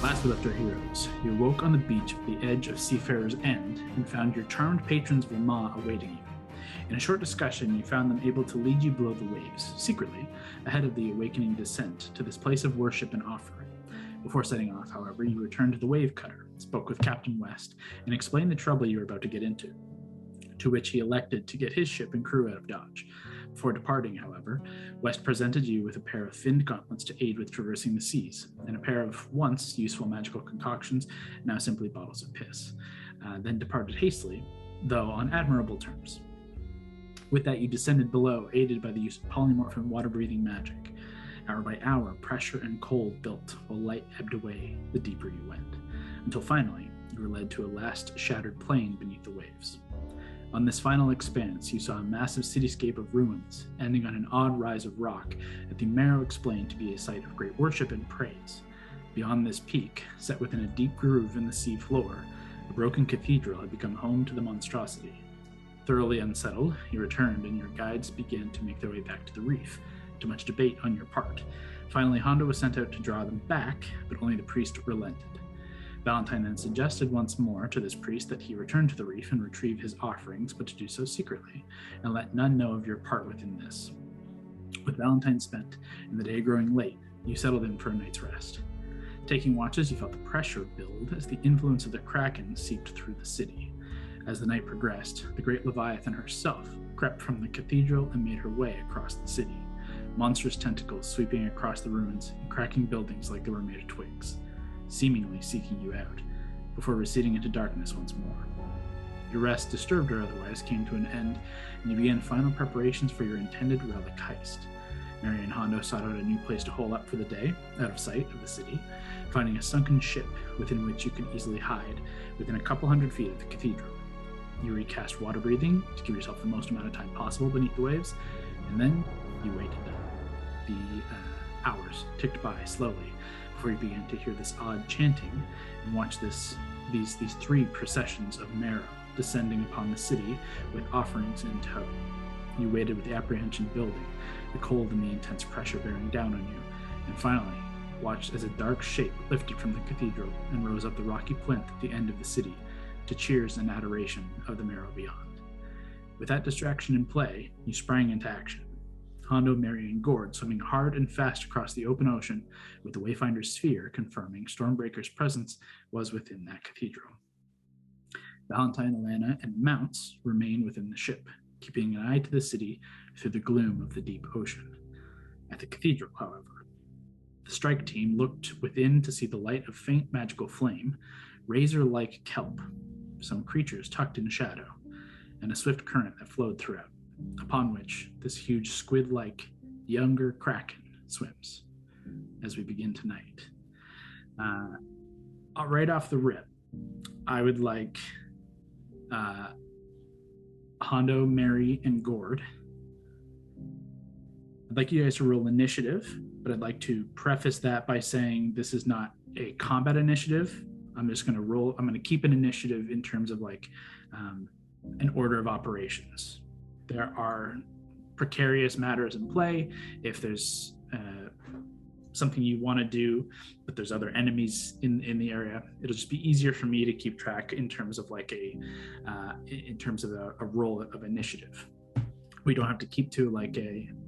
Last we left our heroes, you awoke on the beach at the edge of Seafarer's End and found your charmed patrons Vilma awaiting you. In a short discussion, you found them able to lead you below the waves, secretly, ahead of the awakening descent to this place of worship and offering. Before setting off, however, you returned to the wave cutter, spoke with Captain West, and explained the trouble you were about to get into, to which he elected to get his ship and crew out of Dodge. Before departing, however, West presented you with a pair of finned gauntlets to aid with traversing the seas, and a pair of once useful magical concoctions, now simply bottles of piss, then departed hastily, though on admirable terms. With that, you descended below, aided by the use of polymorph and water-breathing magic. Hour by hour, pressure and cold built, while light ebbed away the deeper you went, until finally, you were led to a last shattered plain beneath the waves. On this final expanse, you saw a massive cityscape of ruins, ending on an odd rise of rock that the Merrow explained to be a site of great worship and praise. Beyond this peak, set within a deep groove in the sea floor, a broken cathedral had become home to the monstrosity. Thoroughly unsettled, you returned and your guides began to make their way back to the reef, to much debate on your part. Finally, Hondo was sent out to draw them back, but only the priest relented. Valentine then suggested once more to this priest that he return to the reef and retrieve his offerings, but to do so secretly, and let none know of your part within this. With Valentine spent, and the day growing late, you settled in for a night's rest. Taking watches, you felt the pressure build as the influence of the Kraken seeped through the city. As the night progressed, the great Leviathan herself crept from the cathedral and made her way across the city, monstrous tentacles sweeping across the ruins and cracking buildings like they were made of twigs, seemingly seeking you out, before receding into darkness once more. Your rest, disturbed or otherwise, came to an end, and you began final preparations for your intended relic heist. Mary and Hondo sought out a new place to hole up for the day, out of sight of the city, finding a sunken ship within which you could easily hide, within a couple hundred feet of the cathedral. You recast water breathing to give yourself the most amount of time possible beneath the waves, and then you waited. The hours ticked by slowly before you began to hear this odd chanting and watch these three processions of Merrow descending upon the city with offerings in tow. You waited with the apprehension building, the cold and the intense pressure bearing down on you, and finally watched as a dark shape lifted from the cathedral and rose up the rocky plinth at the end of the city to cheers and adoration of the Merrow beyond. With that distraction in play, you sprang into action. Hondo, Mary, and Gord swimming hard and fast across the open ocean, with the Wayfinder's sphere confirming Stormbreaker's presence was within that cathedral. Valentine, Alana, and Mounts remain within the ship, keeping an eye to the city through the gloom of the deep ocean. At the cathedral, however, the strike team looked within to see the light of faint magical flame, razor-like kelp, some creatures tucked in shadow, and a swift current that flowed throughout, upon which this huge squid-like younger Kraken swims, as we begin tonight. Right off the rip, I would like Hondo, Mary, and Gord. I'd like you guys to roll initiative, but I'd like to preface that by saying this is not a combat initiative. I'm going to keep an initiative in terms of an order of operations. There are precarious matters in play. If there's something you want to do, but there's other enemies in the area, it'll just be easier for me to keep track in terms of a roll of initiative. We don't have to keep to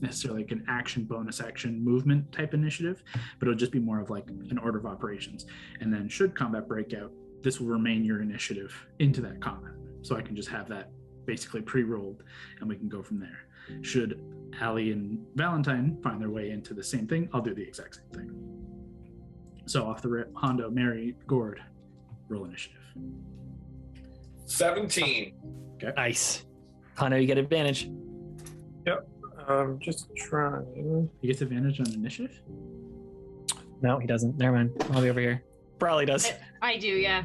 necessarily an action bonus action movement type initiative, but it'll just be more of an order of operations. And then should combat break out, this will remain your initiative into that combat. So I can just have that basically pre-rolled and we can go from there. Should Allie and Valentine find their way into the same thing, I'll do the exact same thing. So off the rip, Hondo, Mary, Gord, roll initiative. 17. Okay. Nice. Hondo, you get advantage. Yep. Just trying. He gets advantage on initiative? No, he doesn't. Never mind. I'll be over here. Probably does. I do, yeah.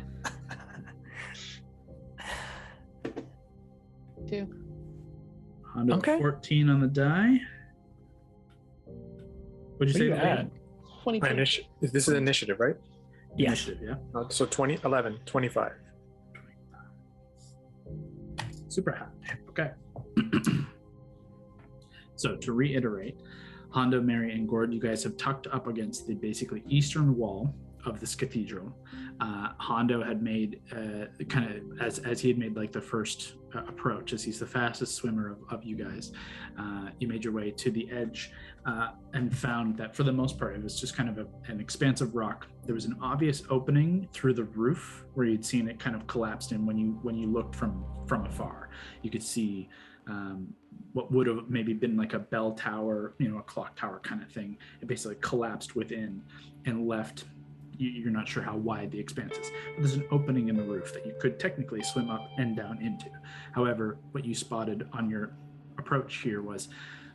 2. Hondo, Okay. 14 on the die. What'd you say? at? 22. This is initiative, right? Yes. Initiative, yeah. So 11, 25. Super high. Okay. So to reiterate, Hondo, Mary, and Gord, you guys have tucked up against the basically eastern wall of this cathedral. Hondo had made kind of as he had made like the first approach, as he's the fastest swimmer of you guys. You made your way to the edge and found that for the most part it was just kind of an expanse of rock. There was an obvious opening through the roof where you'd seen it kind of collapsed in when you looked from afar. You could see what would have maybe been like a bell tower, a clock tower kind of thing. It basically collapsed within and left. You're not sure how wide the expanse is, but there's an opening in the roof that you could technically swim up and down into. However, what you spotted on your approach here was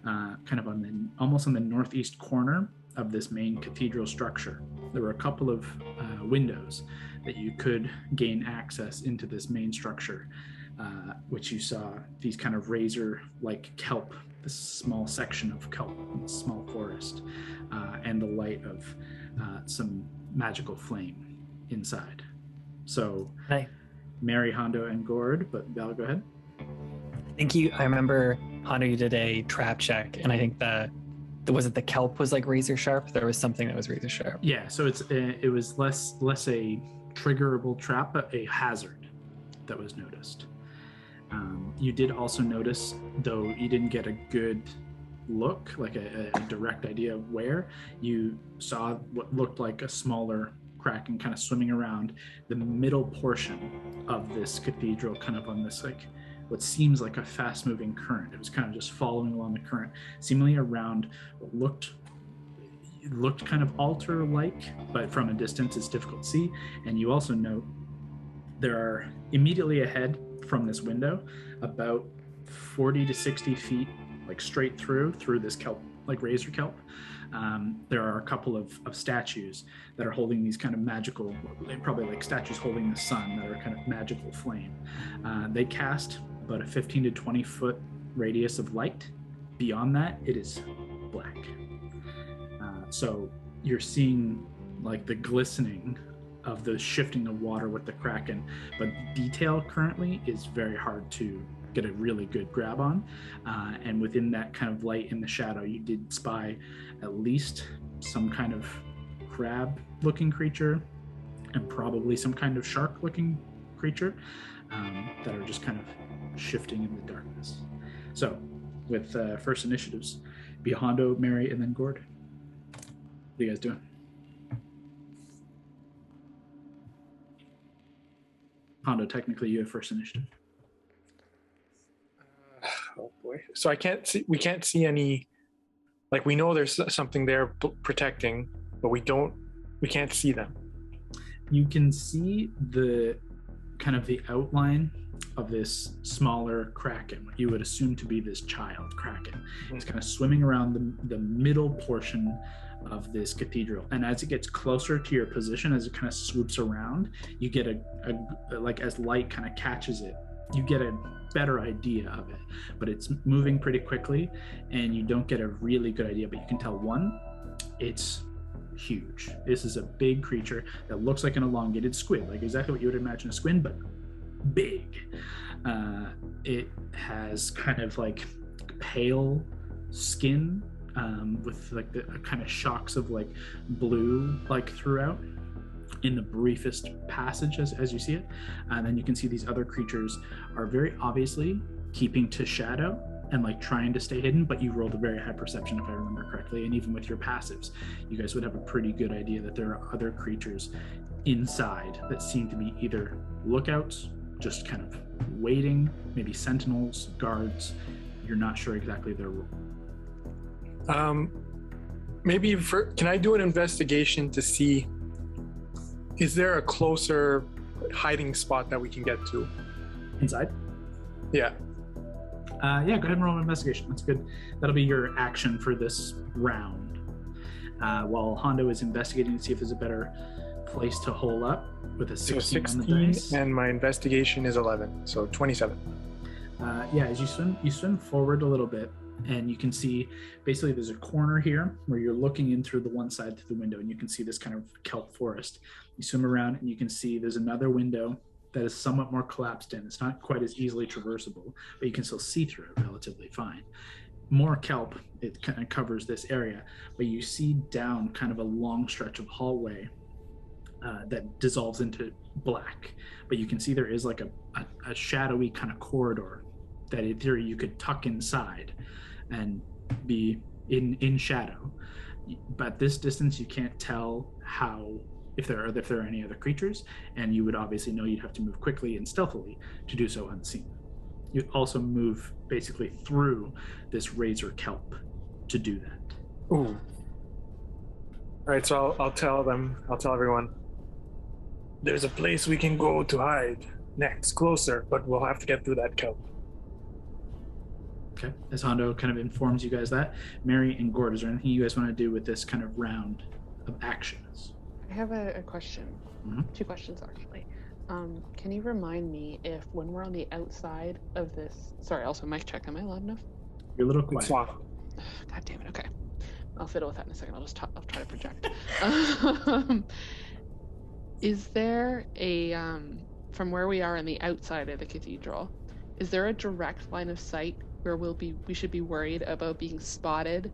kind of almost on the northeast corner of this main cathedral structure. There were a couple of windows that you could gain access into this main structure, which you saw these kind of razor-like kelp, this small section of kelp, small forest, and the light of some magical flame inside. So, Hi. Mary, Hondo, and Gord, but Val, go ahead. I remember, Hondo, you did a trap check, and I think was it the kelp was like razor sharp? There was something that was razor sharp. Yeah, so it was less a triggerable trap, but a hazard that was noticed. You did also notice, though you didn't get a good look, like a direct idea of where, you saw what looked like a smaller Kraken kind of swimming around the middle portion of this cathedral, kind of on this like what seems like a fast moving current. It was kind of just following along the current, seemingly around what looked kind of altar-like, but from a distance it's difficult to see. And you also note there are immediately ahead from this window about 40 to 60 feet, like straight through this kelp, like razor kelp. There are a couple of statues that are holding these kind of magical, probably like statues holding the sun, that are kind of magical flame. They cast about a 15 to 20 foot radius of light. Beyond that, it is black. So you're seeing like the glistening of the shifting of water with the Kraken, but detail currently is very hard to get a really good grab on. And within that kind of light in the shadow, you did spy at least some kind of crab looking creature and probably some kind of shark looking creature that are just kind of shifting in the darkness. So with first initiatives, be Hondo, Mary, and then Gord. What are you guys doing? Hondo, technically you have first initiative. Oh boy. So we can't see any, like, we know there's something there protecting, but we can't see them. You can see the kind of the outline of this smaller Kraken, what you would assume to be this child Kraken. It's kind of swimming around the middle portion of this cathedral, and as it gets closer to your position, as it kind of swoops around, you get a like, as light kind of catches it, you get a better idea of it, but it's moving pretty quickly and you don't get a really good idea. But you can tell, one, it's huge. This is a big creature that looks like an elongated squid, like exactly what you would imagine a squid, but big. It has kind of like pale skin with like the kind of shocks of like blue like throughout in the briefest passage as you see it. And then you can see these other creatures are very obviously keeping to shadow and like trying to stay hidden, but you rolled a very high perception if I remember correctly, and even with your passives you guys would have a pretty good idea that there are other creatures inside that seem to be either lookouts, just kind of waiting, maybe sentinels, guards. You're not sure exactly their role. Can I do an investigation to see, is there a closer hiding spot that we can get to? Inside? Yeah. Yeah, go ahead and roll an investigation. That's good. That'll be your action for this round. While Hondo is investigating to see if there's a better place to hole up with a 16 on the dice. And my investigation is 11, so 27. Yeah, as you swim forward a little bit, and you can see basically there's a corner here where you're looking in through the one side through the window, and you can see this kind of kelp forest. You swim around and you can see there's another window that is somewhat more collapsed in. It's not quite as easily traversable, but you can still see through it relatively fine. More kelp, it kind of covers this area, but you see down kind of a long stretch of hallway that dissolves into black. But you can see there is like a shadowy kind of corridor that in theory you could tuck inside and be in shadow. But at this distance, you can't tell if there are any other creatures, and you would obviously know you'd have to move quickly and stealthily to do so unseen. You'd also move basically through this razor kelp to do that. Ooh. All right, so I'll tell everyone. There's a place we can go to hide next, closer, but we'll have to get through that kelp. Okay. As Hondo kind of informs you guys that, Mary and Gord, is there anything you guys want to do with this kind of round of actions? I have a question. Mm-hmm. 2 questions, actually. Can you remind me if when we're on the outside of this... Sorry, also mic check. Am I loud enough? You're a little quiet. God damn it. Okay. I'll fiddle with that in a second. I'll try to project. Is there a... from where we are on the outside of the cathedral, is there a direct line of sight where we should be worried about being spotted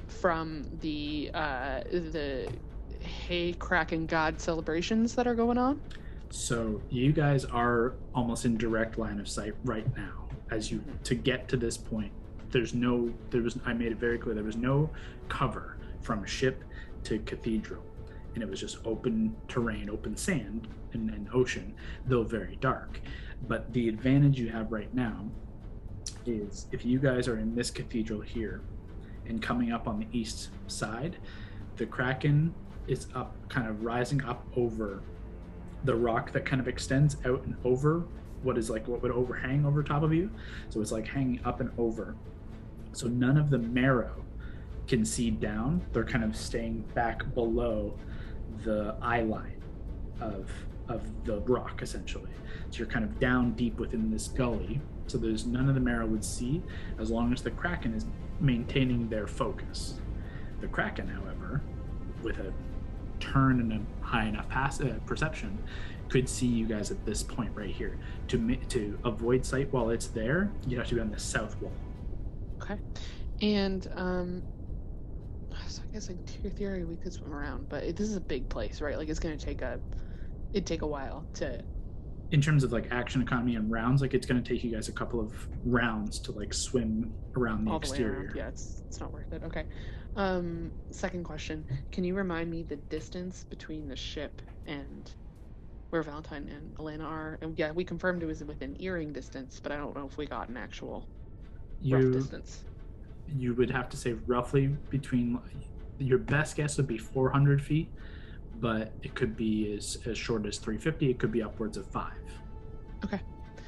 from the Hey Kraken God celebrations that are going on? So you guys are almost in direct line of sight right now. As you to get to this point, I made it very clear there was no cover from ship to cathedral, and it was just open terrain, open sand and ocean, though very dark. But the advantage you have right now is if you guys are in this cathedral here and coming up on the east side, the Kraken is up, kind of rising up over the rock that kind of extends out and over what would overhang over top of you. So it's like hanging up and over. So none of the Merrow can see down. They're kind of staying back below the eye line of the rock, essentially. So you're kind of down deep within this gully. So there's none of the Merrow would see, as long as the Kraken is maintaining their focus. The Kraken, however, with a turn and a high enough perception, could see you guys at this point right here. To avoid sight while it's there, you'd have to be on the south wall. Okay. And so I guess in theory we could swim around, but this is a big place, right? Like it's gonna take a while to... In terms of like action economy and rounds, like it's going to take you guys a couple of rounds to like swim around the exterior. Yeah, it's not worth it. Okay. Second question: can you remind me the distance between the ship and where Valentine and Elena are? And yeah, we confirmed it was within earring distance, but I don't know if we got an actual rough distance. You would have to say roughly between. Your best guess would be 400 feet. But it could be as short as 350. It could be upwards of 5. Okay.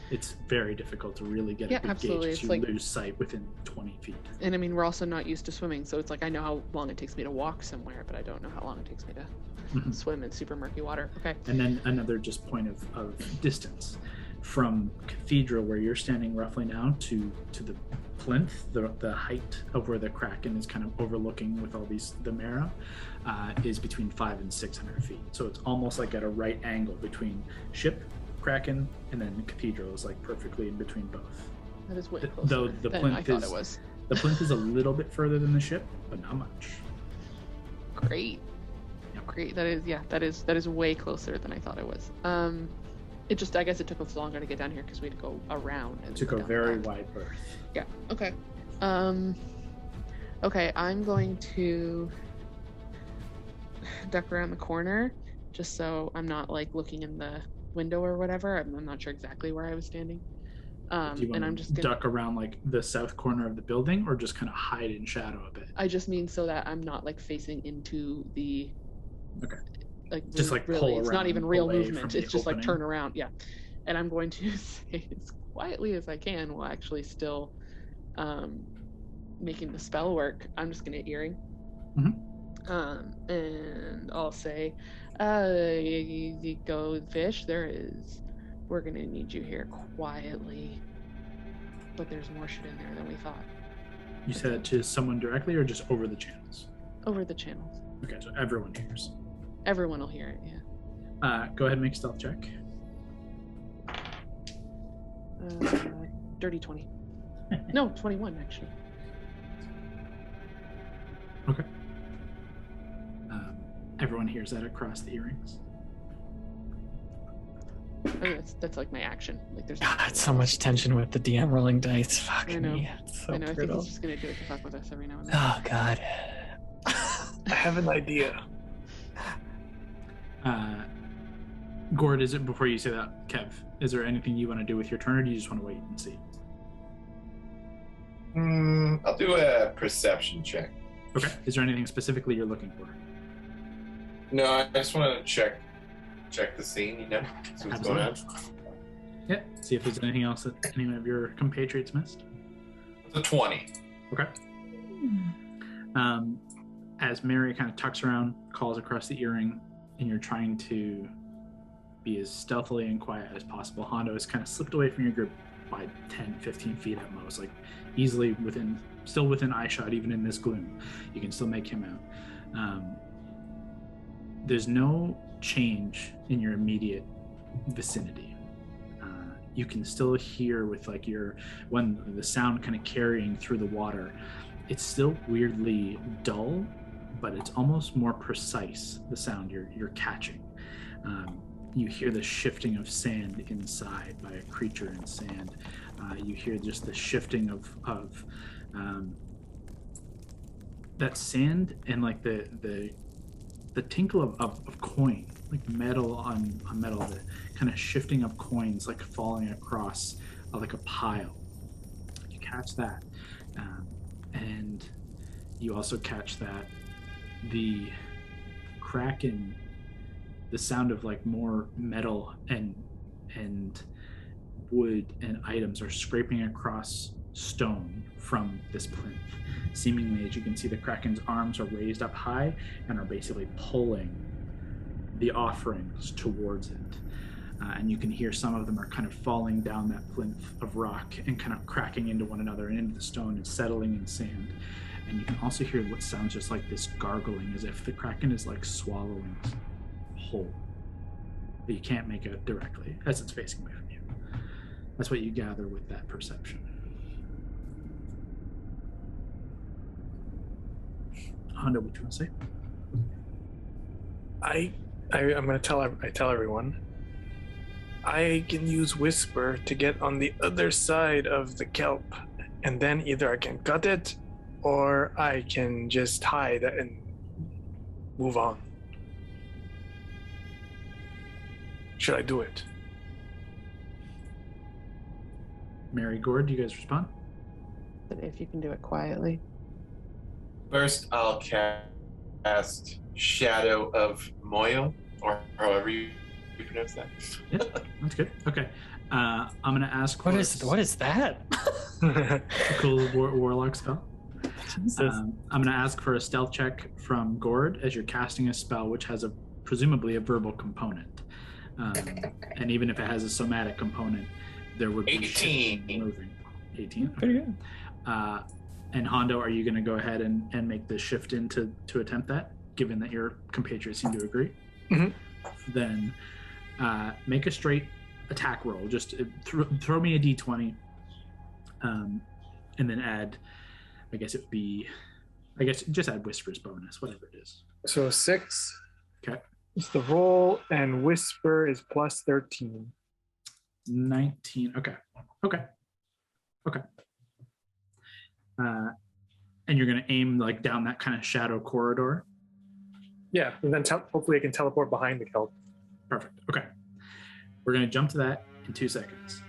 It's very difficult to really get a good absolutely. gauge. You lose sight within 20 feet. And I mean, we're also not used to swimming, so it's like I know how long it takes me to walk somewhere, but I don't know how long it takes me to swim in super murky water. Okay. And then another just point of distance. From Cathedral, where you're standing roughly now, to the plinth, the height of where the Kraken is kind of overlooking with all the Merrow, is between 500 and 600 feet. So it's almost like at a right angle between ship, Kraken, and then the Cathedral is like perfectly in between both. That is way closer Though the than plinth I thought it was. The plinth is a little bit further than the ship, but not much. Great. Yep. Great. That is way closer than I thought it was. I guess it took us longer to get down here because we had to go around. And took a very wide berth. Yeah. Okay. Okay. I'm going to duck around the corner, just so I'm not like looking in the window or whatever. I'm not sure exactly where I was standing. Do you want I'm to just duck around like the south corner of the building, or just kind of hide in shadow a bit? I just mean so that I'm not like facing into the. Okay. Like just like really, pull it's around not even real away movement. from It's just opening. like turn around, yeah. And I'm going to say as quietly as I can while actually still making the spell work. I'm just gonna earring. And I'll say, you go fish. We're gonna need you here quietly. But there's more shit in there than we thought. You said it to someone directly, or just over the channels? Over the channels. Okay, so everyone hears. Everyone will hear it, yeah. Go ahead and make a stealth check. Dirty 20. No, 21 actually. Okay. Everyone hears that across the earrings. I mean, that's like my action. Like there's God, so much tension with the DM rolling dice. Fucking know. me. It's so I know. I think brutal. he's just gonna do it to fuck with us every now and then. Oh God. I have an idea. Gord, is it before you say that, Kev? Is there anything you want to do with your turn, or do you just want to wait and see? I'll do a perception check. Okay. Is there anything specifically you're looking for? No, I just want to check the scene, see what's going on. Yeah. See if there's anything else that any of your compatriots missed. It's a 20. Okay. As Mary kind of tucks around, calls across the earring, and you're trying to be as stealthily and quiet as possible, Hondo has kind of slipped away from your group by 10, 15 feet at most, like easily still within eye shot, even in this gloom. You can still make him out. There's no change in your immediate vicinity. You can still hear with like when the sound kind of carrying through the water, it's still weirdly dull, but it's almost more precise, the sound you're catching. You hear the shifting of sand inside by a creature in sand. You hear just the shifting of that sand and like the tinkle of coin, like metal on metal, the kind of shifting of coins like falling across like a pile. You catch that. And you also catch that the Kraken, the sound of like more metal and wood and items are scraping across stone from this plinth. Seemingly, as you can see, the Kraken's arms are raised up high and are basically pulling the offerings towards it. And you can hear some of them are kind of falling down that plinth of rock and kind of cracking into one another and into the stone and settling in sand. And you can also hear what sounds just like this gargling, as if the Kraken is like swallowing whole. But you can't make it directly as it's facing away from you. That's what you gather with that perception. Hondo, what do you want to say? I'm gonna tell everyone. I can use Whisper to get on the other side of the kelp, and then either I can cut it, or I can just hide and move on. Should I do it? Mary, Gord, do you guys respond? If you can do it quietly. First, I'll cast Shadow of Moyle, or however you pronounce that. Yeah, that's good. Okay. I'm going to ask What is that? a cool warlock spell. Jesus. I'm going to ask for a stealth check from Gord as you're casting a spell which has presumably a verbal component. And even if it has a somatic component, there would be 18. Moving. 18? Pretty good. And Hondo, are you going to go ahead and make the shift in to attempt that, given that your compatriots seem to agree? Mm-hmm. Then make a straight attack roll. Just throw me a d20, and then add, I guess just add Whisper's bonus, whatever it is. So 6. Okay. It's the roll, and Whisper is plus 13. 19. Okay. And you're going to aim like down that kind of shadow corridor. Yeah, and then hopefully I can teleport behind the kelp. Perfect. Okay. We're going to jump to that in 2 seconds.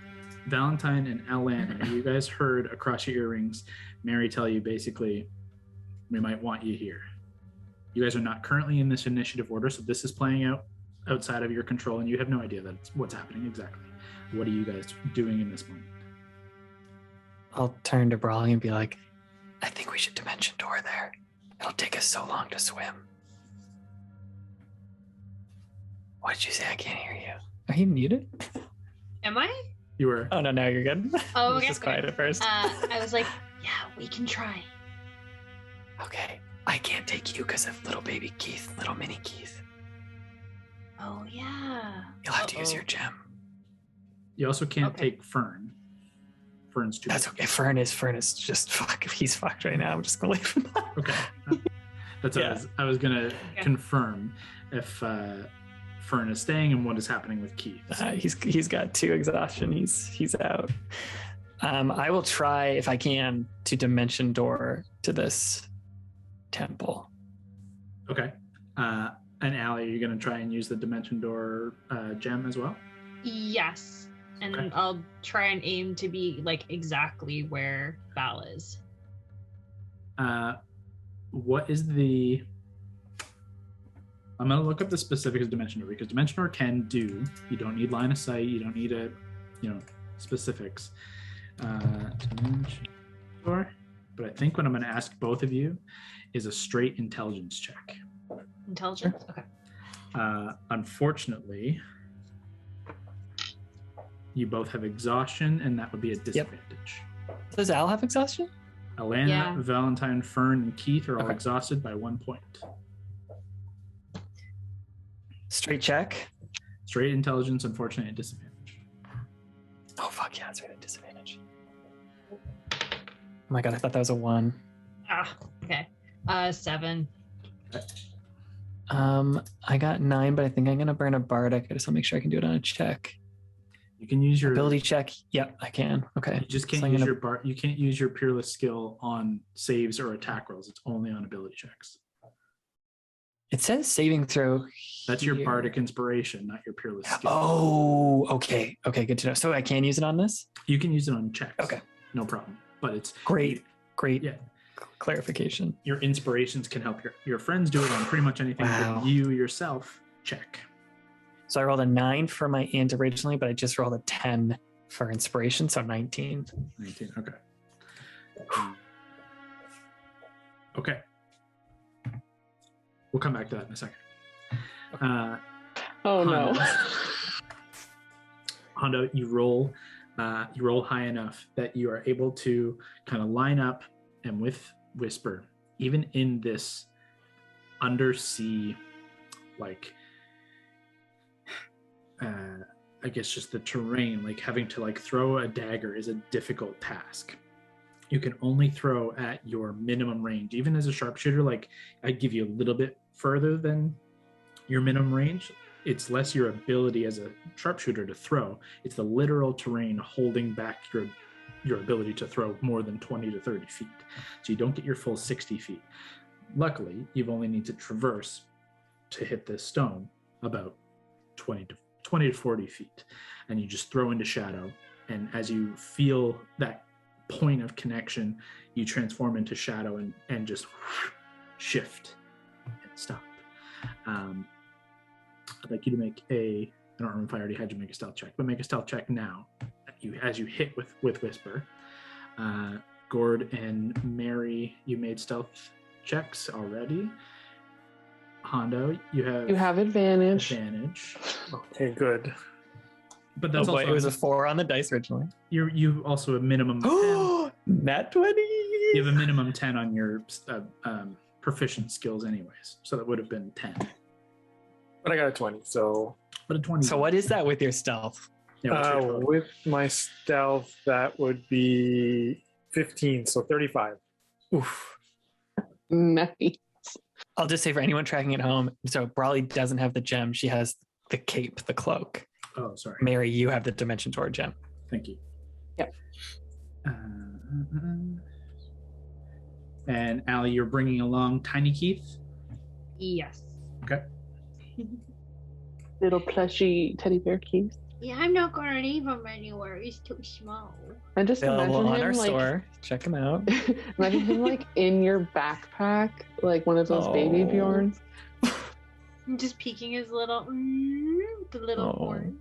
Valentine and Alana, you guys heard across your earrings Mary tell you basically, we might want you here. You guys are not currently in this initiative order, so this is playing out outside of your control, and you have no idea that's what's happening exactly. What are you guys doing in this moment? I'll turn to Brawley and be like, I think we should dimension door there. It'll take us so long to swim. What did you say? I can't hear you. Are you muted? Am I? You were. Oh, no, you're good. Oh, It was okay. just quiet at first. I was like, yeah, we can try. Okay, I can't take you because of little baby Keith, little mini Keith. Oh, yeah. You'll have to use your gem. You also can't Okay. take Fern. Fern's too That's big. okay. Fern is just fuck. He's fucked right now. I'm just gonna leave him. Okay. That's what Yeah. I was gonna Okay. confirm if Fern is staying and what is happening with Keith. He's got 2 exhaustion. He's out. I will try if I can to dimension door to this temple. Okay. And Allie, are you going to try and use the dimension door gem as well? Yes. And Okay. I'll try and aim to be like exactly where Val is. What is the... I'm going to look up the specifics of dimension door because dimension door can do. You don't need line of sight. You don't need specifics. Dimension door. But I think what I'm going to ask both of you is a straight intelligence check. Intelligence? Okay. Unfortunately, you both have exhaustion, and that would be a disadvantage. Does Al have exhaustion? Alana, Yeah. Valentine, Fern, and Keith are all Okay. exhausted by 1 point. Straight check. Straight intelligence, unfortunately, a disadvantage. Oh fuck yeah, it's right at disadvantage. Oh my god, I thought that was a 1. Okay. 7. I got 9, but I think I'm gonna burn a bardic. I just want to make sure I can do it on a check. You can use your Ability check. Yep, I can. Okay. You just So can't I'm use gonna- you can't use your peerless skill on saves or attack rolls. It's only on ability checks. It says saving throw. That's your here. bardic inspiration, not your peerless skill. Oh, okay. Okay, good to know. So I can use it on this? You can use it on checks. Okay. No problem. But it's Great Yeah. clarification. Your inspirations can help your friends do it on pretty much anything. Wow. But you yourself check. So I rolled a 9 for my int originally, but I just rolled a 10 for inspiration, so 19. 19. Okay. Okay. We'll come back to that in a second. Oh no. Hondo, you roll high enough that you are able to kind of line up, and with Whisper, even in this undersea, like, I guess just the terrain, like having to like throw a dagger is a difficult task. You can only throw at your minimum range. Even as a sharpshooter, like I'd give you a little bit further than your minimum range. It's less your ability as a sharpshooter to throw. It's the literal terrain holding back your ability to throw more than 20 to 30 feet. So you don't get your full 60 feet. Luckily, you've only need to traverse to hit this stone about 20 to 40 feet. And you just throw into shadow. And as you feel that point of connection, you transform into shadow and just shift and stop. I'd like you to make I don't remember if I already had you make a stealth check, but make a stealth check now as you hit with Whisper. Gord and Mary, you made stealth checks already. Hondo, you have advantage. Okay, good. But that's also it was a 4 on the dice originally. you also a minimum 10. Nat 20. You have a minimum 10 on your proficient skills anyways, so that would have been 10. But I got a 20, so But a 20. So what is that with your stealth? Yeah, what's your total? with my stealth, that would be 15, so 35. Oof. Nice. I'll just say for anyone tracking at home, so Brawley doesn't have the gem. She has the cape, the cloak. Oh, sorry. Mary, you have the Dimension Door gem. Thank you. Yep. And Allie, you're bringing along Tiny Keith. Yes. Okay. Little plushy teddy bear Keith. Yeah, I'm not gonna leave him anywhere. He's too small. I just Available imagine on him our like store. Check them out. imagine him like in your backpack, like one of those baby Oh. Bjorns. I'm just peeking his little, the little Oh. horn.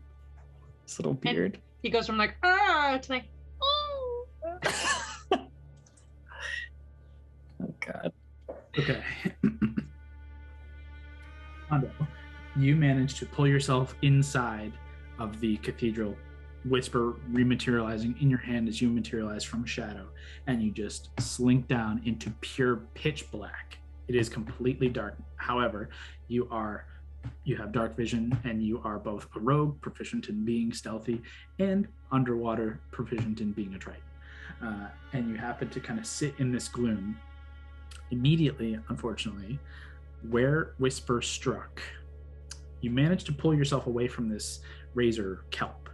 This little beard. He goes from like to like oh. Oh God. Okay. Hondo, you managed to pull yourself inside of the cathedral, Whisper rematerializing in your hand as you materialize from shadow, and you just slink down into pure pitch black. It is completely dark. However, you have dark vision, and you are both a rogue, proficient in being stealthy, and underwater, proficient in being a Triton. And you happen to kind of sit in this gloom. Immediately, unfortunately, where Whisper struck, You manage to pull yourself away from this razor kelp.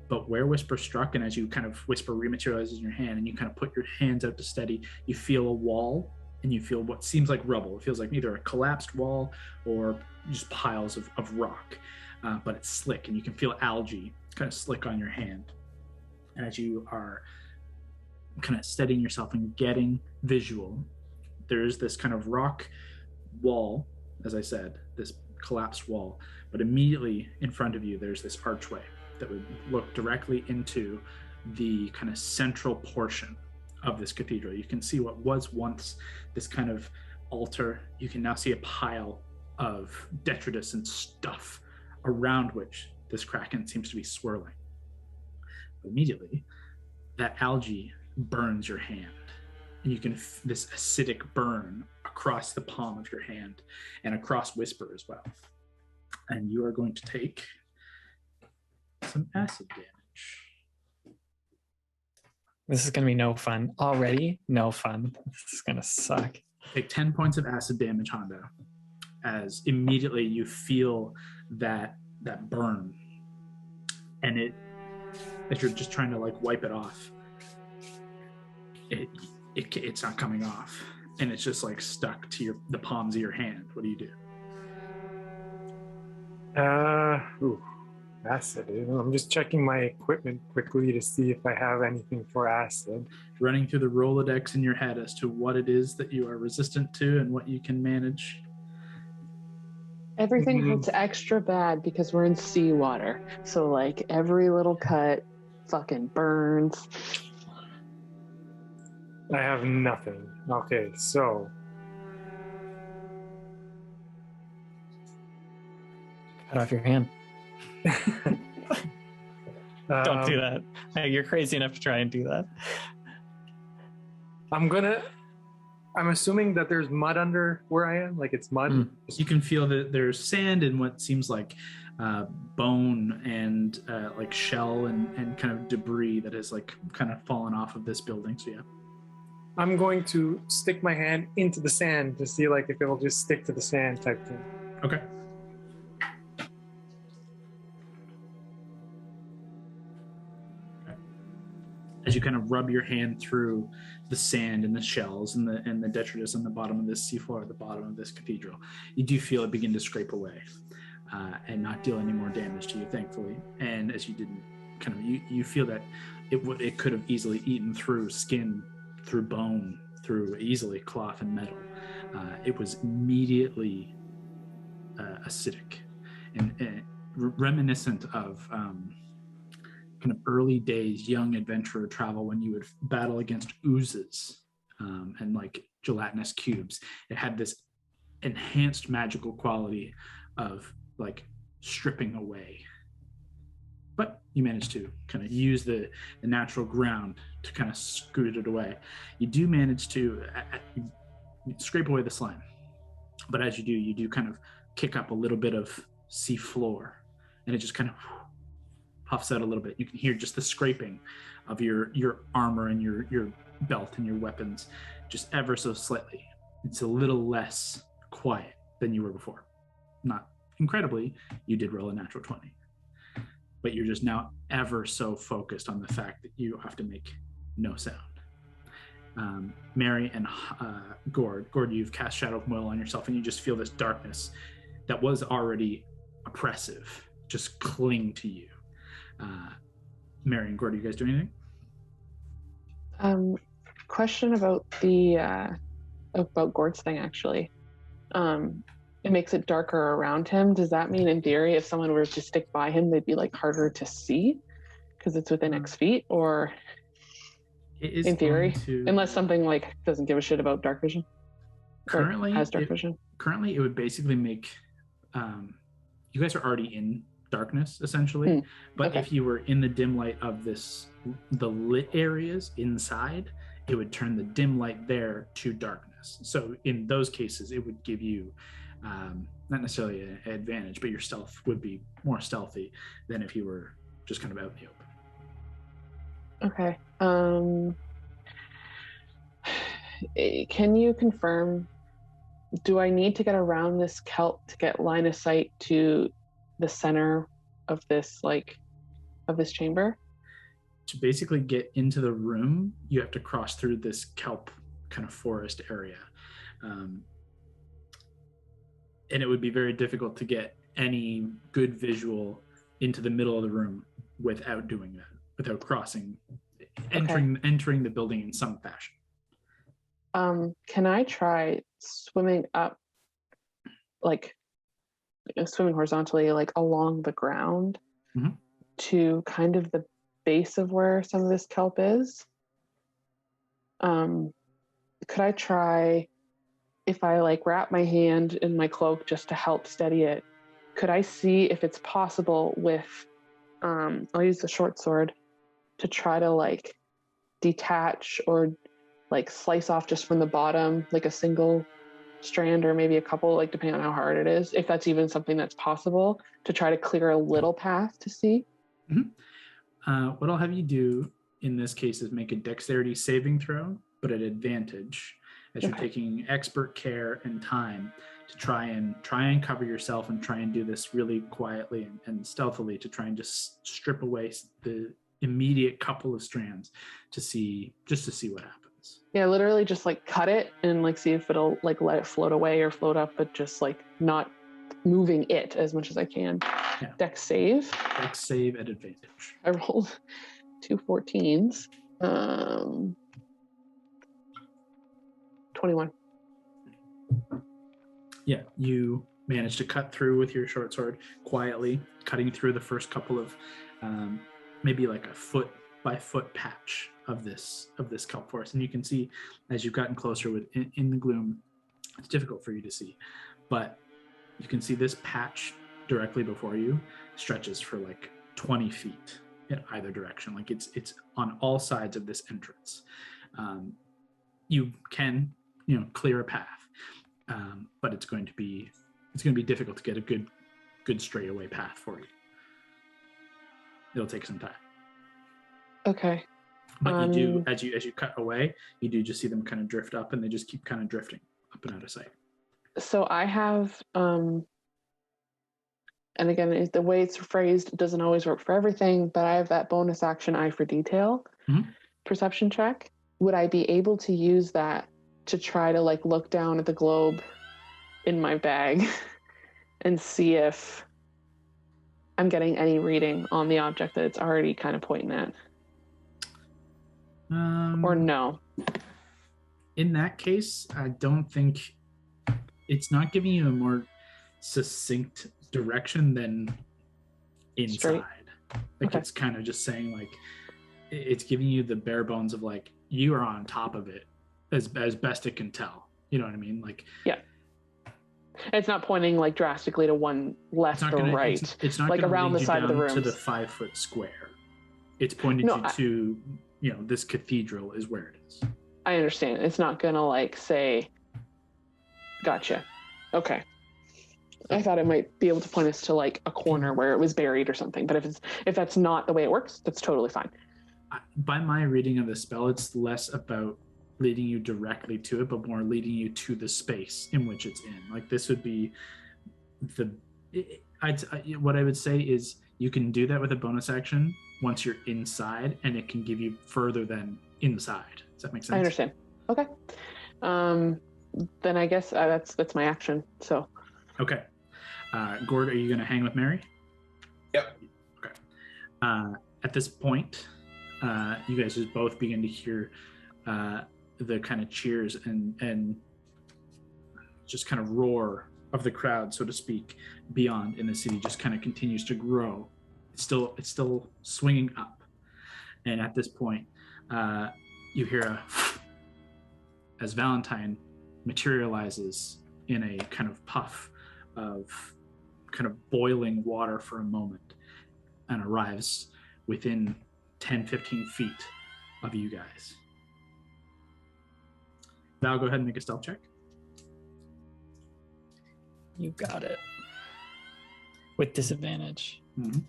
But where Whisper struck, and as you kind of Whisper rematerializes in your hand and you kind of put your hands out to steady, you feel a wall and you feel what seems like rubble. It feels like either a collapsed wall or just piles of rock. But it's slick, and you can feel algae kind of slick on your hand. And as you are kind of steadying yourself and getting visual, there's this kind of rock wall, as I said, this collapsed wall. But immediately in front of you, there's this archway that would look directly into the kind of central portion of this cathedral. You can see what was once this kind of altar. You can now see a pile of detritus and stuff around which this Kraken seems to be swirling. Immediately, that algae burns your hand, and you can this acidic burn across the palm of your hand and across Whisper as well. And you are going to take some acid damage. This is going to be no fun. Already, no fun. This is going to suck. Take 10 points of acid damage, Hondo, as immediately you feel that burn. And as you're just trying to like wipe it off, it's not coming off. And it's just like stuck to the palms of your hand. What do you do? Acid. I'm just checking my equipment quickly to see if I have anything for acid. Running through the Rolodex in your head as to what it is that you are resistant to and what you can manage. Everything hurts extra bad because we're in seawater. So like every little cut fucking burns. I have nothing. Okay, so Cut off your hand. Don't do that. You're crazy enough to try and do that. I'm assuming that there's mud under where I am, like it's mud. You can feel that there's sand and what seems like bone and like shell and kind of debris that has like kind of fallen off of this building. So yeah. I'm going to stick my hand into the sand to see like if it'll just stick to the sand type thing. Okay. As you kind of rub your hand through the sand and the shells and the detritus on the bottom of this seafloor, at the bottom of this cathedral, you do feel it begin to scrape away and not deal any more damage to you, thankfully. And as you didn't kind of, you feel that it could have easily eaten through skin, through bone, through easily cloth and metal. It was immediately acidic and reminiscent of kind of early days young adventurer travel when you would battle against oozes and like gelatinous cubes. It had this enhanced magical quality of like stripping away. But you managed to kind of use the natural ground to kind of scoot it away. You do manage to scrape away the slime. But as you do kind of kick up a little bit of sea floor, and it just kind of puffs out a little bit. You can hear just the scraping of your armor and your belt and your weapons just ever so slightly. It's a little less quiet than you were before. Not incredibly, you did roll a natural 20. But you're just now ever so focused on the fact that you have to make no sound. Mary and Gord, you've cast Shadow of Moil on yourself, and you just feel this darkness that was already oppressive just cling to you. Mary and Gord, do you guys do anything? Question about the about Gord's thing, actually. It makes it darker around him. Does that mean, in theory, if someone were to stick by him, they'd be like harder to see because it's within X feet? Or it is in theory, to... unless something like doesn't give a shit about dark vision. Currently, has dark vision. Currently, it would basically make you guys are already in darkness essentially. But okay. If you were in the dim light of the lit areas inside, it would turn the dim light there to darkness. So in those cases, it would give you not necessarily an advantage, but your stealth would be more stealthy than if you were just kind of out in the open. Okay. Can you confirm, do I need to get around this kelp to get line of sight to the center of this chamber? To basically get into the room, you have to cross through this kelp kind of forest area. And it would be very difficult to get any good visual into the middle of the room without doing that, without crossing, entering the building in some fashion. Can I try swimming up, like swimming horizontally, like along the ground to kind of the base of where some of this kelp is? Could I try, if I like wrap my hand in my cloak just to help steady it, could I see if it's possible with, I'll use the short sword to try to like detach or like slice off just from the bottom, like a single strand or maybe a couple, like depending on how hard it is, if that's even something that's possible, to try to clear a little path to see? What I'll have you do in this case is make a dexterity saving throw, but at advantage, as you're taking expert care and time to try and cover yourself and try and do this really quietly and stealthily to try and just strip away the immediate couple of strands to see what happens. Yeah, literally just like cut it and like see if it'll like let it float away or float up, but just like not moving it as much as I can. Yeah. Dex save. Dex save at advantage. I rolled 2 14s. 21. Yeah, you managed to cut through with your short sword quietly, cutting through the first couple of maybe like a foot by foot patch of this kelp forest. And you can see as you've gotten closer in the gloom, it's difficult for you to see, but you can see this patch directly before you stretches for like 20 feet in either direction. Like it's on all sides of this entrance. You can clear a path, but it's going to be difficult to get a good straightaway path for you. It'll take some time. Okay. But you do, as you cut away, you do just see them kind of drift up, and they just keep kind of drifting up and out of sight. So I have, and again, the way it's phrased doesn't always work for everything, but I have that bonus action eye for detail perception check. Would I be able to use that to try to like look down at the globe in my bag and see if I'm getting any reading on the object that it's already kind of pointing at? Or no? In that case, I don't think it's not giving you a more succinct direction than inside. Straight. Like Okay. It's kind of just saying like it's giving you the bare bones of like you are on top of it as best it can tell. You know what I mean? Like Yeah. It's not pointing like drastically to one left or right. It's not like gonna around lead the you side of the down room. to the 5-foot square. It's pointing to this cathedral is where it is. I understand. It's not gonna like say, gotcha. Okay. I thought it might be able to point us to like a corner where it was buried or something. But if that's not the way it works, that's totally fine. By my reading of the spell, it's less about leading you directly to it, but more leading you to the space in which it's in. Like this would be what I would say is you can do that with a bonus action once you're inside, and it can give you further than inside. Does that make sense? I understand. Okay. Then I guess that's my action. So. Okay. Gord, are you going to hang with Mary? Yep. Okay. At this point, you guys just both begin to hear the kind of cheers and just kind of roar of the crowd, so to speak, beyond in the city just kind of continues to grow. It's still swinging up. And at this point, you hear as Valentine materializes in a kind of puff of kind of boiling water for a moment and arrives within 10-15 feet of you guys. Val, go ahead and make a stealth check. You got it. With disadvantage. Mm-hmm.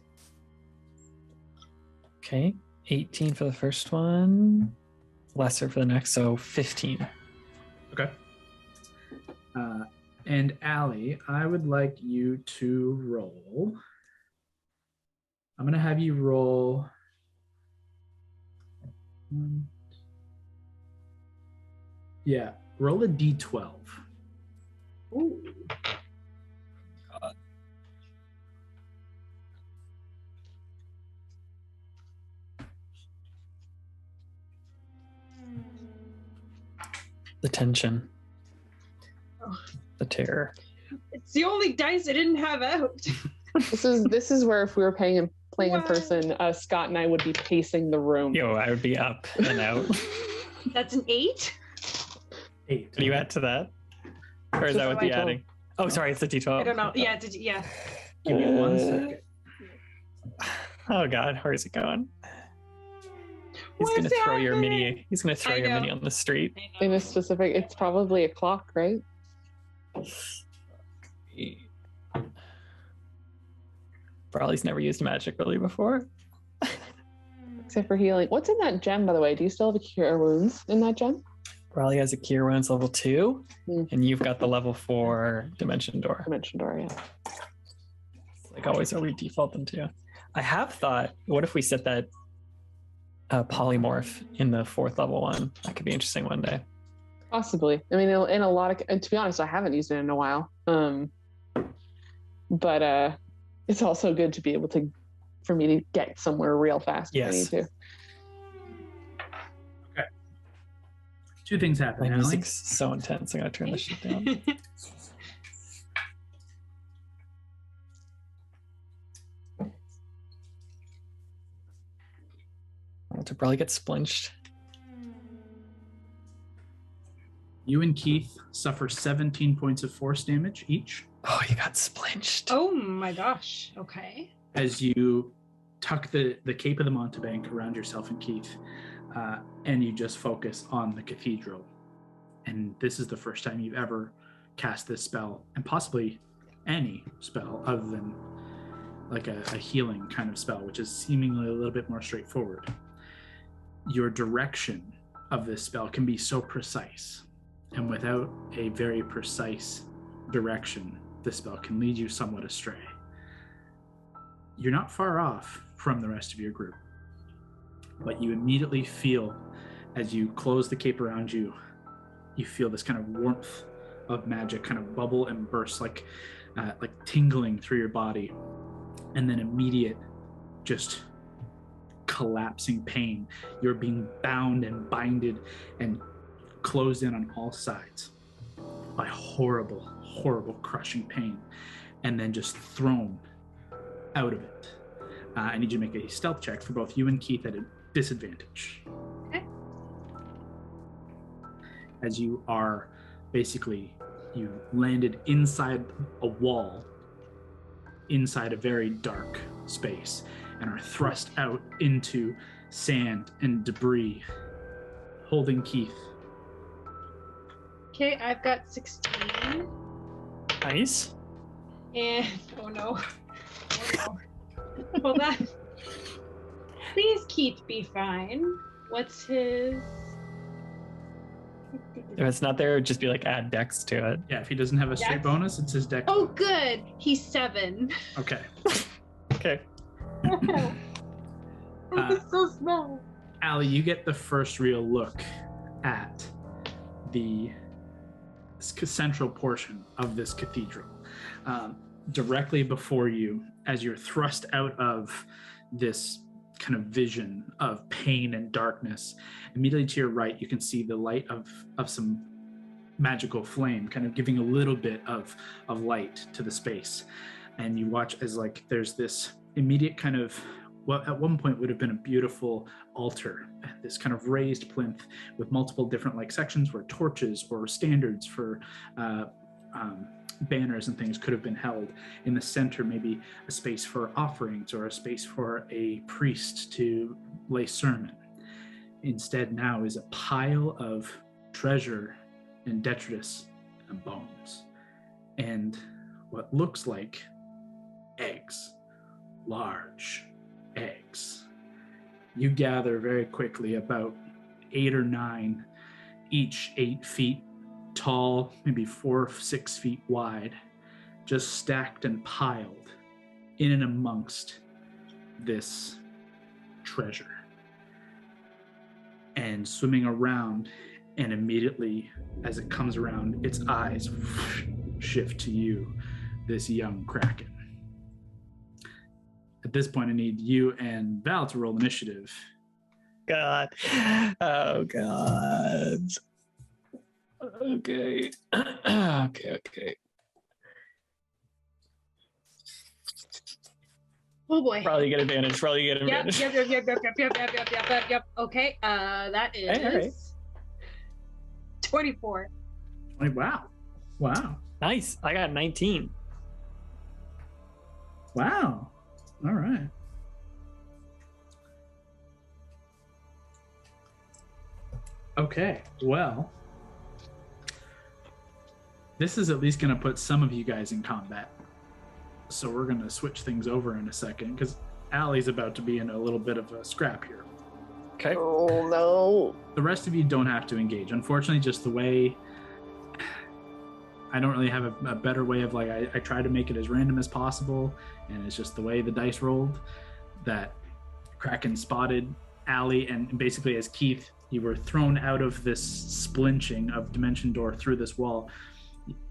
Okay. 18 for the first one. Lesser for the next, so 15. Okay. And Allie, I would like you to roll I'm going to have you roll. Yeah, roll a d12. Ooh. The tension. Oh. The terror. It's the only dice I didn't have out. This is where if we were playing in Wow. person, Scott and I would be pacing the room. Yo, I would be up and out. That's an 8? 8. Can you add to that? Or is Just that what a the D12. adding? Oh, sorry, it's a D12. I don't know. Yeah, yeah. Give me 1 second. Oh God, where's it going? He's What's gonna throw your happening? mini. He's gonna throw I your know. mini on the street. In a specific, it's probably a clock, right? Brawley's never used magic really before. Except for healing. What's in that gem, by the way? Do you still have a cure wounds in that gem? Brawley has a Cure Wounds level 2, and you've got the level 4 Dimension Door. Dimension door, yeah. Like always, where we default them to. I have thought, what if we set that polymorph in the 4th level one? That could be interesting one day. Possibly. I mean, in a lot of, and to be honest, I haven't used it in a while. But it's also good to be able to, for me to get somewhere real fast if I need Yes. to. 2 things My happen, Allie. music's so intense. I gotta turn this shit down. To probably get splinched. You and Keith suffer 17 points of force damage each Oh, you got splinched. Oh my gosh. Okay. as you tuck the cape of the mountebank around yourself and Keith, and you just focus on the cathedral. And this is the first time you've ever cast this spell, and possibly any spell other than like a healing kind of spell, which is seemingly a little bit more straightforward. Your direction of this spell can be so precise, and without a very precise direction, this spell can lead you somewhat astray. You're not far off from the rest of your group, but you immediately feel, as you close the cape around you, you feel this kind of warmth of magic kind of bubble and burst, like tingling through your body, and then immediate just collapsing pain. You're being bound and binded and closed in on all sides by horrible, horrible crushing pain, and then just thrown out of it. I need you to make a stealth check for both you and Keith at a disadvantage. Okay. As you are basically, you landed inside a wall, inside a very dark space, and are thrust out into sand and debris, holding Keith. Okay, I've got 16. Nice. And oh no. Oh no. Hold on. Please Keith be fine. What's his If it's not there, just be like add dex to it. Yeah, if he doesn't have a straight Yes. bonus, it's his deck. Oh good. He's 7. Okay. Okay. It's so small. Allie, you get the first real look at the central portion of this cathedral. Directly before you, as you're thrust out of this kind of vision of pain and darkness, immediately to your right, you can see the light of some magical flame, kind of giving a little bit of light to the space. And you watch as like there's this immediate kind of, what at one point would have been a beautiful altar, this kind of raised plinth with multiple different like sections where torches or standards for banners and things could have been held. In the center, maybe a space for offerings or a space for a priest to lay sermon. Instead, now is a pile of treasure and detritus and bones, and what looks like eggs, large eggs. You gather very quickly about 8 or 9, each 8 feet tall, maybe 4 or 6 feet wide, just stacked and piled in and amongst this treasure. And swimming around, and immediately as it comes around, its eyes shift to you, this young Kraken. At this point, I need you and Val to roll initiative. God. Oh, God. Okay. Okay. Oh boy. Probably get advantage. Yep. Okay. That is All right. 24. Wow. Nice. I got 19. Wow. All right. Okay, well, this is at least going to put some of you guys in combat. So we're going to switch things over in a second, because Allie's about to be in a little bit of a scrap here. Okay. Oh, no. The rest of you don't have to engage. Unfortunately, just the way... I don't really have a better way of, like, I try to make it as random as possible, and it's just the way the dice rolled that Kraken spotted Allie, and basically as Keith, you were thrown out of this splinching of Dimension Door through this wall.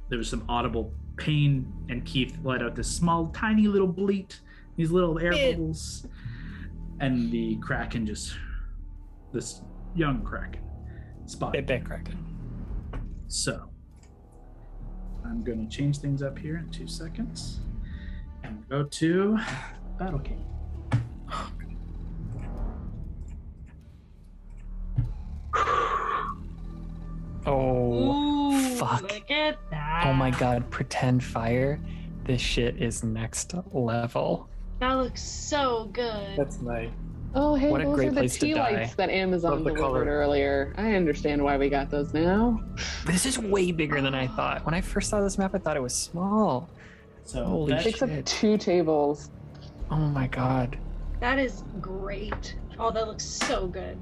There was some audible pain, and Keith let out this small, tiny little bleat, these little air bubbles, and the Kraken this young Kraken, spotted. Big Kraken. So, I'm going to change things up here in 2 seconds, and go to Battle King. Oh, Ooh, fuck. Look at that. Oh my God, pretend fire. This shit is next level. That looks so good. That's nice. Oh, hey, What a those great are the place to tea die. lights that Amazon Love the delivered color. earlier. I understand why we got those now. This is way bigger than I thought. When I first saw this map, I thought it was small. So Holy that- Takes up shit. 2 tables. Oh my God. That is great. Oh, that looks so good.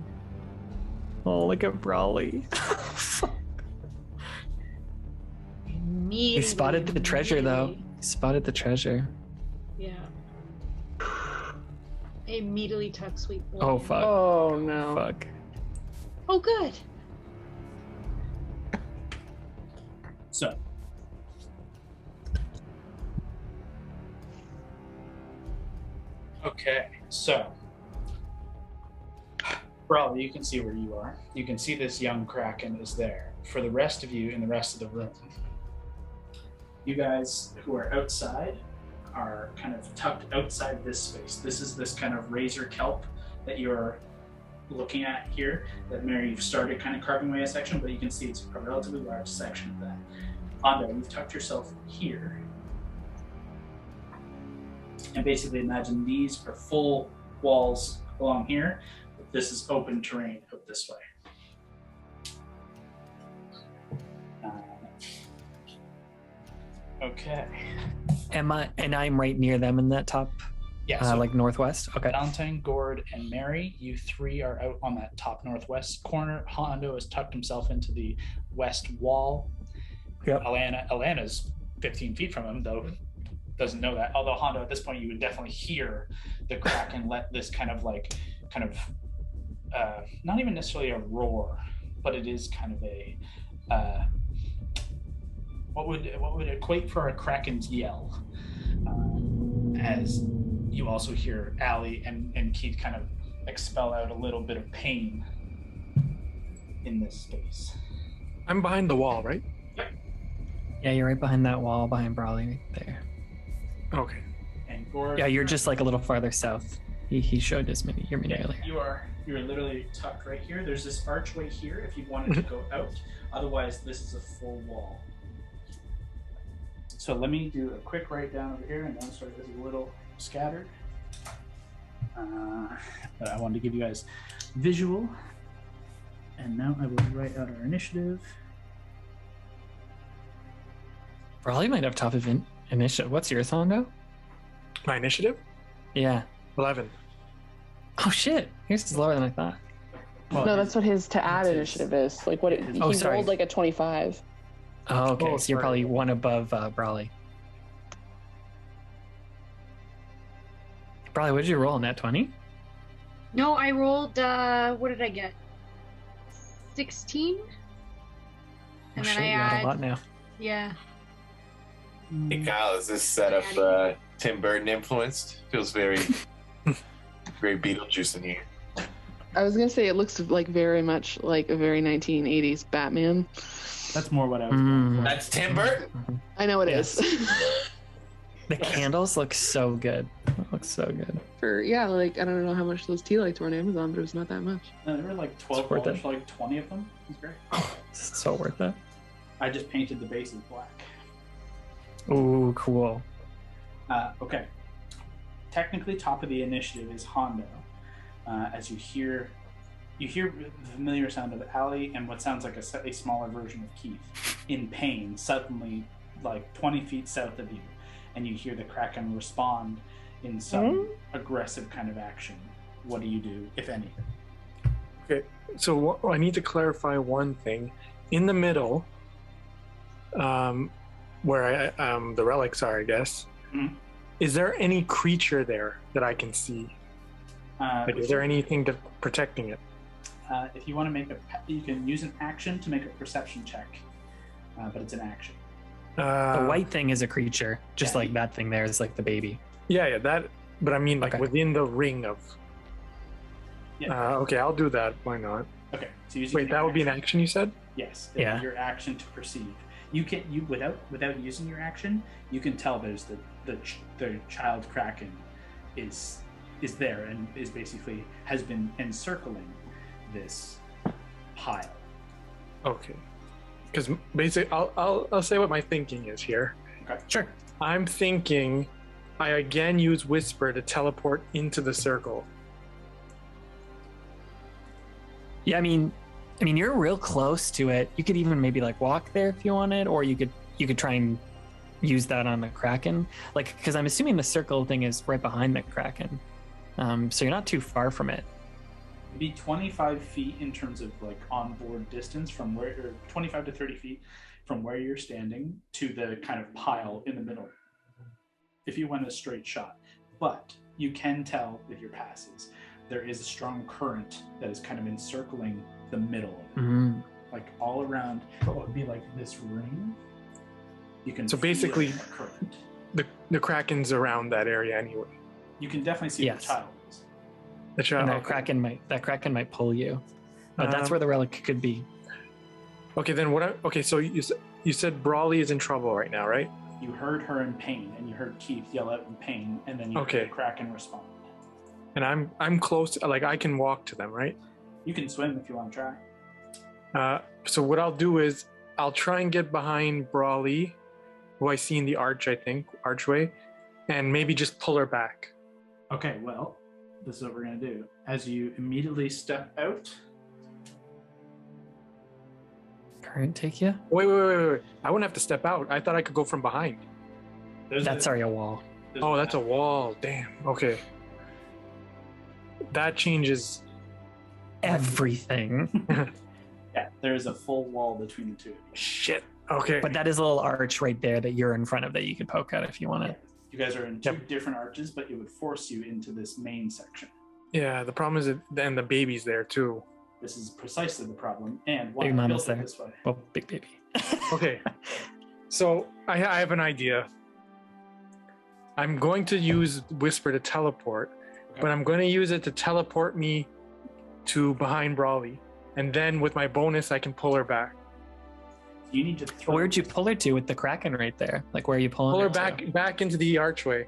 Oh, look at Brawley. Immediately. He spotted the treasure, though. He spotted the treasure. Yeah. I immediately took Sweet Boy. Oh, fuck. Oh, no. Fuck. Oh, good. So, okay, so Brawley, you can see where you are. You can see this young Kraken is there. For the rest of you in the rest of the room, you guys who are outside are kind of tucked outside this space. This is this kind of razor kelp that you're looking at here, that Mary, you've started kind of carving away a section, but you can see it's a relatively large section of that. Hondo, you've tucked yourself here. And basically imagine these are full walls along here, but this is open terrain out this way. Okay. And I'm right near them in that top, Yeah, so like northwest. Okay. Valentine, Gord, and Mary, you three are out on that top northwest corner. Hondo has tucked himself into the west wall. Yep. Alana's 15 feet from him, though doesn't know that. Although Hondo, at this point, you would definitely hear the Kraken let this not even necessarily a roar, but it is kind of a what would equate for a Kraken's yell, as you also hear Allie and Keith kind of expel out a little bit of pain in this space. I'm behind the wall, right? Yeah, you're right behind that wall, behind Brawley right there. Okay. And Gord, Yeah, you're just like a little farther south. He showed your mini earlier. you're literally tucked right here. There's this archway here if you wanted to go out. Otherwise, this is a full wall. So let me do a quick write down over here, and then sorry, this is a little scattered. But I wanted to give you guys visual. And now I will write out our initiative. Brawley might have top of initiative. What's yours, Hondo? My initiative? Yeah. 11. Oh shit! Yours is lower than I thought. Well, No, that's what his to add it's his- initiative is. Like what he Oh, sorry. rolled like a 25. Oh, okay. Oh, So you're sorry. probably one above Brawley. Probably, what did you roll in that 20? No, I rolled, what did I get? 16? And then Shit, I you got add, a lot now. yeah. Hey Kyle, is this setup Tim Burton influenced? Feels very, very Beetlejuice in here. I was gonna say it looks like very much like a very 1980s Batman. That's more what I was going for. That's Tim Burton. I know it Yes. is. The candles look so good. It looks so good. For like I don't know how much those tea lights were on Amazon, but it was not that much. No, they were like It's worth $12 it. for like 20 of them. It was great. It's so worth it. I just painted the bases black. Ooh, cool. Okay. Technically, top of the initiative is Hondo. As you hear the familiar sound of Allie and what sounds like a smaller version of Keith in pain, suddenly like 20 feet south of you, and you hear the Kraken respond in some aggressive kind of action. What do you do, if anything? Okay, so I need to clarify one thing. In the middle, where the relics are, I guess, is there any creature there that I can see? Is there anything protecting it? If you want to make you can use an action to make a perception check, but it's an action. The white thing is a creature, just Yeah. like that thing there is like the baby. Yeah, that. But I mean, like Okay. within the ring of. Yeah. Okay, I'll do that. Why not? Okay. So using Wait, your that would be an action. action you said? Yes. Yeah. Your action to perceive. You can without using your action, you can tell there's the child Kraken is there and is basically has been encircling this pile. Okay. Because basically, I'll say what my thinking is here. Okay. Sure. I'm thinking I again use Whisper to teleport into the circle. Yeah, I mean, you're real close to it. You could even maybe like walk there if you wanted, or you could try and use that on the Kraken. Like, because I'm assuming the circle thing is right behind the Kraken, so you're not too far from it. It'd be 25 feet in terms of like onboard distance from where, or 25 to 30 feet from where you're standing to the kind of pile in the middle. If you went a straight shot, but you can tell with your passes, there is a strong current that is kind of encircling the middle of it. Like all around what would be like this ring. You can So feel basically- the current. The Kraken's around that area anyway. You can definitely see Yes. the child is. The child. And that Kraken might pull you, but that's Um, where the relic could be. Okay, then okay, so you said Brawley is in trouble right now, right? You heard her in pain, and you heard Keith yell out in pain, and then you Okay. heard the Kraken respond. And I'm close, like I can walk to them, right? You can swim if you want to try. So what I'll do is I'll try and get behind Brawley, who I see in the archway, and maybe just pull her back. Okay, well, this is what we're going to do. As you immediately step out, Current take you? Wait. I wouldn't have to step out. I thought I could go from behind. That's already a wall. Oh, that's a wall. Damn. Okay. That changes. Everything. Yeah, there's a full wall between the two of you. Shit. Okay. But that is a little arch right there that you're in front of that you could poke at if you wanted. You guys are in two different arches, but it would force you into this main section. Yeah, the problem is then the baby's there too. This is precisely the problem, and why Big I Mama's built it there. this way. Well, big baby. Okay. So I have an idea. I'm going to use Whisper to teleport, but I'm going to use it to teleport me to behind Brawley. And then with my bonus, I can pull her back. You need to throw. Where'd you pull her to with the Kraken right there? Like, where are you pulling Pull her to? back into the archway.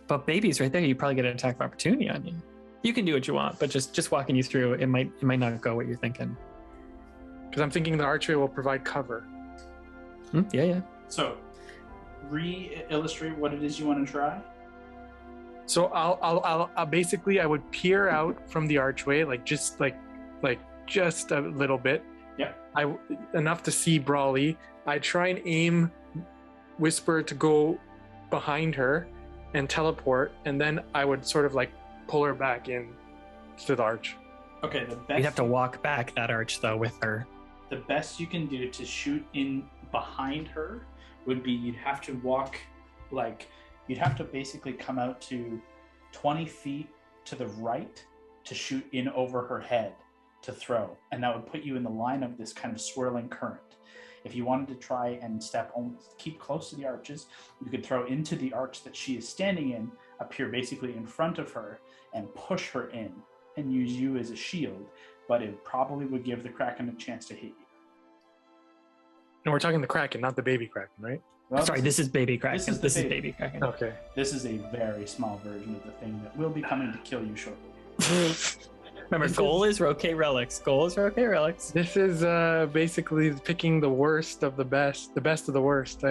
But baby's right there. You probably get an attack of opportunity on you. You can do what you want, but just walking you through, it might not go what you're thinking. Because I'm thinking the archway will provide cover. Yeah. So, re-illustrate what it is you want to try. So I'll basically I would peer out from the archway, like just a little bit. Yeah. Enough to see Brawley. I try and aim Whisper to go behind her and teleport, and then I would sort of like pull her back in to the arch. Okay, the best. You'd have to walk back that arch though with her. The best you can do to shoot in behind her would be you'd have to walk you'd have to basically come out to 20 feet to the right to shoot in over her head to throw, and that would put you in the line of this kind of swirling current. If you wanted to try and keep close to the arches, you could throw into the arch that she is standing in, appear basically in front of her, and push her in, and use you as a shield, but it probably would give the Kraken a chance to hit you. And we're talking the Kraken, not the baby Kraken, right? Well, sorry, this is baby Kraken. This is baby Kraken. Okay. This is a very small version of the thing that will be coming to kill you shortly. Remember, goal is rotate relics. Goal is rotate relics. This is basically picking the worst of the best of the worst.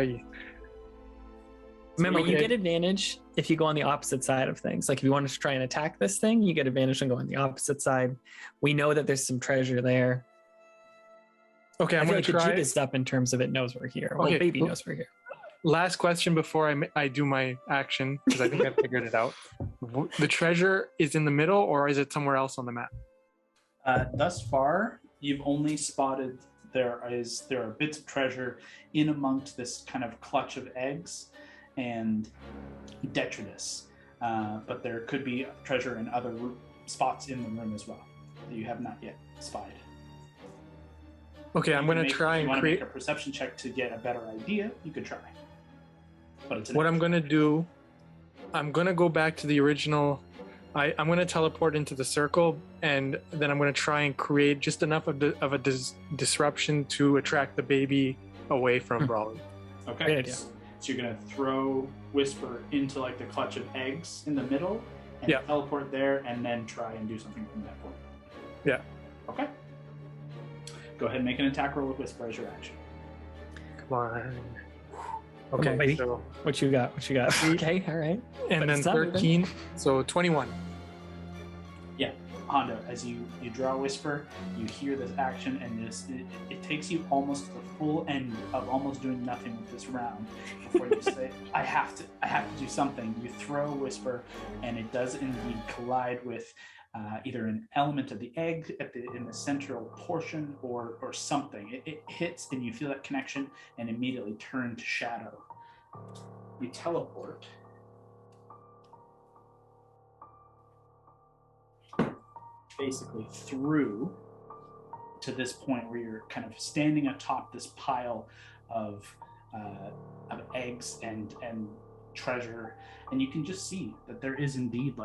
Remember, Okay. you get advantage if you go on the opposite side of things. Like if you want to try and attack this thing, you get advantage on going on the opposite side. We know that there's some treasure there. Okay, I'm I feel going to like the try. jig is up in terms of it knows we're here. Well, Okay, baby cool. knows we're here. Last question before I do my action, because I think I figured it out. The treasure is in the middle, or is it somewhere else on the map? Thus far, you've only spotted there are bits of treasure in amongst this kind of clutch of eggs and detritus, but there could be treasure in other spots in the room as well that you have not yet spied. Okay, I'm going to try If you and want to create. make a perception check to get a better idea, you could try. But it's What I'm going to do, I'm going to go back to the original. I'm going to teleport into the circle, and then I'm going to try and create just enough of a disruption to attract the baby away from Brawley. Okay. Great idea. So you're gonna throw Whisper into like the clutch of eggs in the middle, and Yeah. teleport there, and then try and do something from that point. Yeah. Okay. Go ahead and make an attack roll with Whisper as your action. Come on. Come Okay, on, baby. so What you got? What you got? Okay, all right. and But then it's not moving. 13, so 21. Hondo, as you draw Whisper, you hear this action, and it takes you almost to the full end of almost doing nothing with this round before you say, I have to do something. You throw Whisper, and it does indeed collide with either an element of the egg in the central portion or something. It hits, and you feel that connection, and immediately turn to shadow. You teleport. Basically through to this point where you're kind of standing atop this pile of eggs and treasure, and you can just see that there is indeed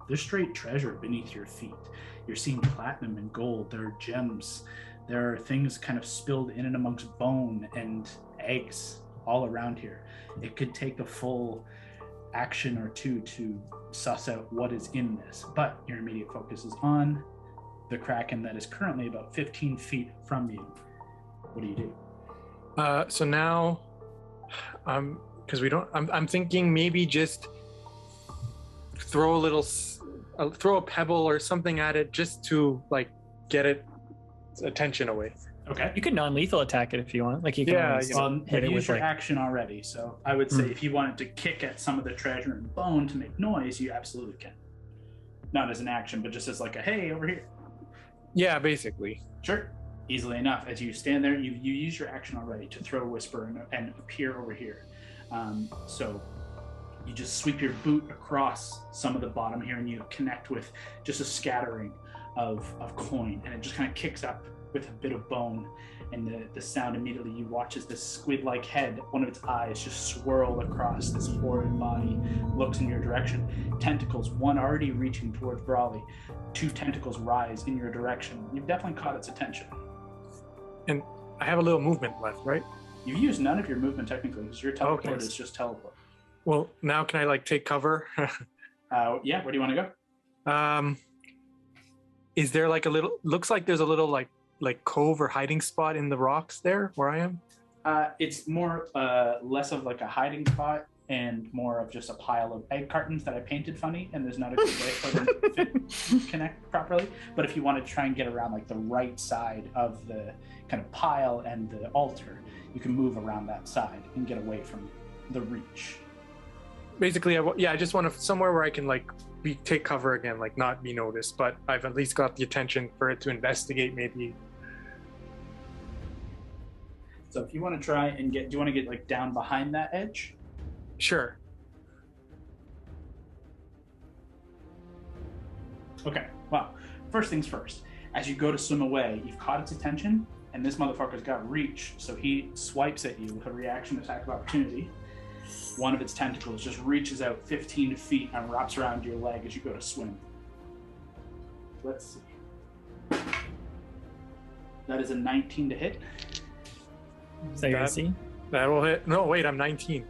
there's straight treasure beneath your feet. You're seeing platinum and gold. There are gems. There are things kind of spilled in and amongst bone and eggs all around here. It could take a full action or two to suss out what is in this, but your immediate focus is on the Kraken that is currently about 15 feet from you. What do you do? So now, because I'm thinking maybe just throw a pebble or something at it just to get its attention away. Okay. You could non-lethal attack it if you want. Like you can Yeah, always you know, Well, hit you it used with your action already, so I would say if you wanted to kick at some of the treasure and bone to make noise, you absolutely can. Not as an action, but just as a hey, over here. Yeah, basically. Sure. Easily enough. As you stand there, you use your action already to throw Whisper and appear over here. So you just sweep your boot across some of the bottom here, and you connect with just a scattering of coin, and it just kind of kicks up with a bit of bone, and the sound immediately you watch as this squid-like head, one of its eyes just swirl across this horrid body, looks in your direction. Tentacles, one already reaching towards Brawley, 2 tentacles rise in your direction. You've definitely caught its attention. And I have a little movement left, right? You've used none of your movement technically, because your teleport Okay. is just teleport. Well, now can I take cover? Yeah, where do you want to go? Is there a little? Looks like there's a little cove or hiding spot in the rocks there where I am. It's more less of a hiding spot and more of just a pile of egg cartons that I painted funny, and there's not a good way for them to connect properly. But if you want to try and get around the right side of the kind of pile and the altar, you can move around that side and get away from the reach. Basically, I just want to somewhere where I can take cover again, not be noticed, but I've at least got the attention for it to investigate maybe. So if you want to try and do you want to get down behind that edge? Sure. Okay, well, first things first. As you go to swim away, you've caught its attention, and this motherfucker's got reach, so he swipes at you with a reaction attack of opportunity. One of its tentacles just reaches out 15 feet and wraps around your leg as you go to swim. Let's see. That is a 19 to hit. Is that your AC? That will hit. No, wait, I'm 19.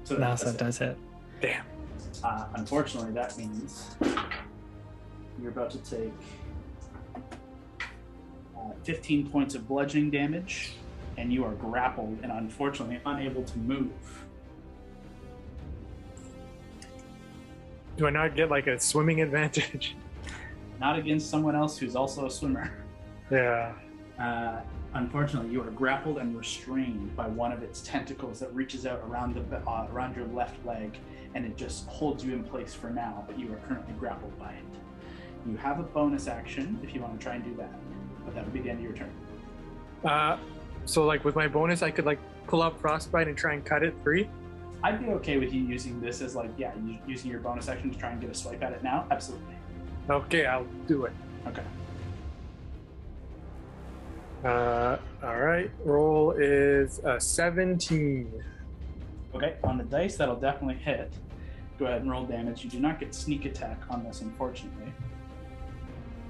So No, so it does hit. Damn. Unfortunately, that means you're about to take 15 points of bludgeoning damage, and you are grappled and unfortunately unable to move. Do I not get like a swimming advantage? Not against someone else who's also a swimmer. Yeah. Unfortunately, you are grappled and restrained by one of its tentacles that reaches out around around your left leg, and it just holds you in place for now, but you are currently grappled by it. You have a bonus action if you want to try and do that, but that would be the end of your turn. So like with my bonus, I could like pull up Frostbite and try and cut it free? I'd be okay with you using this as using your bonus action to try and get a swipe at it now. Absolutely. Okay, I'll do it. Okay. All right. Roll is 17. Okay, on the dice, that'll definitely hit. Go ahead and roll damage. You do not get sneak attack on this, unfortunately.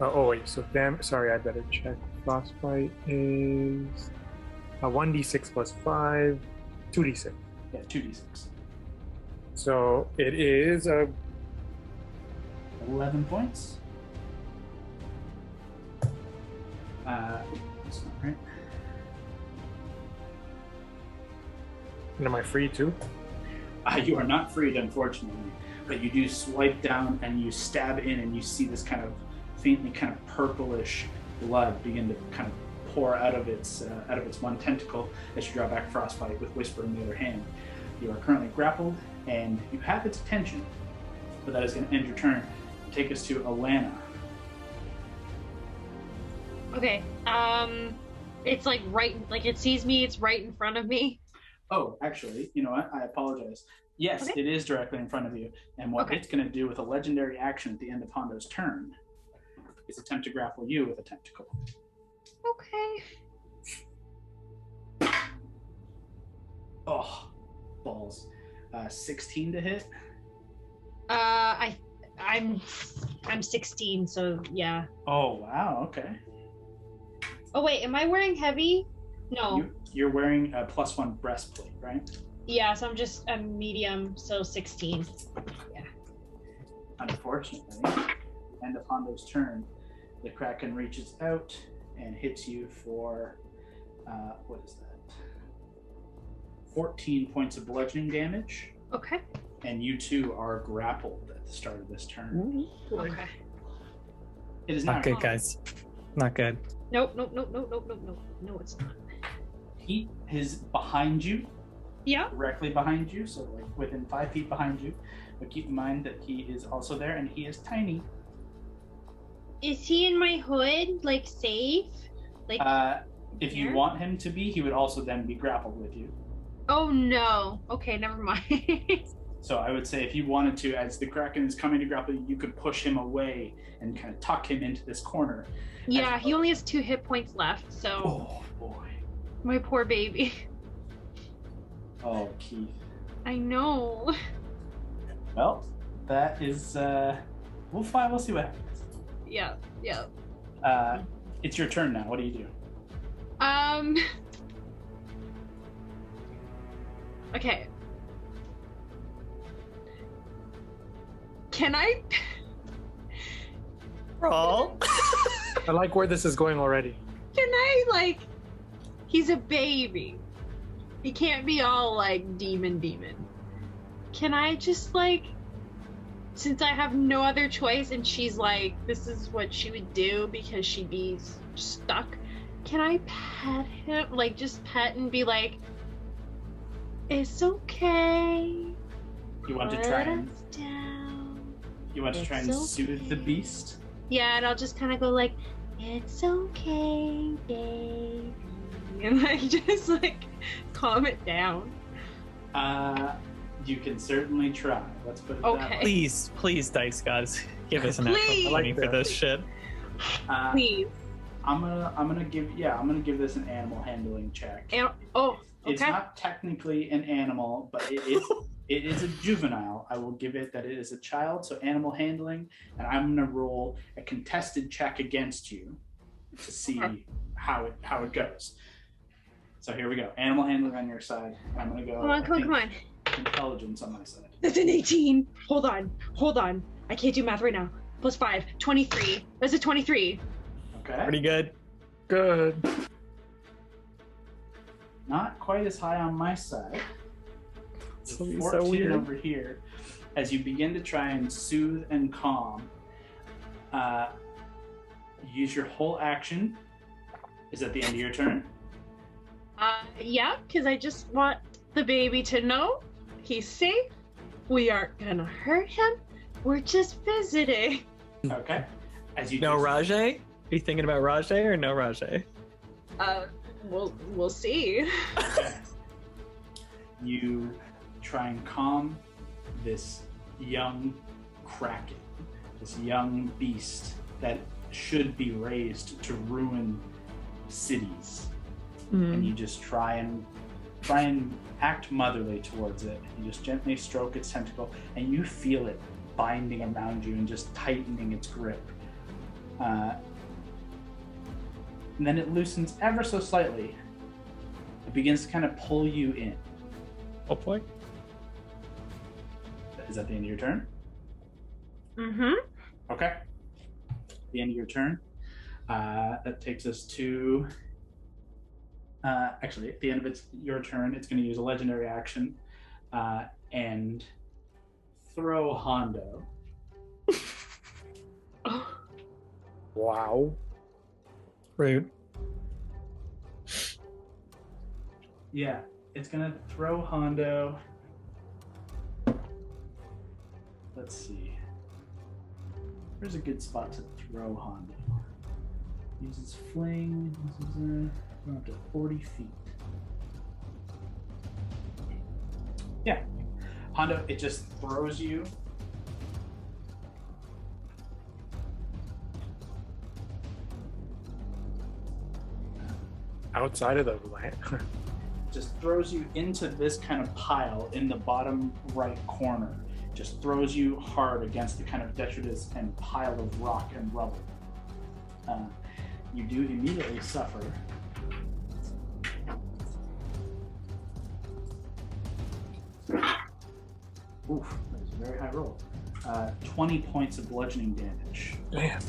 Oh wait, so sorry, I better check. Frostbite is 1d6 plus 5, 2d6. Yeah, 2d6. So it is 11 points. That's not right. And am I free too? You are not freed, unfortunately, but you do swipe down and you stab in, and you see this kind of faintly kind of purplish blood begin to kind of pour out of its one tentacle as you draw back Frostbite with Whisper in the other hand. You are currently grappled, and you have its attention, but that is going to end your turn. Take us to Alana. Okay. It's like it sees me. It's right in front of me. Oh, actually, you know what? I apologize. Yes, Okay. It is directly in front of you, and what it's going to do with a legendary action at the end of Hondo's turn is attempt to grapple you with a tentacle. Okay. Oh, balls. 16 to hit. I'm 16, so yeah. Oh, wow. Okay. Oh wait, am I wearing heavy? No. You're wearing a +1 breastplate, right? Yeah, so I'm medium, so 16. Yeah. Unfortunately, at the end of Hondo's turn, the Kraken reaches out and hits you for, what is that? 14 points of bludgeoning damage. Okay. And you two are grappled at the start of this turn. Okay. It is Not now good, guys. Not good. Nope. No, it's not. He is behind you, Yeah. directly behind you, so like within 5 feet behind you. But keep in mind that he is also there, and he is tiny. Is he in my hood, like safe? Like. If you here? want him to be, he would also then be grappled with you. Oh no. Okay, never mind. So I would say if you wanted to, as the Kraken is coming to grapple you, you could push him away and kind of tuck him into this corner. Yeah, he only has 2 hit points left, so. Oh boy. My poor baby. Oh, Keith. I know. Well, that is we'll see what happens. Yeah. It's your turn now. What do you do? Okay. Can I? Roll. I like where this is going already. Can I He's a baby. He can't be all demon. Can I just since I have no other choice and she's this is what she would do because she'd be stuck, can I pet him? Just pet and be it's okay. You want to try Put and us down. you want to try and It's soothe the okay. beast? Yeah, and I'll just kind of go it's okay, baby. And just calm it down. You can certainly try. Let's put it that Okay. way. Please, dice gods, give us an actual Please. 20 for this shit. Please. I'm gonna give this an animal handling check. It's Okay. not technically an animal, but it is a juvenile. I will give it that it is a child, so animal handling, and I'm gonna roll a contested check against you to see how it goes. So here we go. Animal handling on your side. I'm gonna go. Come on. Intelligence on my side. That's an 18. Hold on. I can't do math right now. Plus 5, 23. That's a 23. Okay. Pretty good. Good. Not quite as high on my side. It's So so 14 weird. over here. As you begin to try and soothe and calm, use your whole action. Is at the end of your turn. Yeah, because I just want the baby to know he's safe. We aren't gonna hurt him. We're just visiting. Okay. As you No do so- Rajay? Are you thinking about Rajay or no Rajay? We'll see. Okay. You try and calm this young Kraken, this young beast that should be raised to ruin cities. And you just try and act motherly towards it. You just gently stroke its tentacle, and you feel it binding around you and just tightening its grip. And then it loosens ever so slightly. It begins to kind of pull you in. Oh boy. Is that the end of your turn? Mm-hmm. Okay. The end of your turn. That takes us to. Actually, at the end of your turn, it's going to use a legendary action and throw Hondo. Wow. Rude. Yeah, it's going to throw Hondo. Let's see. Where's a good spot to throw Hondo? Uses fling. This is up to 40 feet. Yeah. Hondo, it just throws you. Outside of the land. Just throws you into this kind of pile in the bottom right corner. Just throws you hard against the kind of detritus and pile of rock and rubble. You do immediately suffer. Oof, that is a very high roll. 20 points of bludgeoning damage. Man.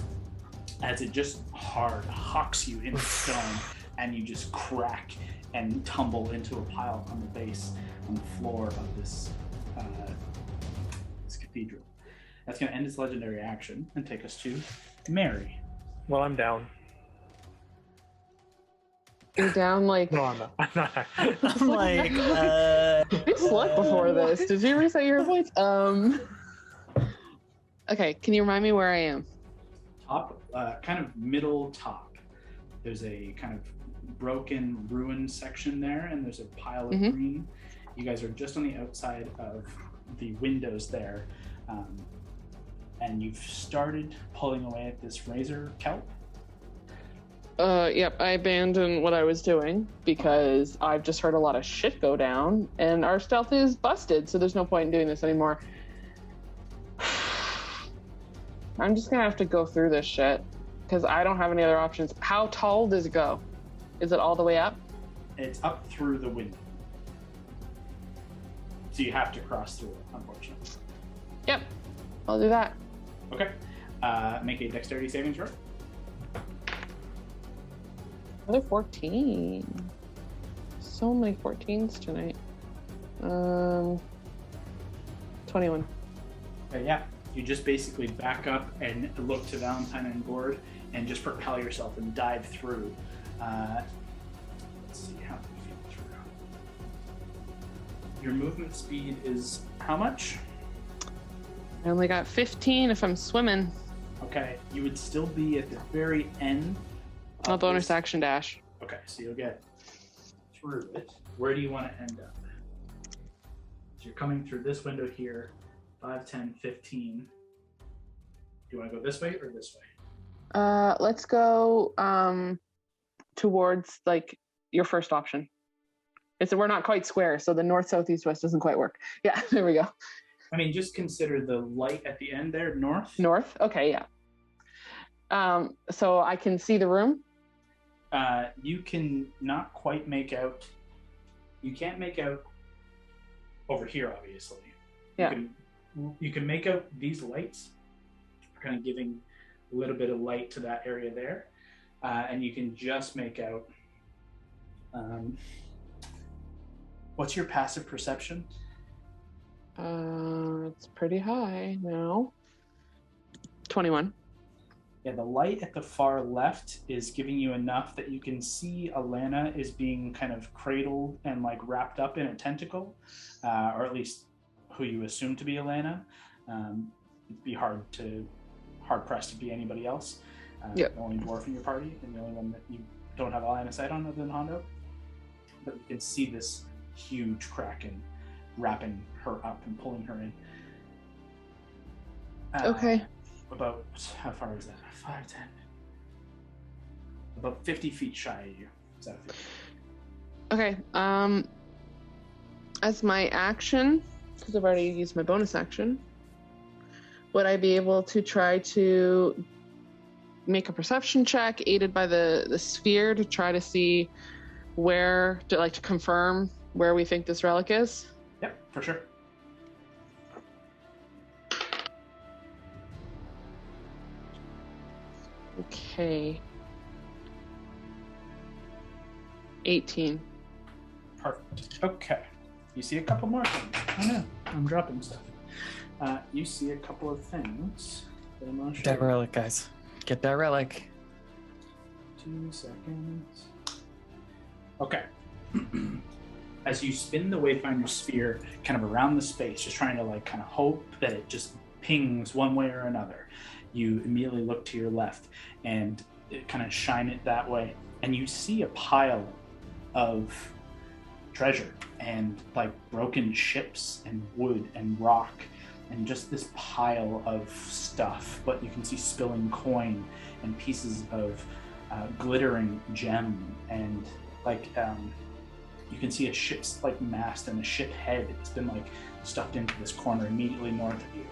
As it just hard hucks you into stone, and you just crack and tumble into a pile on the base, on the floor of this cathedral. That's going to end its legendary action and take us to Mary. Well, I'm down. You're down like. No, I'm not. I'm not. I'm like, We slept before this. Did you reset your points? Okay, can you remind me where I am? Top, kind of middle top. There's a kind of broken ruin section there, and there's a pile of green. You guys are just on the outside of the windows there, and you've started pulling away at this razor kelp. Yep, I abandoned what I was doing because I've just heard a lot of shit go down, and our stealth is busted, so there's no point in doing this anymore. I'm just gonna have to go through this shit because I don't have any other options. How tall does it go? Is it all the way up? It's up through the window, so you have to cross through it, unfortunately. Yep, I'll do that. Okay. Make a dexterity savings throw. Another 14. So many 14s tonight. 21. Yeah, you just basically back up and look to Valentine and Gord and just propel yourself and dive through. Let's see how you feel through. Your movement speed is how much? I only got 15 if I'm swimming. Okay, you would still be at the very end. I'll of bonus this- action dash. Okay, so you'll get through it. Where do you want to end up? you're coming through this window here, 5, 10, 15. Do you want to go this way or this way? Let's go towards like your first option. We're not quite square, so the north, south, east, west doesn't quite work. Yeah, there we go. I mean, just consider the light at the end there, north. North? Okay, yeah. So I can see the room? You can not quite make out. You can't make out over here, obviously. Yeah. You can make out these lights, kind of giving a little bit of light to that area there. And you can just make out... what's your passive perception? It's pretty high now. 21. Yeah, the light at the far left is giving you enough that you can see Alana is being kind of cradled and like wrapped up in a tentacle, or at least who you assume to be Alana. It'd be hard pressed to be anybody else. Yep. The only dwarf in your party, and the only one that you don't have line of sight on other than Hondo. But you can see this huge Kraken wrapping her up and pulling her in. Okay. About, how far is that? 5, 10. About 50 feet shy of you. Is that Okay. As my action, because I've already used my bonus action, would I be able to try to make a perception check aided by the sphere to try to see to confirm where we think this relic is? Yep, for sure. Okay. 18. Perfect. Okay. You see a couple more things. Oh no, I'm dropping stuff. You see a couple of things that I'm not sure. That relic, guys. Get that relic. 2 seconds. Okay. As you spin the Wayfinder sphere kind of around the space, just trying to like kind of hope that it just pings one way or another, you immediately look to your left and kind of shine it that way, and you see a pile of treasure and like broken ships and wood and rock and just this pile of stuff. But you can see spilling coin and pieces of glittering gem, and like you can see a ship's like mast and a ship head. It's been like stuffed into this corner immediately north of you.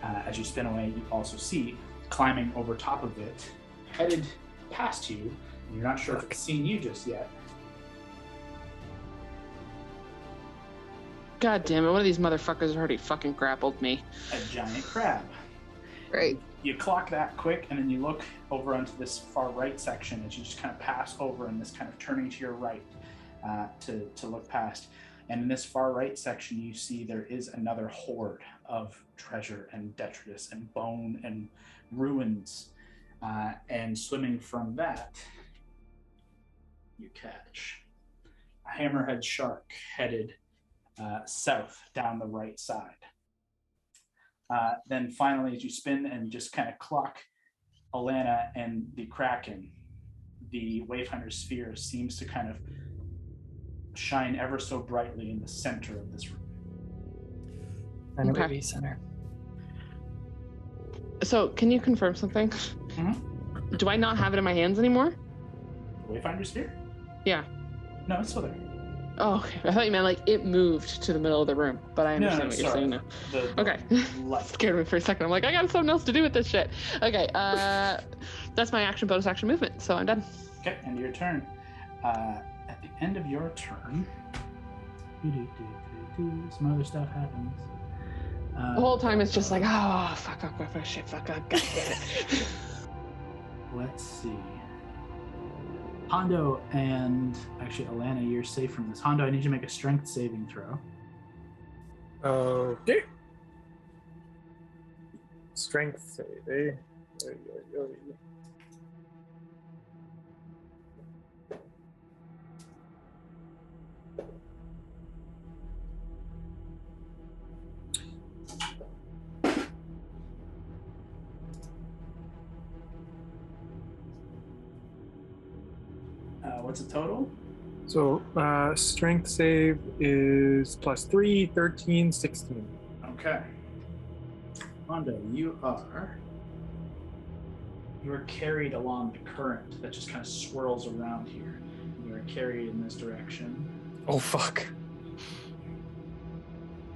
As you spin away, you also see climbing over top of it, headed past you, and you're not sure if it's seen you just yet. God damn it, one of these motherfuckers already fucking grappled me. A giant crab. Right. You clock that quick, and then you look over onto this far right section as you just kind of pass over and this kind of turning to your right to look past. And in this far right section, you see there is another horde of treasure and detritus and bone and ruins. And swimming from that, you catch a hammerhead shark headed south down the right side. Then finally, as you spin and just kind of clock Alana and the Kraken, the Wayfinder sphere seems to kind of shine ever so brightly in the center of this room. Okay. Center. So, can you confirm something? Mm-hmm. Do I not have it in my hands anymore? The Wayfinder sphere? Yeah. No, it's still there. Oh, okay. I thought you meant like it moved to the middle of the room, but I understand what you're saying now. Okay. Scared me for a second. I'm like, I got something else to do with this shit. Okay. That's my action, bonus action movement, so I'm done. Okay, end of your turn. At the end of your turn, some other stuff happens. The whole time it's just like, oh, fuck, shit, fuck, God damn it. Let's see. Hondo and actually Alana, you're safe from this. Hondo, I need you to make a strength saving throw. Okay. Strength save, eh? What's the total? So strength save is +3, 13, 16. Okay. Hondo, you are carried along the current that just kind of swirls around here. You are carried in this direction Oh, fuck.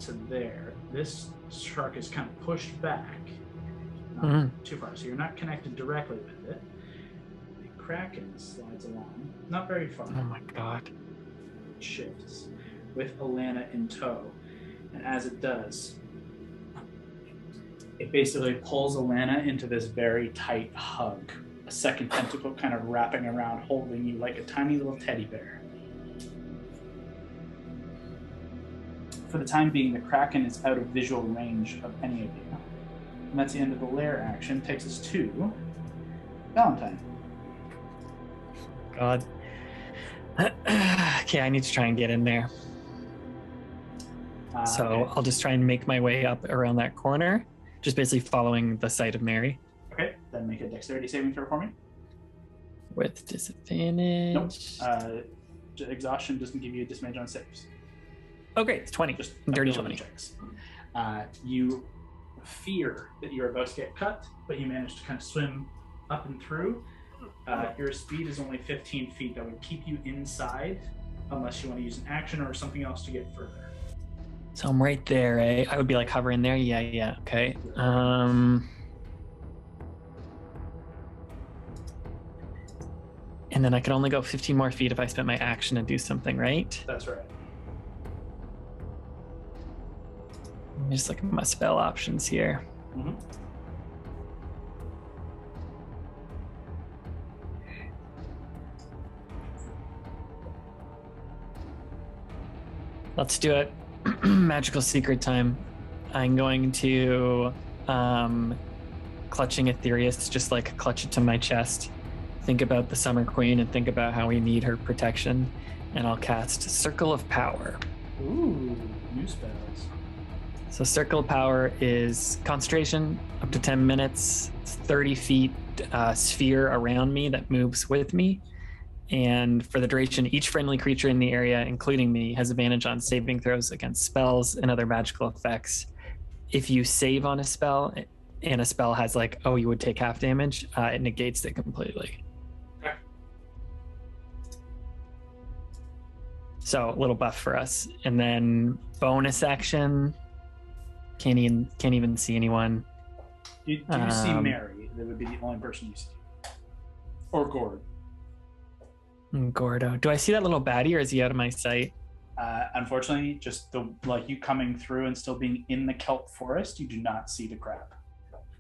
to there. This shark is kind of pushed back, not too far, so you're not connected directly with it. The Kraken slides along, not very far. Oh my god. Shifts with Alana in tow, and as it does, it basically pulls Alana into this very tight hug, a second tentacle kind of wrapping around, holding you like a tiny little teddy bear. For the time being, the Kraken is out of visual range of any of you. And that's the end of the lair action. Takes us to Valentine. God. Okay, I need to try and get in there. So Okay. I'll just try and make my way up around that corner, just basically following the sight of Mary Okay, then make a dexterity saving throw for me. with disadvantage. Nope. Exhaustion doesn't give you a disadvantage on saves. Okay, it's 20. Just Dirty ability 20. checks. You fear that you're about to get cut, but you manage to kind of swim up and through. Your speed is only 15 feet. That would keep you inside unless you want to use an action or something else to get further. So I'm right there, eh? I would be like hovering there. Yeah, okay. And then I could only go 15 more feet if I spent my action to do something, right? That's right. Let me just look at my spell options here. Mm-hmm. Let's do it. Magical secret time. I'm going to clutching Aetherius, just like clutch it to my chest. Think about the Summer Queen and think about how we need her protection. And I'll cast Circle of Power. Ooh, new spells. So Circle of Power is concentration up to 10 minutes. It's 30 feet sphere around me that moves with me. And for the duration, each friendly creature in the area, including me, has advantage on saving throws against spells and other magical effects. If you save on a spell and a spell has like, oh, you would take half damage, it negates it completely. Okay. So a little buff for us. And then bonus action, can't even see anyone. Do you see Mary? That would be the only person you see. Or Gord. Gordo. Do I see that little baddie or is he out of my sight? Unfortunately, just you coming through and still being in the kelp forest, you do not see the crab.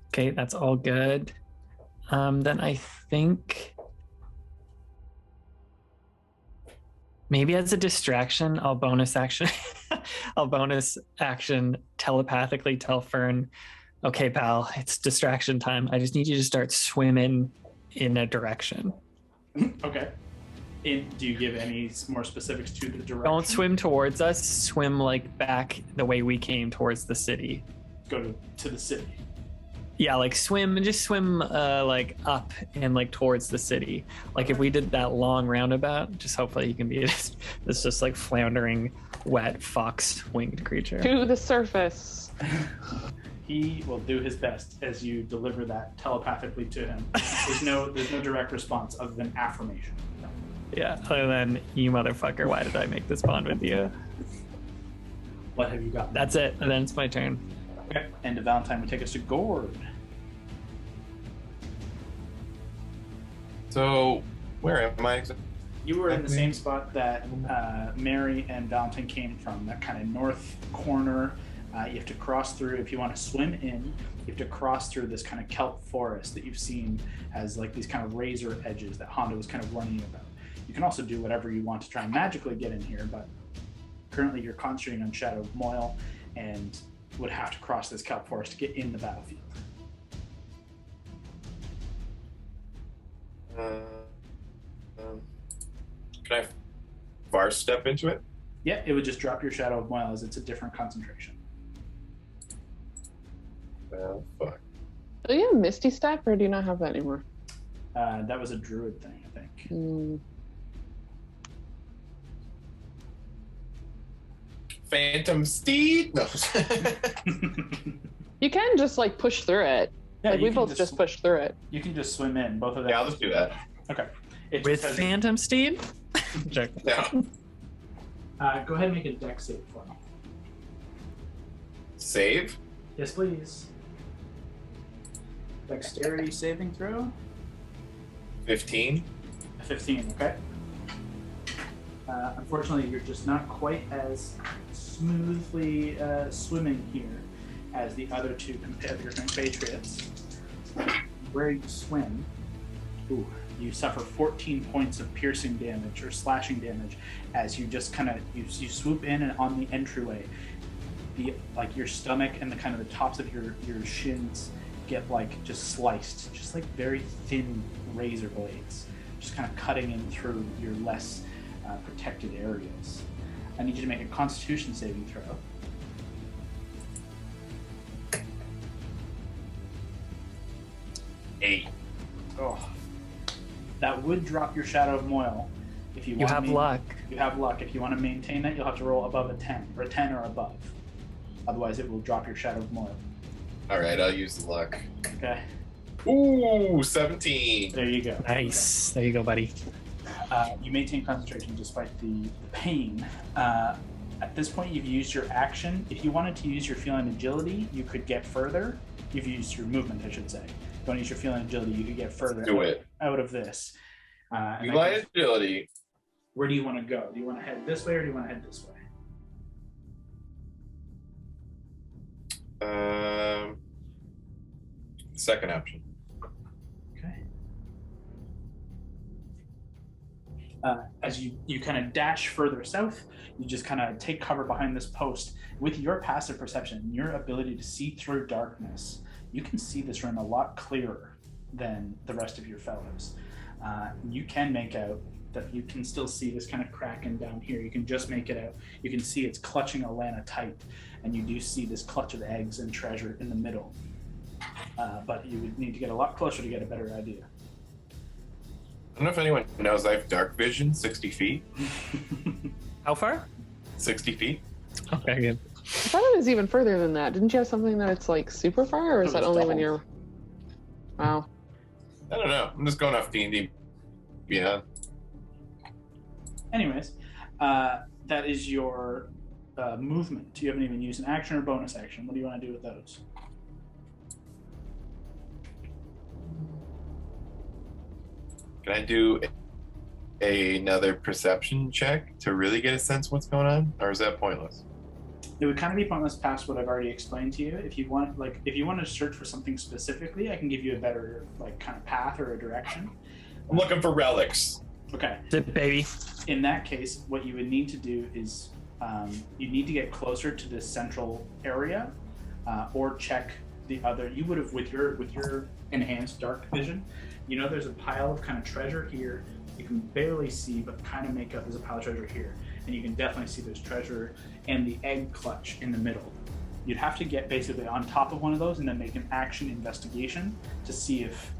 Okay, that's all good. Then I think maybe as a distraction, I'll bonus action telepathically tell Fern, okay, pal, it's distraction time. I just need you to start swimming in a direction. Okay. Do you give any more specifics to the direction? Don't swim towards us. Swim like back the way we came towards the city. Go to the city. Yeah, like swim like up and like towards the city. Like if we did that long roundabout, just hopefully you can be this just like floundering, wet fox winged creature. To the surface. He will do his best as you deliver that telepathically to him. There's no direct response other than affirmation. Yeah, other than you motherfucker, why did I make this bond with you? What have you got? That's it, and then it's my turn. Okay. End of Valentine would take us to Gord. So, where am I? You were in the same spot that Mary and Valentine came from, that kind of north corner. You have to cross through, if you want to swim in, you have to cross through this kind of kelp forest that you've seen has like these kind of razor edges that Honda was kind of warning you about. You can also do whatever you want to try and magically get in here, but currently you're concentrating on Shadow of Moyle and would have to cross this kelp forest to get in the battlefield. Can I far step into it? Yeah, it would just drop your Shadow of Moyle as it's a different concentration. Well, fuck. Do you have Misty Step or do you not have that anymore? That was a druid thing, I think. Phantom steed? No. You can just like push through it. Yeah, Like you we can both just pushed through it. You can just swim in, both of them. Yeah, I'll just do that. Okay. It With just has- Phantom Steed? Check. Yeah. Go ahead and make a dex save for me. Save? Yes, please. Dexterity saving throw. 15. 15, okay. Unfortunately, you're just not quite as smoothly swimming here as the other two of your compatriots. Where you swim, you suffer 14 points of piercing damage or slashing damage as you just kind of you swoop in, and on the entryway, your stomach and the kind of the tops of your shins get like just sliced, just like very thin razor blades, just kind of cutting in through your less protected areas. I need you to make a Constitution saving throw. Eight. Oh, that would drop your Shadow of Moil. If you have luck. You have luck. If you want to maintain that, you'll have to roll above a 10, or a 10 or above. Otherwise, it will drop your Shadow of Moil. All right, I'll use the luck. Okay. Ooh, 17. There you go. Nice. There you go, buddy. You maintain concentration despite the pain. At this point, you've used your action. If you wanted to use your feline agility, you could get further. You've used your movement, I should say. If you want to use your feline agility, you could get further Do it. out of this. Feline agility. Where do you want to go? Do you want to head this way or do you want to head this way? Second option. Okay. As you kind of dash further south, you just kind of take cover behind this post. With your passive perception, your ability to see through darkness, you can see this room a lot clearer than the rest of your fellows. You can make out that you can still see this kind of Kraken down here. You can just make it out. You can see it's clutching Alana tight, and you do see this clutch of eggs and treasure in the middle. But you would need to get a lot closer to get a better idea. I don't know if anyone knows I have dark vision, 60 feet. How far? 60 feet. Okay, good. I thought it was even further than that. Didn't you have something that it's like super far, or is It that was only when double. you're? Wow. I don't know. I'm just going off D&D. Yeah. Anyways, that is your movement. You haven't even used an action or bonus action. What do you want to do with those? Can I do another perception check to really get a sense of what's going on? Or is that pointless? It would kind of be pointless past what I've already explained to you. If you want to search for something specifically, I can give you a better kind of path or a direction. I'm looking for relics. Okay. Zip, baby. In that case, what you would need to do is you need to get closer to this central area, or check the other. You would have with your enhanced dark vision. You know, there's a pile of kind of treasure here. You can barely see, but kind of make out there's a pile of treasure here, and you can definitely see there's treasure and the egg clutch in the middle. You'd have to get basically on top of one of those and then make an action investigation to see if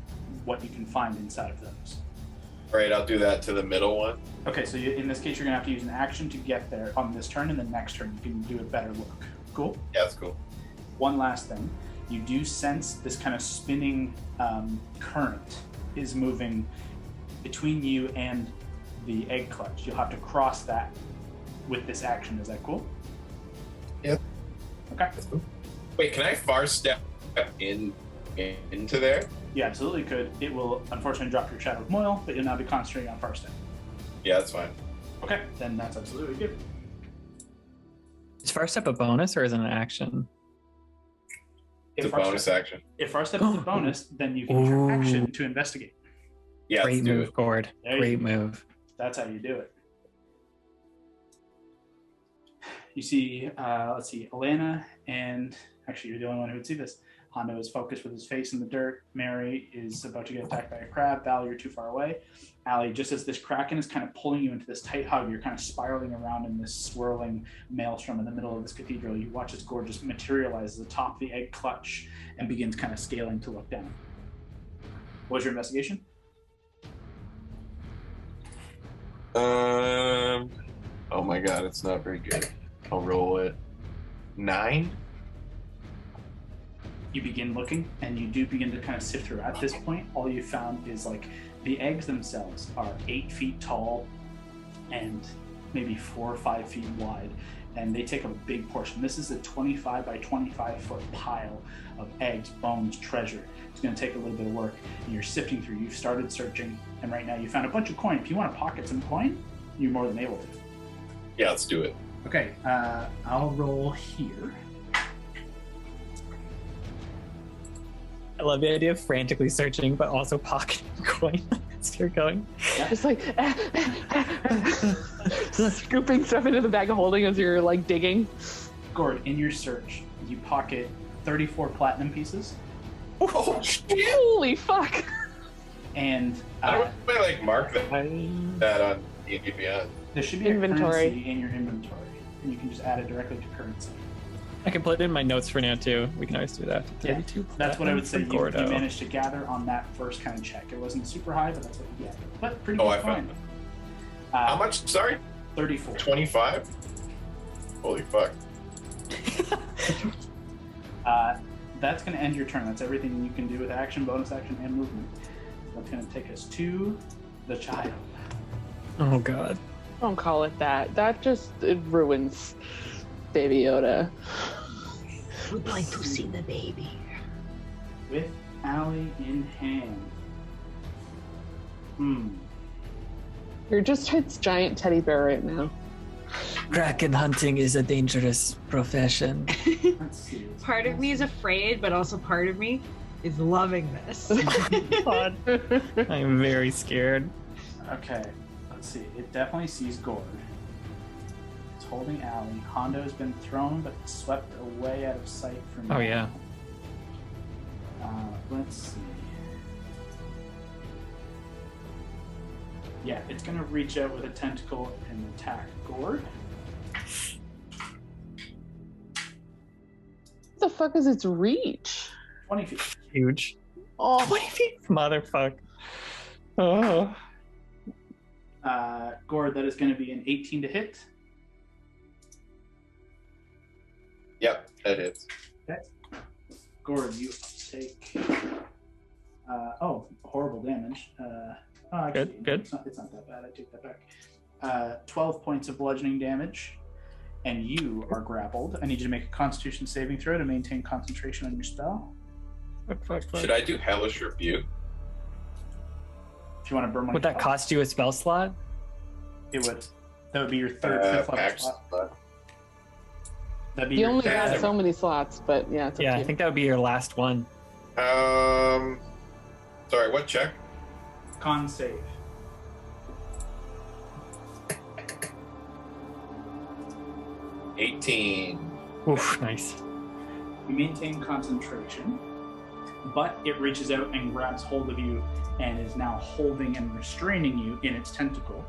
what you can find inside of those. All right, I'll do that to the middle one. Okay, so in this case, you're gonna have to use an action to get there on this turn, and the next turn you can do a better look. Cool? Yeah, that's cool. One last thing. You do sense this kind of spinning current is moving between you and the egg clutch. You'll have to cross that with this action. Is that cool? Yeah. Okay. That's cool. Wait, can I far step into there? You absolutely could. It will unfortunately drop your Shadow of Moil, but you'll now be concentrating on far step. Yeah, that's fine. Okay, then that's absolutely good. Is far step a bonus or is it an action? It's a Far bonus Step- action. If far step is a bonus, then you can use your action to investigate. Yeah, Great let's do move, it. Gord. There you Great go. move. That's how you do it. You see, let's see, Alana, and actually you're the only one who would see this. Hondo is focused with his face in the dirt. Mary is about to get attacked by a crab. Val, you're too far away. Allie, just as this Kraken is kind of pulling you into this tight hug, you're kind of spiraling around in this swirling maelstrom in the middle of this cathedral. You watch this gore just materialize atop the egg clutch and begins kind of scaling to look down. What was your investigation? Oh my god, it's not very good. I'll roll it. 9. You begin looking, and you do begin to kind of sift through. At this point, all you found is like the eggs themselves are 8 feet tall and maybe 4 or 5 feet wide, and they take a big portion. This is a 25 by 25 foot pile of eggs, bones, treasure. It's going to take a little bit of work, and you're sifting through. You've started searching, and right now you found a bunch of coin. If you want to pocket some coin, you're more than able to. Yeah, let's do it. Okay, I'll roll here. I love the idea of frantically searching, but also pocketing coin as you're going. Just like scooping stuff into the bag of holding as you're like digging. Gord, in your search, you pocket 34 platinum pieces, Oh, shit! Holy fuck! and How do I like mark that on D&D Beyond? there should be Inventory. a currency in your inventory, and you can just add it directly to currency. I can put it in my notes for now too. We can always do that. Yeah, 32 that's what I would say. platinum You for Gordo. managed to gather on that first kind of check. It wasn't super high, but that's what you get. But pretty Oh, good I found coin. it. How much? Sorry? 34. 25? Holy fuck. That's going to end your turn. That's everything you can do with action, bonus action, and movement. That's going to take us to the child. Oh god. Don't call it that. It ruins Baby Yoda. Would like to see the baby. With Allie in hand. You're just its giant teddy bear right now. Kraken hunting is a dangerous profession. Let's see. Part of me is afraid, but also part of me is loving this. God. I am very scared. Okay, let's see. It definitely sees Gord. It's holding Allie. Hondo's been thrown, but swept away out of sight from Oh yeah. Let's see. Yeah, it's going to reach out with a tentacle and attack Gord. What the fuck is its reach? 20 feet. Huge. Oh, 20 feet. Motherfuck. Oh. Gord, that is going to be an 18 to hit. Yep, that is. Okay. Gord, you take... horrible damage. Actually, Good. It's not that bad. I take that back. 12 points of bludgeoning damage, and you are grappled. I need you to make a Constitution saving throw to maintain concentration on your spell. Fuck. Should I do Hellish Rebuke? If you want to burn one, Would that cost you a spell slot? It would. That would be your third, fifth level Max slot. That'd be you your only third got level. so many slots, but yeah, it's up Yeah, to I you. think that would be your last one. Sorry, what check? Con save. Oof, nice. You maintain concentration, but it reaches out and grabs hold of you and is now holding and restraining you in its tentacle.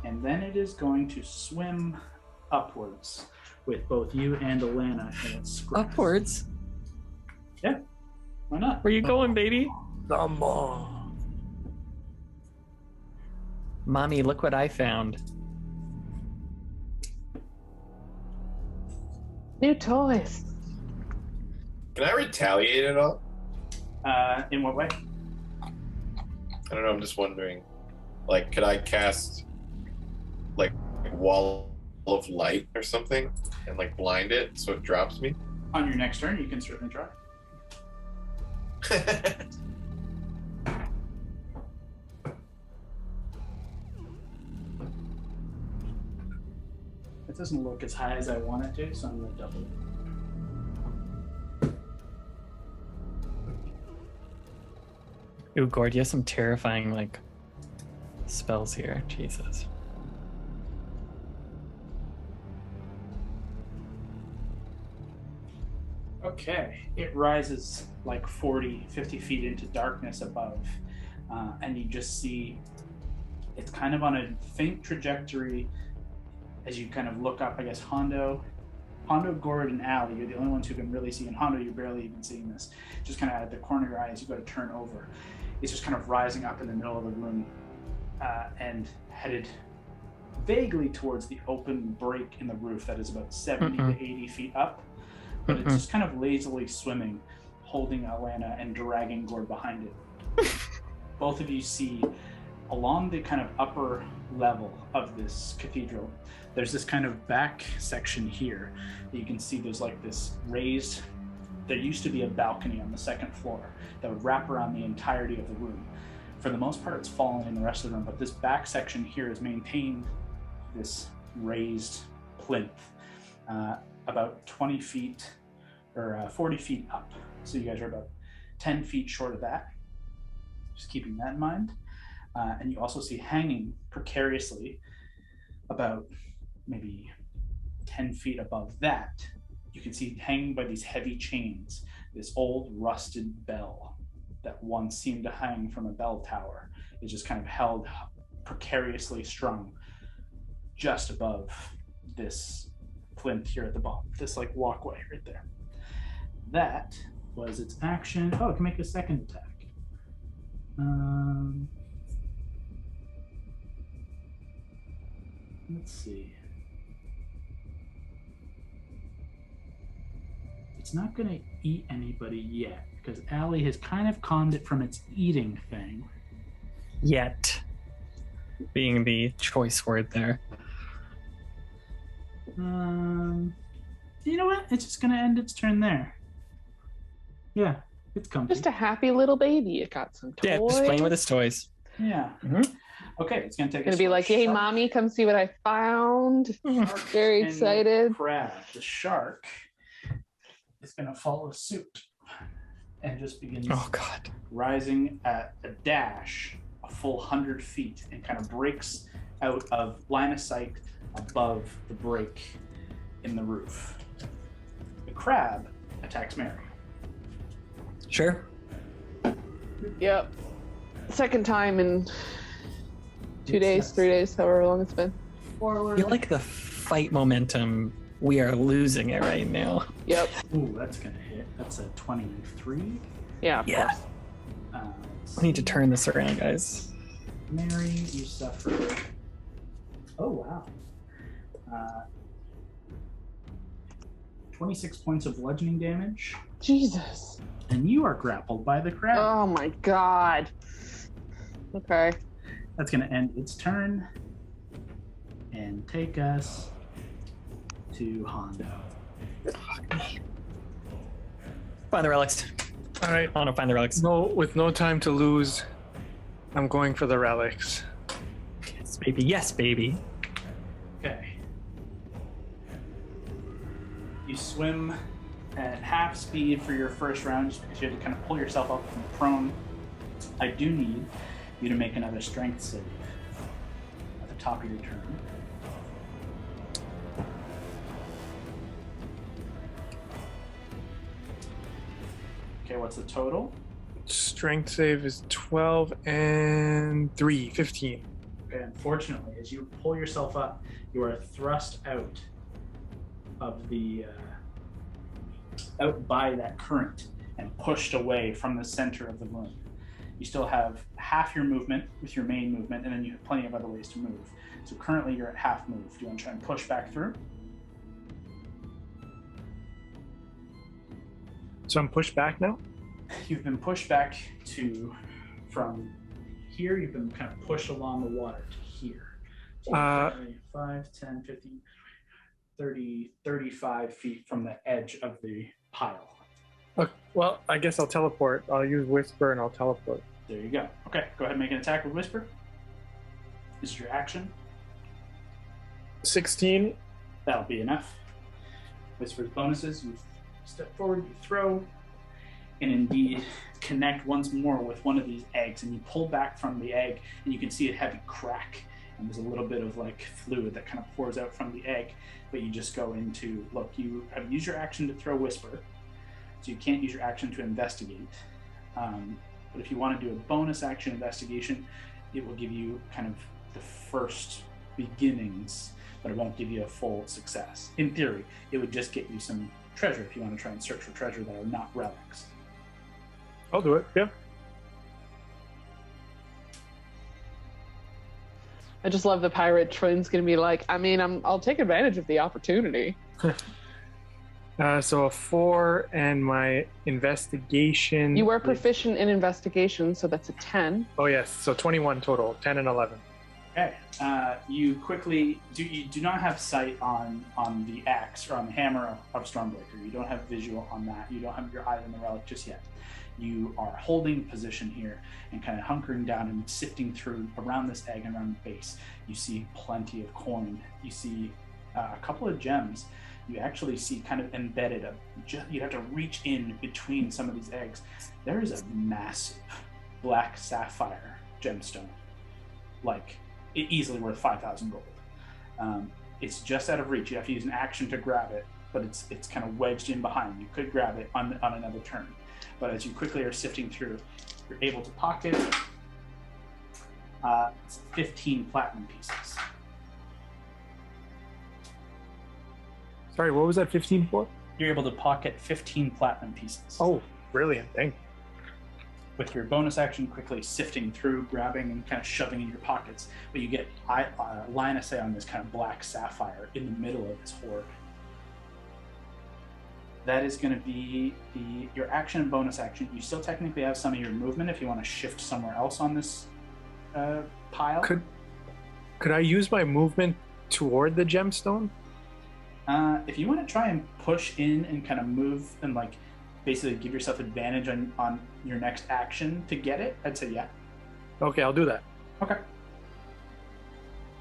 And then it is going to swim upwards with both you and Alana in its grasp. Upwards? Yeah, why not? Where you going, baby? Come on. Mommy, look what I found. New toys. Can I retaliate at all? In what way? I don't know, I'm just wondering. Like, could I cast, like, wall of light or something and, like, blind it so it drops me? On your next turn, you can certainly try. It doesn't look as high as I want it to, so I'm going to double it. Ooh, Gord, you have some terrifying, like, spells here. Jesus. Okay, it rises like 40, 50 feet into darkness above, and you just see it's kind of on a faint trajectory as you kind of look up. I guess Hondo, Gord, and Allie, you're the only ones who can really see, and Hondo, you're barely even seeing this. Just kind of at the corner of your eye as you go to turn over. It's just kind of rising up in the middle of the room and headed vaguely towards the open break in the roof that is about 70 to 80 feet up, but it's just kind of lazily swimming, holding Alana and dragging Gord behind it. Both of you see along the kind of upper level of this cathedral, there's this kind of back section here that you can see. There's like this raised, there used to be a balcony on the second floor that would wrap around the entirety of the room. For the most part, it's fallen in the rest of the room, but this back section here has maintained this raised plinth about 20 feet or 40 feet up. So you guys are about 10 feet short of that. Just keeping that in mind. And you also see hanging precariously about maybe 10 feet above that, you can see hanging by these heavy chains, this old rusted bell that once seemed to hang from a bell tower is just kind of held precariously strung just above this plinth here at the bottom, this like walkway right there. That was its action. Oh, it can make a second attack. Let's see. It's not going to eat anybody yet because Allie has kind of conned it from its eating thing. Yet being the choice word there. You know what? It's just going to end its turn there. Yeah, it's comfy. Just a happy little baby. It got some toys. Yeah, just playing with its toys. Yeah. Okay, it's going to take Gonna be like, hey, mommy, come see what I found. Very excited. Crab, the shark, is going to follow suit and just begins rising at a dash a full 100 feet and kind of breaks out of line of sight above the break in the roof. The crab attacks Merrow. Sure. Yep. Second time in 2 days, 3 days, however long it's been. I feel like the fight momentum, we are losing it right now. Yep. Ooh, that's going to hit. That's a 23. Yeah, of course. I need to turn this around, guys. Mary, you suffer. Oh, wow. 26 points of bludgeoning damage. Jesus. And you are grappled by the crab. Oh my god. Okay. That's going to end its turn and take us to Hondo. Find the relics. All right. I want to find the relics. No, with no time to lose, I'm going for the relics. Yes, baby. Yes, baby. Okay. You swim at half speed for your first round just because you had to kind of pull yourself up from prone. I do need you to make another strength save at the top of your turn. Okay, what's the total? Strength save is 12 and 3, 15. Okay, unfortunately, as you pull yourself up, you are thrust out of the out by that current and pushed away from the center of the room. You still have half your movement with your main movement, and then you have plenty of other ways to move. So currently you're at half move. Do you want to try and push back through? So I'm pushed back now? You've been pushed back from here, you've been kind of pushed along the water to here. So 5, 10, 15, 30, 35 feet from the edge of the pile. Okay, well, I guess I'll teleport. I'll use Whisper and I'll teleport. There you go. Okay, go ahead and make an attack with Whisper. This is your action. 16. That'll be enough. Whisper's bonuses, you step forward, you throw, and indeed connect once more with one of these eggs, and you pull back from the egg, and you can see a heavy crack, and there's a little bit of like fluid that kind of pours out from the egg, but you just go into, look, you have used your action to throw Whisper, so you can't use your action to investigate. But if you want to do a bonus action investigation, it will give you kind of the first beginnings, but it won't give you a full success. In theory, it would just get you some treasure if you want to try and search for treasure that are not relics. I'll do it, yeah. I just love the pirate Trin's gonna be like, I mean, I'll take advantage of the opportunity. So a 4 and my investigation. You are proficient in investigation, so that's a 10. Oh yes, so 21 total, 10 and 11. Okay. You quickly you do not have sight on the axe or on the hammer of Stormbreaker. You don't have visual on that. You don't have your eye on the relic just yet. You are holding position here and kind of hunkering down and sifting through around this egg and around the base. You see plenty of coin. You see a couple of gems. You actually see kind of embedded. You'd have to reach in between some of these eggs. There is a massive black sapphire gemstone, like easily worth 5,000 gold. It's just out of reach. You have to use an action to grab it, but it's kind of wedged in behind. You could grab it on another turn, but as you quickly are sifting through, you're able to pocket 15 platinum pieces. Sorry, what was that 15 for? You're able to pocket 15 platinum pieces. Oh, brilliant. Thank you. With your bonus action quickly sifting through, grabbing and kind of shoving in your pockets, but you get line of sight on this kind of black sapphire in the middle of this hoard. That is going to be your action and bonus action. You still technically have some of your movement if you want to shift somewhere else on this pile. Could I use my movement toward the gemstone? If you want to try and push in and kind of move and like basically give yourself advantage on your next action to get it, I'd say yeah. Okay, I'll do that. Okay.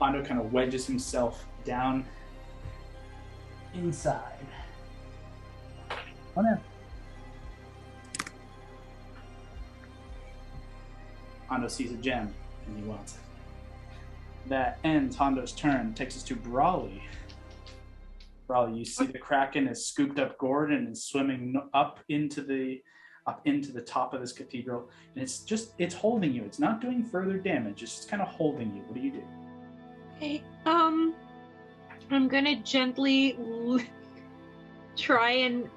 Hondo kind of wedges himself down inside. Oh no. Hondo sees a gem and he wants it. That ends Hondo's turn. Takes us to Brawley. Brawley, you see the Kraken has scooped up Gord and is swimming up into the top of this cathedral, and it's holding you. It's not doing further damage. It's just kind of holding you. What do you do? Okay. I'm gonna gently try and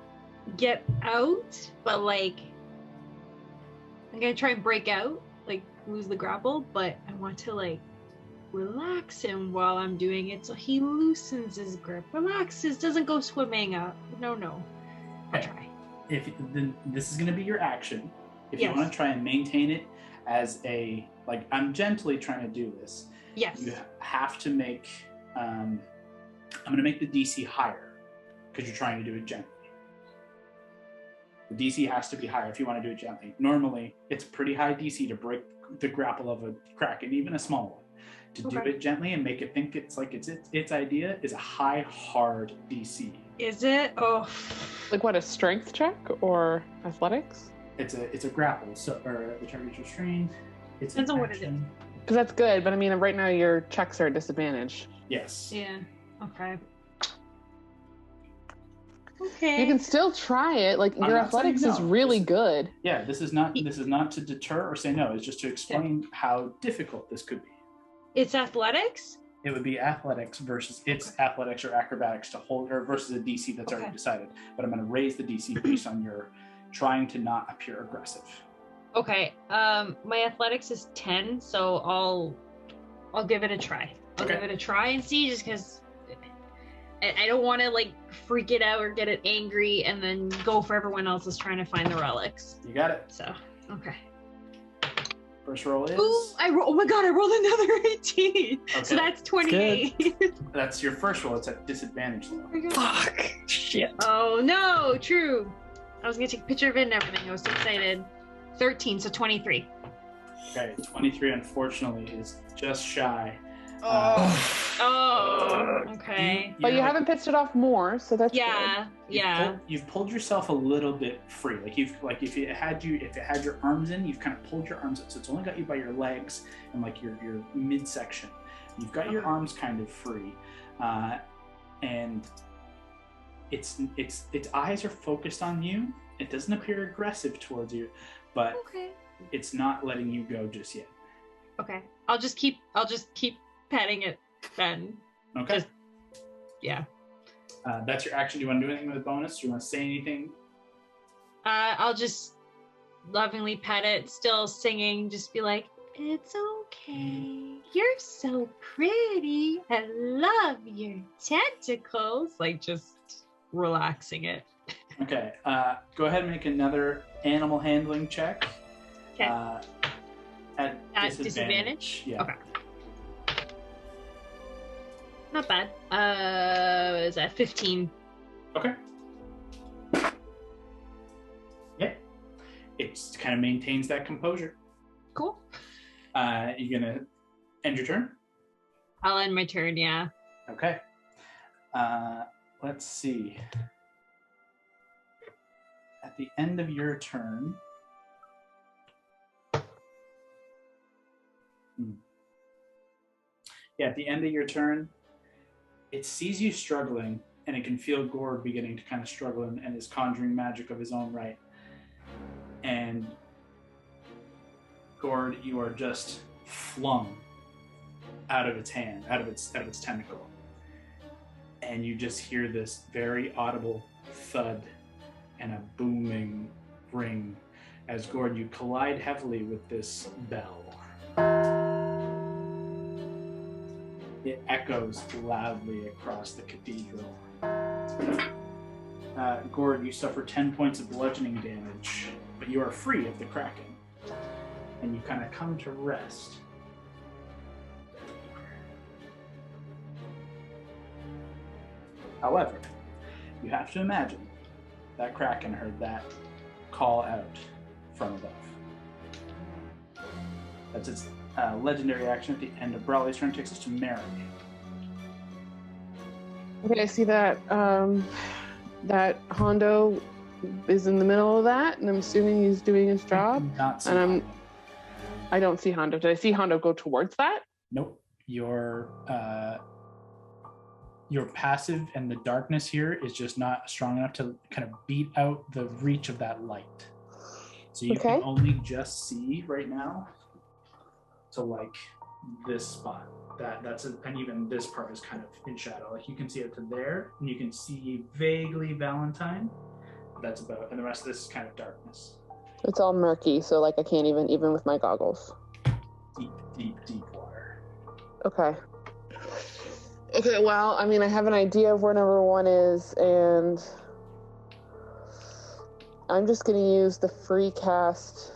get out, but like I'm gonna try and break out, like lose the grapple, but I want to like relax him while I'm doing it so he loosens his grip, relaxes, doesn't go swimming up. No. I'll try. Then this is going to be your action. If Yes. you want to try and maintain it as a, like, I'm gently trying to do this. Yes. You have to make, I'm going to make the DC higher because you're trying to do it gently. The DC has to be higher if you want to do it gently. Normally, it's pretty high DC to break the grapple of a Kraken, even a small one. To do it gently and make it think it's like its idea is a high, hard DC. Is it? Oh. Like what, a strength check or athletics? It's a grapple, so or the target's restrained. It's Depends an on what it action. Because that's good, but I mean, right now your checks are at disadvantage. Yes. Yeah. Okay. Okay. You can still try it. Like I'm your not saying athletics is no. really good. Yeah, this is not to deter or say no. It's just to explain how difficult this could be. It's athletics? It would be athletics versus its athletics or acrobatics to hold, or versus a DC that's already decided. But I'm going to raise the DC based on your trying to not appear aggressive. Okay. My athletics is 10, so I'll give it a try. I'll give it a try and see, just because I don't want to like freak it out or get it angry and then go for everyone else is trying to find the relics. You got it. So, okay. First roll is. Ooh, oh my god, I rolled another 18. Okay. So that's 28. That's your first roll. It's at disadvantage though. Oh my God. Fuck. Shit. Oh no, true. I was gonna take a picture of it and everything. I was so excited. 13, so 23. Okay, 23 unfortunately is just shy. Okay. But you haven't pissed it off more, so that's Yeah, yeah. You've pulled yourself a little bit free. If it had your arms in, you've kind of pulled your arms up. So it's only got you by your legs and like your midsection. You've got your arms kind of free, and its eyes are focused on you. It doesn't appear aggressive towards you, but it's not letting you go just yet. Okay. I'll just keep petting it then. Okay. Yeah. That's your action. Do you want to do anything with the bonus? Do you want to say anything? I'll just lovingly pet it, still singing, just be like, it's okay. you're so pretty. I love your tentacles. Like, just relaxing it. Okay, go ahead and make another animal handling check. Okay. At disadvantage? Yeah. Okay. Not bad. Is that 15? Okay. Yeah. It kind of maintains that composure. Cool. You gonna end your turn? I'll end my turn, yeah. Okay. Let's see. At the end of your turn, at the end of your turn, it sees you struggling, and it can feel Gord beginning to kind of struggle and is conjuring magic of his own right. And Gord, you are just flung out of its hand, out of its tentacle, and you just hear this very audible thud and a booming ring as Gord, you collide heavily with this bell. It echoes loudly across the cathedral. Gord, you suffer 10 points of bludgeoning damage, but you are free of the Kraken. And you kind of come to rest. However, you have to imagine that Kraken heard that call out from above. That's its legendary action at the end of Brawley's turn. Takes us to Merrow. Okay, I see that that Hondo is in the middle of that, and I'm assuming he's doing his job. Not see And Hondo. I don't see Hondo. Did I see Hondo go towards that? Nope. Your passive and the darkness here is just not strong enough to kind of beat out the reach of that light. So you can only just see right now to like this spot. And even this part is kind of in shadow. Like you can see it to there, and you can see vaguely Valentine. That's about, and the rest of this is kind of darkness. It's all murky, so like I can't even with my goggles. Deep water. Okay. Okay, well, I mean, I have an idea of where number one is, and I'm just going to use the free cast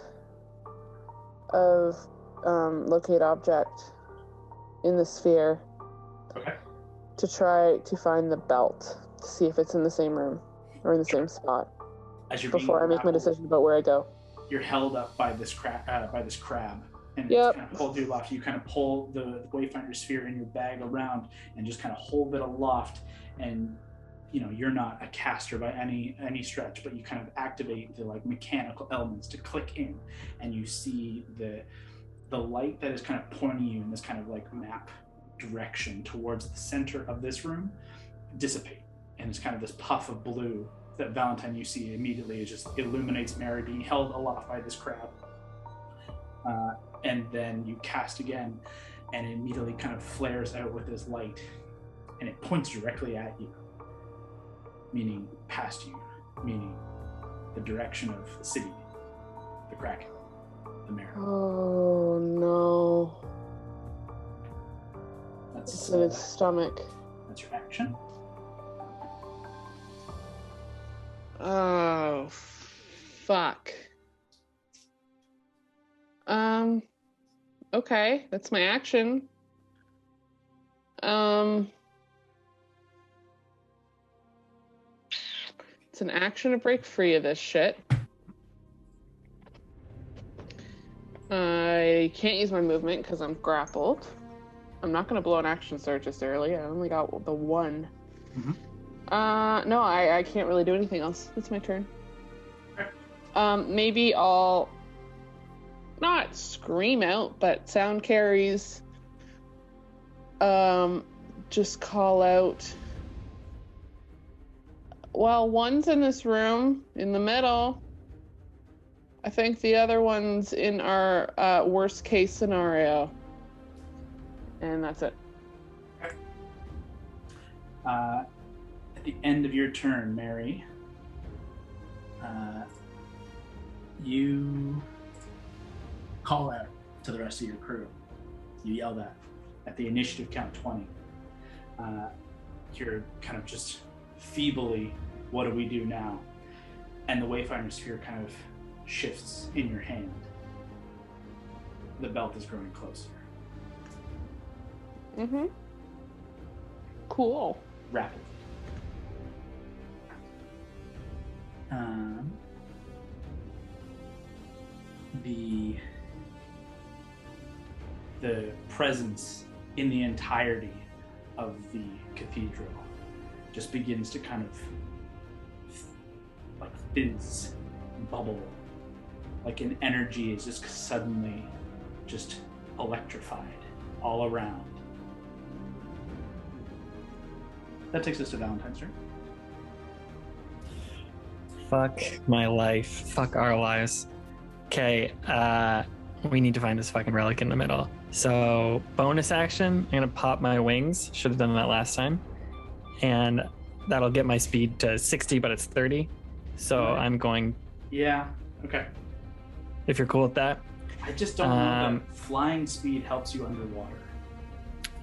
of locate object in the sphere. Okay. To try to find the belt, to see if it's in the same room or in the same spot. As you're before I make my decision about where I go. You're held up by this crab, and Yep. it's kind of pulled you aloft. You kind of pull the Wayfinder sphere in your bag around and just kind of hold it aloft. And you know you're not a caster by any stretch, but you kind of activate the like mechanical elements to click in, and you see the light that is kind of pointing you in this kind of like map direction towards the center of this room dissipate, and it's kind of this puff of blue that Valentine you see immediately is just illuminates Mary being held aloft by this crab. And then you cast again, and it immediately kind of flares out with this light, and it points directly at you, meaning past you, meaning the direction of the city, the Kraken, the Merrow. Oh no. It's in its stomach. That's your action. Oh, fuck. Okay, that's my action. It's an action to break free of this shit. I can't use my movement because I'm grappled. I'm not going to blow an action surge this early. I only got the one. Mm-hmm. No, I can't really do anything else. It's my turn. Okay. Maybe I'll not scream out, but sound carries. Just call out. Well, one's in this room in the middle. I think the other one's in our worst case scenario. And that's it. Okay. At the end of your turn, Mary, you call out to the rest of your crew. You yell that at the initiative count 20. You're kind of just feebly, what do we do now? And the Wayfinder sphere kind of shifts in your hand. The belt is growing closer. Mm-hmm. Cool. Rapidly. The presence in the entirety of the cathedral just begins to kind of like fizz, bubble, like an energy is just suddenly just electrified all around. That takes us to Valentine's turn. Fuck my life. Fuck our lives. Okay, we need to find this fucking relic in the middle. So, bonus action, I'm gonna pop my wings. Should have done that last time. And that'll get my speed to 60, but it's 30. So Right. I'm going, Yeah, okay. if you're cool with that. I just don't know that flying speed helps you underwater.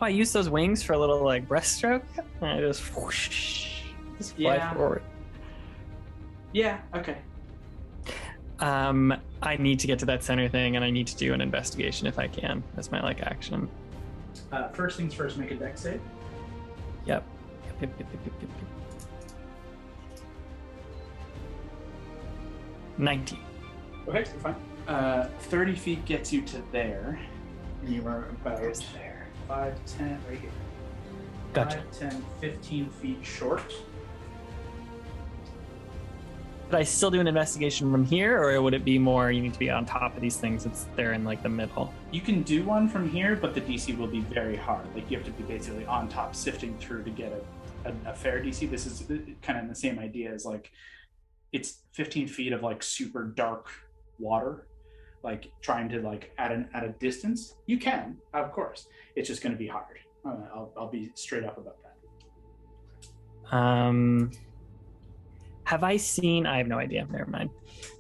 I use those wings for a little like breaststroke. And I just whoosh, just fly Yeah. forward. Yeah, okay. I need to get to that center thing, and I need to do an investigation if I can. That's my like action. First things first, make a dex save. Yep. 19. Okay, you're fine. 30 feet gets you to there. And you are about Where's there? 5, 10, right here. Gotcha. 5, 10, 15 feet short. Did I still do an investigation from here, or would it be more you need to be on top of these things? It's there in like the middle. You can do one from here, but the DC will be very hard. Like you have to be basically on top, sifting through to get a fair DC. This is kind of the same idea as like it's 15 feet of like super dark water, like trying to like at a distance. You can, of course. It's just going to be hard. I'll be straight up about that. Have I seen? I have no idea. Never mind.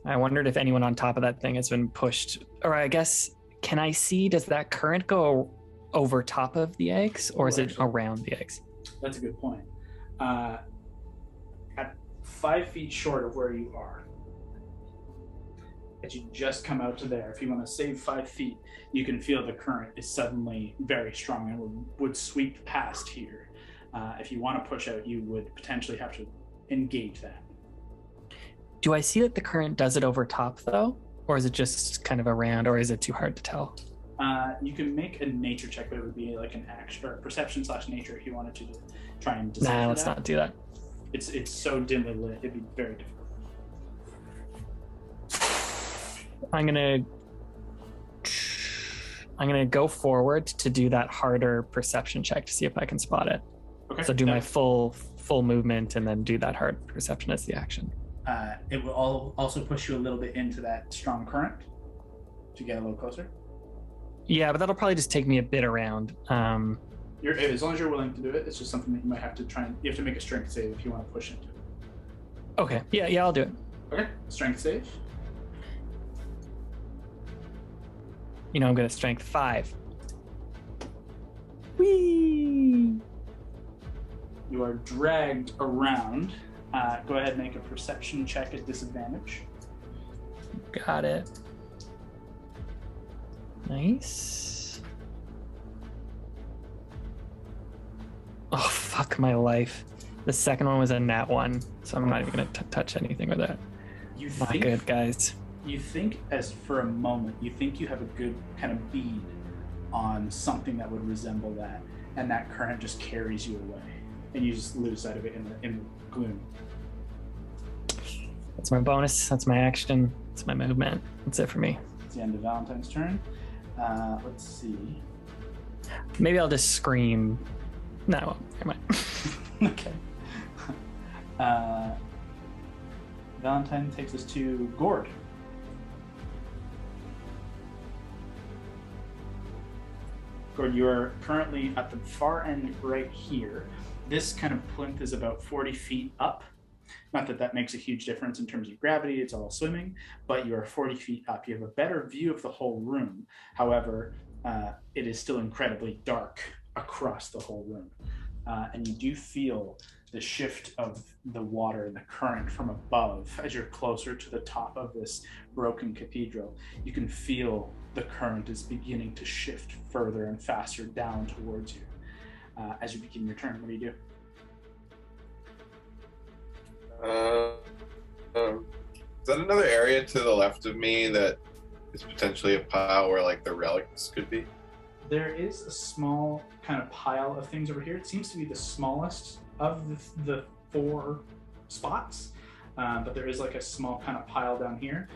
I wondered if anyone on top of that thing has been pushed, or I guess, can I see? Does that current go over top of the eggs, or is it around the eggs? That's a good point. At 5 feet short of where you are, as you just come out to there, if you want to save 5 feet, you can feel the current is suddenly very strong and would sweep past here. If you want to push out, you would potentially have to engage that. Do I see that the current does it over top though, or is it just kind of around, or is it too hard to tell? You can make a nature check, but it would be like an action or perception/nature if you wanted to try and decipher Nah, let's that. not do that. It's so dimly lit, it'd be very difficult. I'm gonna go forward to do that harder perception check to see if I can spot it. Okay. So do my full movement and then do that hard perception as the action. It will also push you a little bit into that strong current to get a little closer. Yeah, but that'll probably just take me a bit around. As long as you're willing to do it, it's just something that you might have to you have to make a strength save if you want to push into it. Okay. Yeah, I'll do it. Okay, strength save. You know, I'm gonna strength 5. Whee! You are dragged around. Go ahead and make a perception check at disadvantage. Got it. Nice. Oh, fuck my life. The second one was a nat 1, so I'm not even gonna touch anything with that. Not good, guys. You think, as for a moment, you think you have a good kind of bead on something that would resemble that, and that current just carries you away, and you just lose sight of it in the gloom. That's my bonus. That's my action. That's my movement. That's it for me. It's the end of Valentine's turn. Let's see. Maybe I'll just scream. No, never mind. Okay. Valentine takes us to Gord. Gord, you are currently at the far end right here. This kind of plinth is about 40 feet up Not that that makes a huge difference in terms of gravity, it's all swimming, but you are 40 feet up. You have a better view of the whole room. However, it is still incredibly dark across the whole room. And you do feel the shift of the water, the current from above, as you're closer to the top of this broken cathedral. You can feel the current is beginning to shift further and faster down towards you. As you begin your turn, what do you do? Is that another area to the left of me that is potentially a pile where like the relics could be? There is a small kind of pile of things over here. It seems to be the smallest of the 4 spots, but there is like a small kind of pile down here.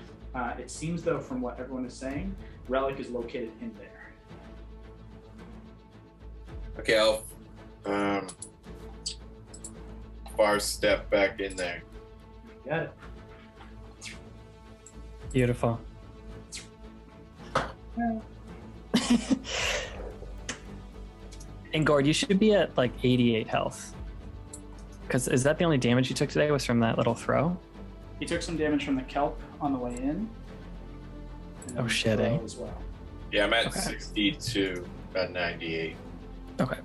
It seems though, from what everyone is saying, relic is located in there. Okay, I'll far step back in there. Got it. Beautiful. And Gord, you should be at like 88 health. Because is that the only damage you took today was from that little throw? He took some damage from the kelp on the way in. Oh shit, eh? As well. Yeah, I'm at 62, about 98. Okay.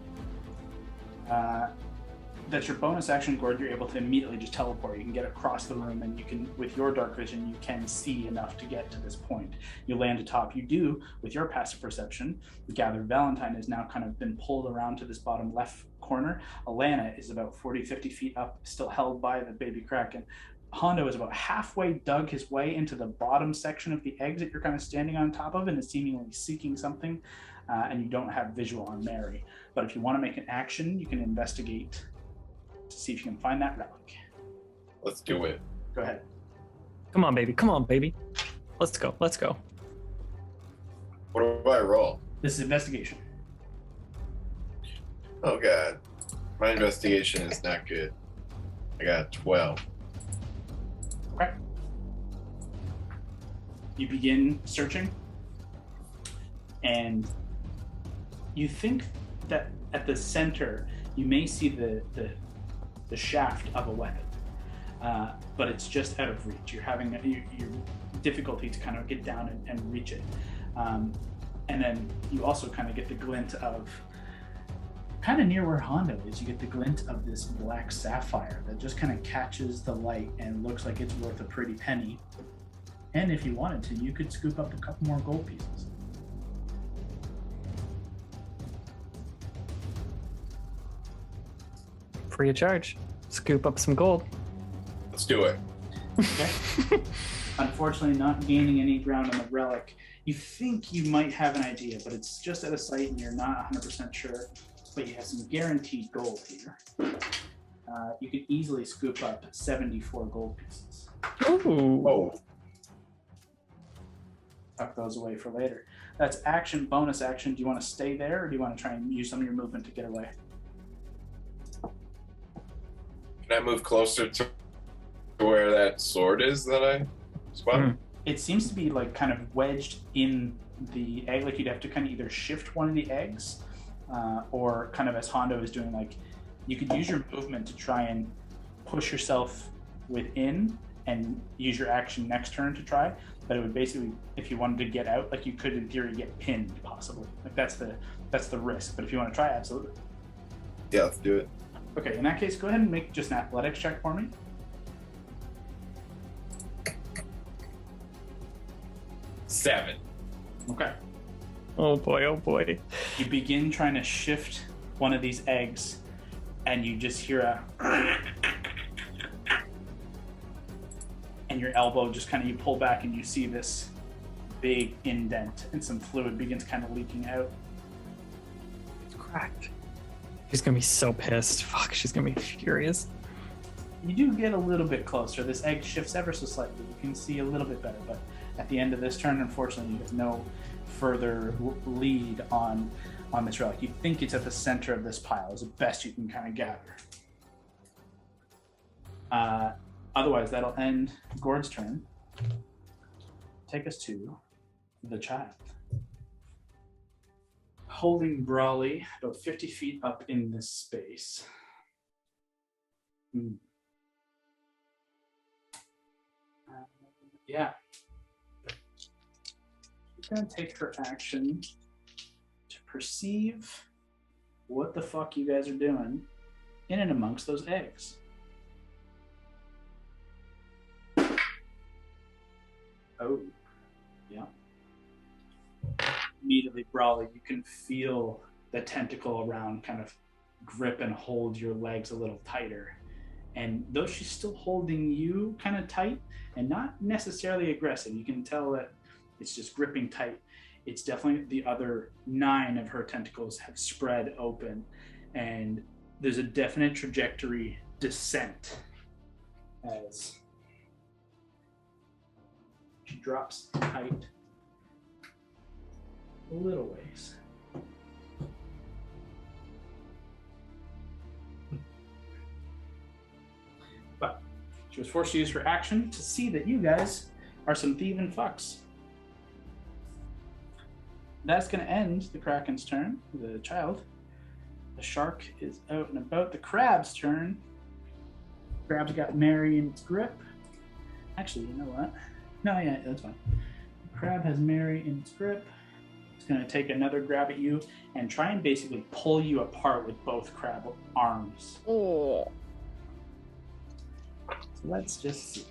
That's your bonus action, Gord. You're able to immediately just teleport. You can get across the room, and you can, with your dark vision, you can see enough to get to this point. You land atop. You do, with your passive perception, gather Valentine has now kind of been pulled around to this bottom left corner. Alana is about 40, 50 feet up, still held by the baby Kraken. Hondo is about halfway dug his way into the bottom section of the eggs that you're kind of standing on top of and is seemingly seeking something, and you don't have visual on Mary. But if you want to make an action, you can investigate to see if you can find that relic. Let's do it. Go ahead. Come on, baby. Come on, baby. Let's go. Let's go. What do I roll? This is investigation. Oh god. My investigation is not good. I got 12. Okay. You begin searching, and you think that at the center you may see the shaft of a weapon, but it's just out of reach. You're having your difficulty to kind of get down and reach it, and then you also kind of get the glint of, kind of near where Hondo is, you get the glint of this black sapphire that just kind of catches the light and looks like it's worth a pretty penny. And if you wanted to, you could scoop up a couple more gold pieces. Free of charge. Scoop up some gold. Let's do it. Okay. Unfortunately, not gaining any ground on the relic. You think you might have an idea, but it's just out of sight and you're not 100% sure. But you have some guaranteed gold here. You could easily scoop up 74 gold pieces. Ooh. Oh. Tuck those away for later. That's action, bonus action. Do you want to stay there, or do you want to try and use some of your movement to get away? Can I move closer to where that sword is that I spotted? It seems to be like kind of wedged in the egg. Like you'd have to kind of either shift one of the eggs, or kind of as Hondo is doing, like you could use your movement to try and push yourself within and use your action next turn to try. But it would basically, if you wanted to get out, like you could in theory get pinned possibly. Like that's the risk. But if you want to try, absolutely. Yeah, let's do it. Okay, in that case, go ahead and make just an athletics check for me. Seven. Okay. Oh boy, oh boy. You begin trying to shift one of these eggs, and you just hear a and your elbow just kind of, you pull back and you see this big indent and some fluid begins kind of leaking out. It's cracked. She's gonna be so pissed. Fuck, she's gonna be furious. You do get a little bit closer. This egg shifts ever so slightly. You can see a little bit better, but at the end of this turn, unfortunately, you have no further lead on this relic. You think it's at the center of this pile, is the best you can kind of gather. Otherwise, that'll end Gord's turn. Take us to the child. Holding Brawley about 50 feet up in this space. Yeah. She's gonna take her action to perceive what the fuck you guys are doing in and amongst those eggs. Oh, yeah. Immediately, Brawley, you can feel the tentacle around kind of grip and hold your legs a little tighter. And though she's still holding you kind of tight and not necessarily aggressive, you can tell that it's just gripping tight. It's definitely the other 9 of her tentacles have spread open, and there's a definite trajectory descent as she drops tight a little ways. But she was forced to use her action to see that you guys are some thieving fucks. That's going to end the Kraken's turn, the child. The shark is out and about. The crab's turn. Crab's got Mary in its grip. Actually, you know what? No, yeah, that's fine. The crab has Mary in its grip. It's going to take another grab at you and try and basically pull you apart with both crab arms. Oh. So let's just see.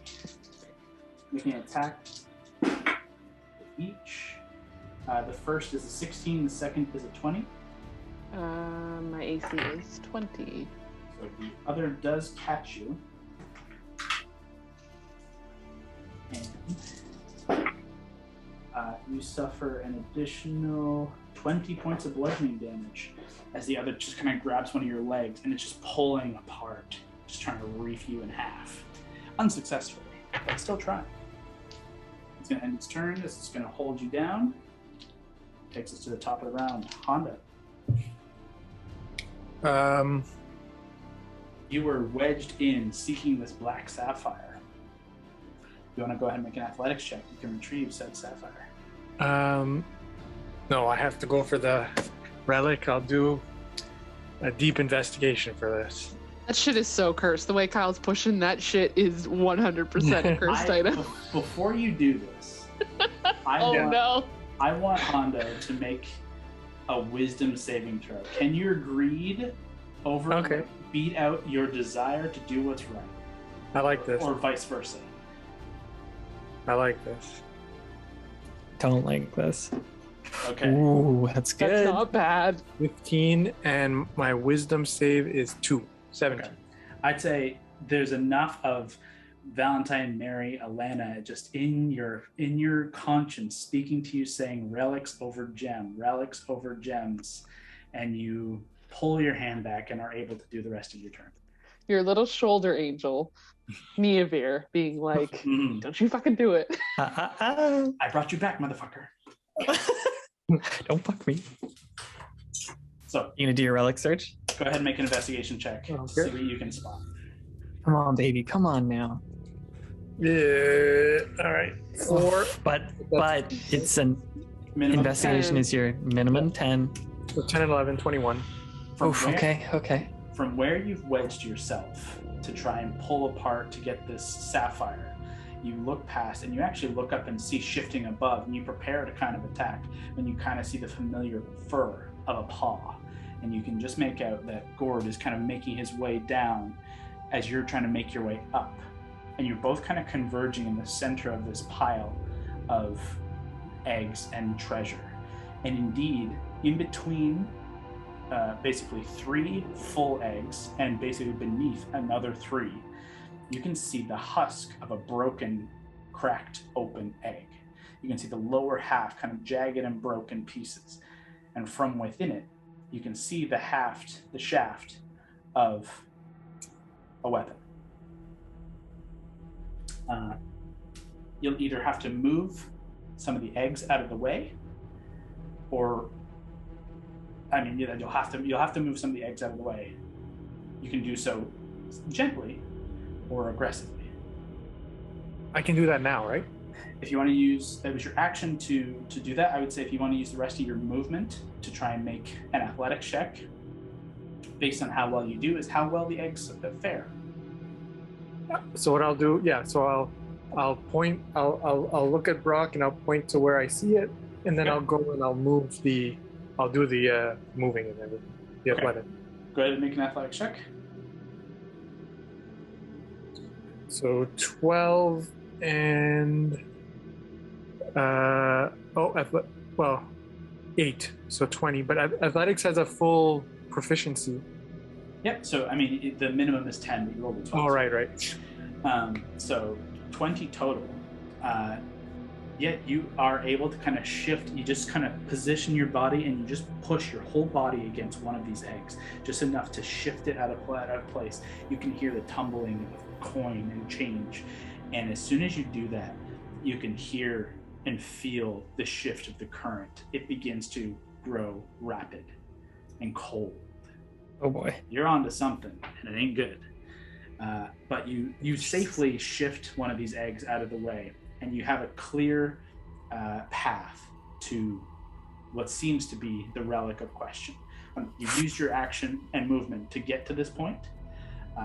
Making an attack each. The first is a 16, the second is a 20. My AC is 20. So the other does catch you. And you suffer an additional 20 points of bludgeoning damage as the other just kind of grabs one of your legs and it's just pulling apart, just trying to reef you in half. Unsuccessfully, but still trying. It's going to end its turn. This is going to hold you down. Takes us to the top of the round. Honda. You were wedged in seeking this black sapphire. You want to go ahead and make an athletics check. You can retrieve said sapphire. No, I have to go for the relic. I'll do a deep investigation for this. That shit is so cursed. The way Kyle's pushing that shit is 100% a cursed item. Before you do this, I want Honda to make a wisdom saving throw. Can your greed beat out your desire to do what's right? I like this. Or vice versa? I like this. Don't like this. Okay. Ooh, that's good. That's not bad. 15, and my wisdom save is 2. 17. Okay. I'd say there's enough of Valentine, Mary, Alana, just in your conscience speaking to you, saying relics over gems, and you pull your hand back and are able to do the rest of your turn. Your little shoulder angel, Neavir, being like, don't you fucking do it. I brought you back, motherfucker. Don't fuck me. So you gonna do your relic search? Go ahead and make an investigation check. Okay. See what you can spot. Come on, baby. Come on now. Yeah. All right. 4. But it's an Minimum investigation 10. is your minimum 10. So 10 and 11, 21. Oof, okay. From where you've wedged yourself to try and pull apart to get this sapphire, you look past and you actually look up and see shifting above, and you prepare to kind of attack when you kind of see the familiar fur of a paw, and you can just make out that Gord is kind of making his way down as you're trying to make your way up, and you're both kind of converging in the center of this pile of eggs and treasure. And indeed, in between basically 3 full eggs and basically beneath another 3, you can see the husk of a broken, cracked open egg. You can see the lower half kind of jagged and broken pieces, and from within it you can see the shaft of a weapon. You'll either have to move some of the eggs out of the way, or you'll have to move some of the eggs out of the way. You can do so gently or aggressively. I can do that now, right? If you want to use, it was your action to do that, I would say if you want to use the rest of your movement to try and make an athletics check, based on how well you do, is how well the eggs fare. So what I'll do, so I'll point. I'll look at Brock and I'll point to where I see it, and then Yep. I'll go and I'll move the. I'll do the moving and everything. The Okay. athletic. Go ahead and make an athletics check. So 12 and 8. So 20. But athletics has a full proficiency. Yep. So I mean, the minimum is 10, but you rolled a 12. Oh, right. So 20 total. Yet you are able to kind of shift. You just kind of position your body and you just push your whole body against one of these eggs, just enough to shift it out of place. You can hear the tumbling of coin and change. And as soon as you do that, you can hear and feel the shift of the current. It begins to grow rapid and cold. Oh boy. You're onto something, and it ain't good. But you safely shift one of these eggs out of the way, and you have a clear path to what seems to be the relic of question. You've used your action and movement to get to this point,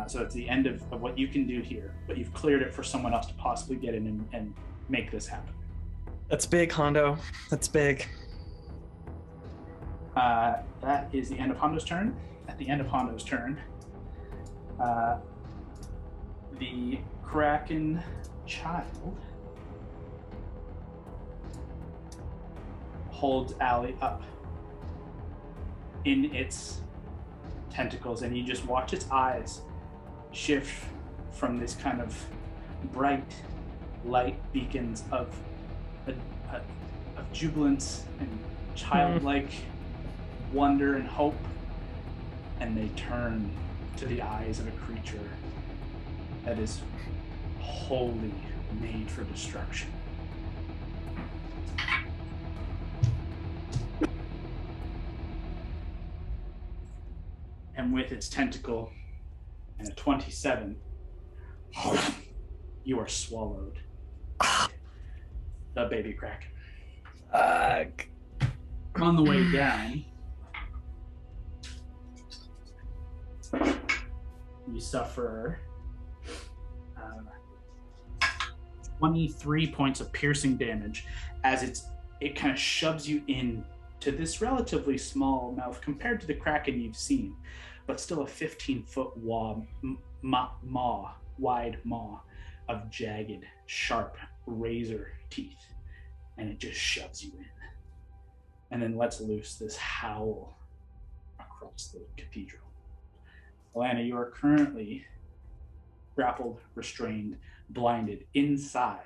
so it's the end of what you can do here, but you've cleared it for someone else to possibly get in and make this happen. That's big, Hondo. That's big. That is the end of Hondo's turn. At the end of Hondo's turn, the Kraken child holds Allie up in its tentacles, and you just watch its eyes shift from this kind of bright light beacons of jubilance and childlike wonder and hope, and they turn to the eyes of a creature that is wholly made for destruction. And with its tentacle and a 27, you are swallowed. The baby Kraken. On the way down, you suffer 23 points of piercing damage as it kind of shoves you in to this relatively small mouth compared to the Kraken you've seen, but still a 15-foot wide maw of jagged, sharp razor teeth, and it just shoves you in and then lets loose this howl across the cathedral. Alana, you are currently grappled, restrained, blinded inside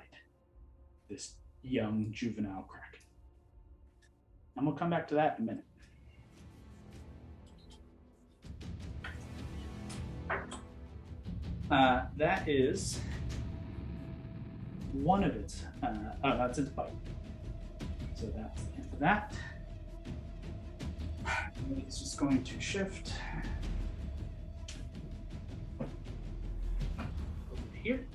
this young juvenile Kraken. And we'll come back to that in a minute. That is one of its, that's its bite. So that's the end of that. And it's just going to shift over here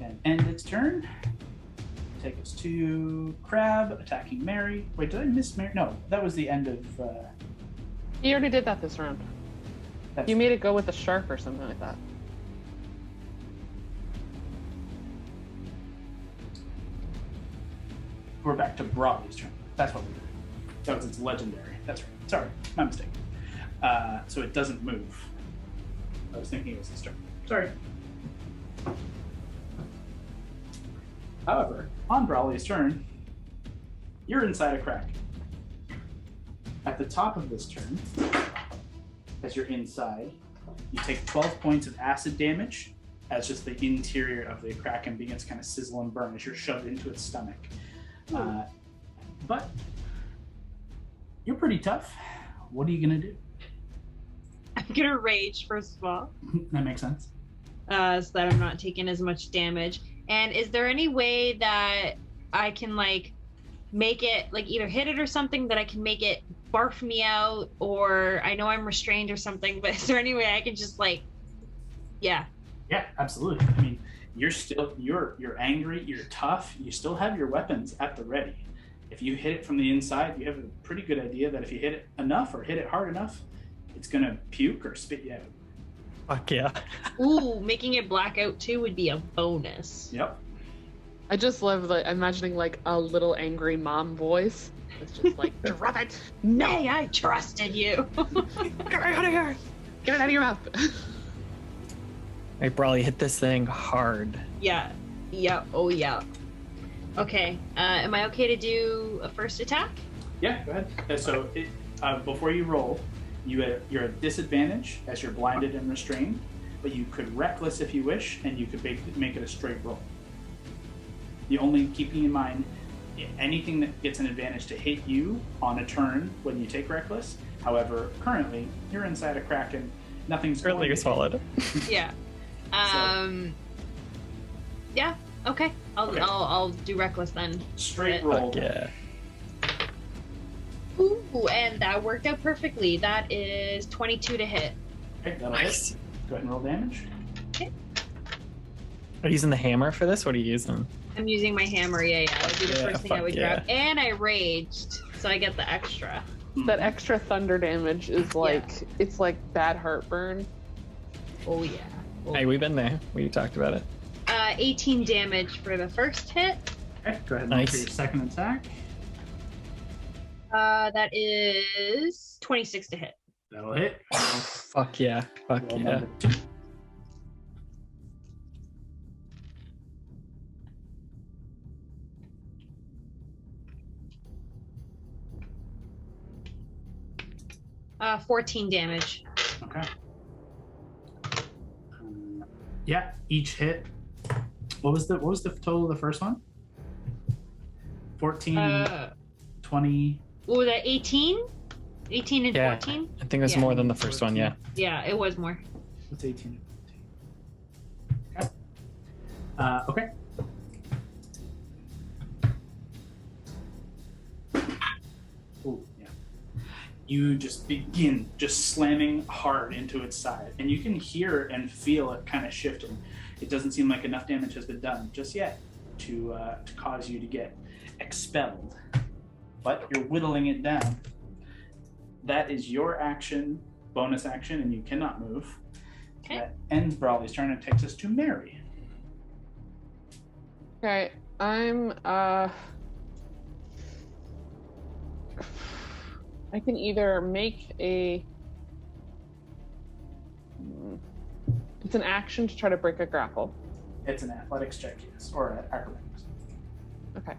and end its turn. Take us to Crab attacking Mary. Wait, did I miss Mary? No, that was the end of. You already did that this round. You made it go with a shark or something like that. We're back to Brawley's turn. That's what we did. That was its legendary. That's right. Sorry, my mistake. So it doesn't move. I was thinking it was its turn. Sorry. However, on Brawley's turn, you're inside a crack. At the top of this turn, as you're inside, you take 12 points of acid damage as just the interior of the Kraken begins to kind of sizzle and burn as you're shoved into its stomach. But you're pretty tough. What are you going to do? I'm gonna rage, first of all. That makes sense. So that I'm not taking as much damage. And is there any way that I can, like, make it, like, either hit it or something that I can make it barf me out, or I know I'm restrained or something, but is there any way I can just, like, yeah. Yeah, absolutely. I mean, you're angry, you're tough, you still have your weapons at the ready. If you hit it from the inside, you have a pretty good idea that if you hit it enough or hit it hard enough, it's gonna puke or spit you out. Fuck yeah. Ooh, making it blackout too would be a bonus. Yep. I just love imagining like a little angry mom voice. It's just like, drop it! Nay, I trusted you. Get it out of here! Get it out of your mouth! Hey, Brawly, hit this thing hard. Yeah. Oh yeah. Okay. Am I okay to do a first attack? Yeah, go ahead. So before you roll, you're at disadvantage as you're blinded and restrained, but you could reckless if you wish, and you could make it a straight roll. The only keeping in mind, anything that gets an advantage to hit you on a turn when you take reckless. However, currently you're inside a Kraken. Nothing's Currently you're swallowed. Yeah. Yeah. Okay. I'll do reckless then. Straight roll. Fuck yeah. Ooh, and that worked out perfectly. That is 22 to hit. Okay, that'll Nice. hit. Go ahead and roll damage. Are you using the hammer for this? What are you using? I'm using my hammer. Yeah. That would be the Yeah, first thing I fuck would yeah. grab. And I raged, so I get the extra. That extra thunder damage is like, it's like bad heartburn. Oh yeah. Hey, we've been there. We talked about it. 18 damage for the first hit. Okay, go ahead and Nice. roll for your second attack. That is 26 to hit. That'll hit. Fuck yeah. Fuck Roll yeah. number 2. Uh, 14 damage. Okay. Yeah, each hit. What was the total of the first one? 14, 20. What was that, 18? 18 and Yeah. 14? I think it was Yeah. more than the first one, yeah. Yeah, it was more. What's 18 and 14? Okay. Ooh, yeah. You just begin slamming hard into its side, and you can hear and feel it kind of shifting. It doesn't seem like enough damage has been done just yet to cause you to get expelled, but you're whittling it down. That is your action, bonus action, and you cannot move. Okay. That ends Brawley's turn and takes us to Mary. Okay, I'm I can either make it's an action to try to break a grapple. It's an athletics check, yes, or an acrobatics. Okay.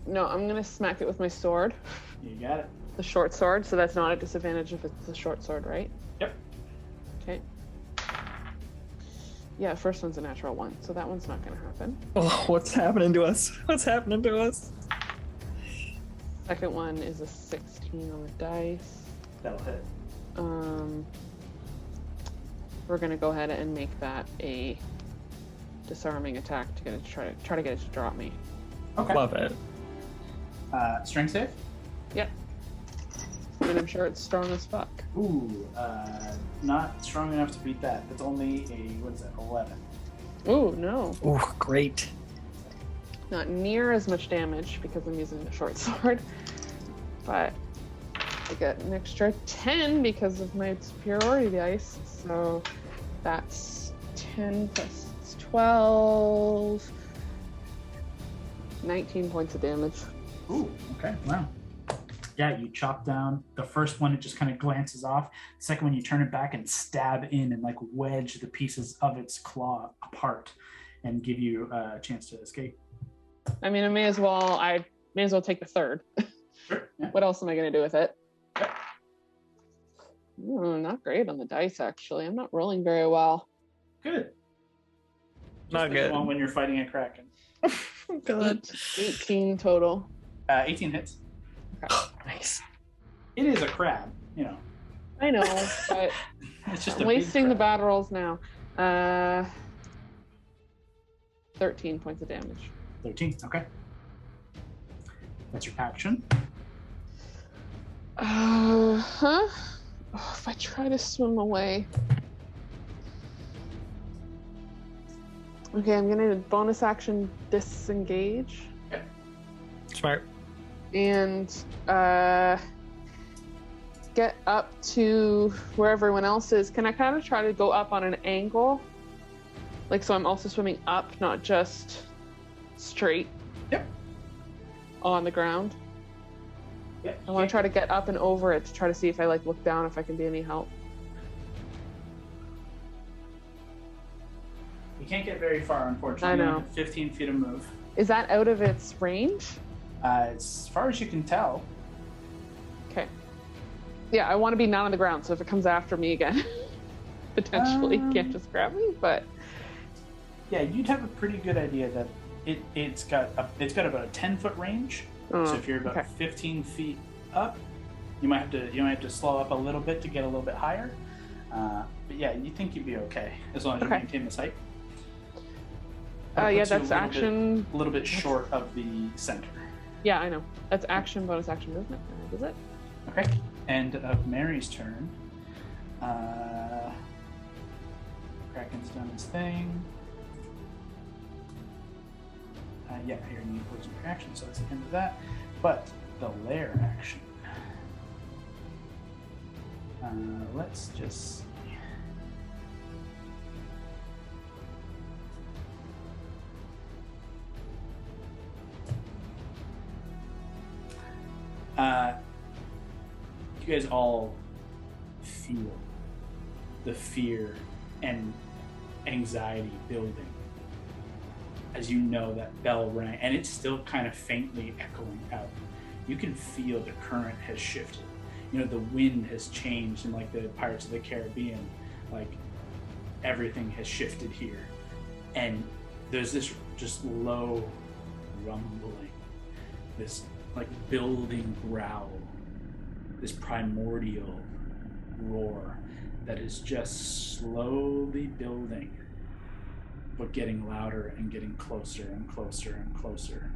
No, I'm gonna smack it with my sword. You got it. The short sword, so that's not a disadvantage if it's the short sword, right? Yep. Okay. Yeah, first one's a natural 1, so that one's not gonna happen. Oh, what's happening to us? What's happening to us? Second one is a 16 on the dice. That'll hit. We're gonna go ahead and make that a disarming attack to get it try to get it to drop me. Okay. Love it. Strength save? Yep. And I'm sure it's strong as fuck. Ooh, not strong enough to beat that. That's only a, 11. Ooh, no. Ooh, great. Not near as much damage because I'm using the short sword. But I get an extra 10 because of my superiority dice. So that's 10 plus 12. 19 points of damage. Ooh, okay, wow. Yeah, you chop down. The first one, it just kind of glances off. The second one, you turn it back and stab in and like wedge the pieces of its claw apart and give you a chance to escape. I mean, I may as well take the third. Sure. Yeah. What else am I going to do with it? Yep. Not great on the dice, actually. I'm not rolling very well. Good. Not good. When you're fighting a Kraken. Good. 18 total. 18 hits. Nice. It is a crab, you know. I know, but It's just I'm a big wasting the crab. battle rolls now. 13 points of damage. 13, okay. That's your action. Oh, if I try to swim away. Okay, I'm gonna bonus action disengage. Smart. and get up to where everyone else is. Can I kind of try to go up on an angle? Like, so I'm also swimming up, not just straight. Yep. On the ground. Yep. I want to try to get up and over it to try to see if I like look down, if I can be any help. You can't get very far, unfortunately. I know. You only have 15 feet of move. Is that out of its range? As far as you can tell. Okay. Yeah, I want to be not on the ground, so if it comes after me again, potentially it can't just grab me, but... Yeah, you'd have a pretty good idea that it's got about a 10-foot range. Oh, So if you're about 15 feet up, you might have to slow up a little bit to get a little bit higher. But yeah, you think you'd be okay as long as you maintain this height. Yeah, that's action. A little bit short of the center. Yeah, I know. That's action, bonus action movement. That is it. Okay. End of Mary's turn. Kraken's done his thing. Yeah, here you need poison reaction, so that's the end of that. But the lair action. Let's just see. You guys all feel the fear and anxiety building as you know that bell rang, and it's still kind of faintly echoing out. You can feel the current has shifted. You know, the wind has changed in like the Pirates of the Caribbean. Like everything has shifted here. And there's this just low rumbling, this like building growl, this primordial roar that is just slowly building, but getting louder and getting closer and closer and closer.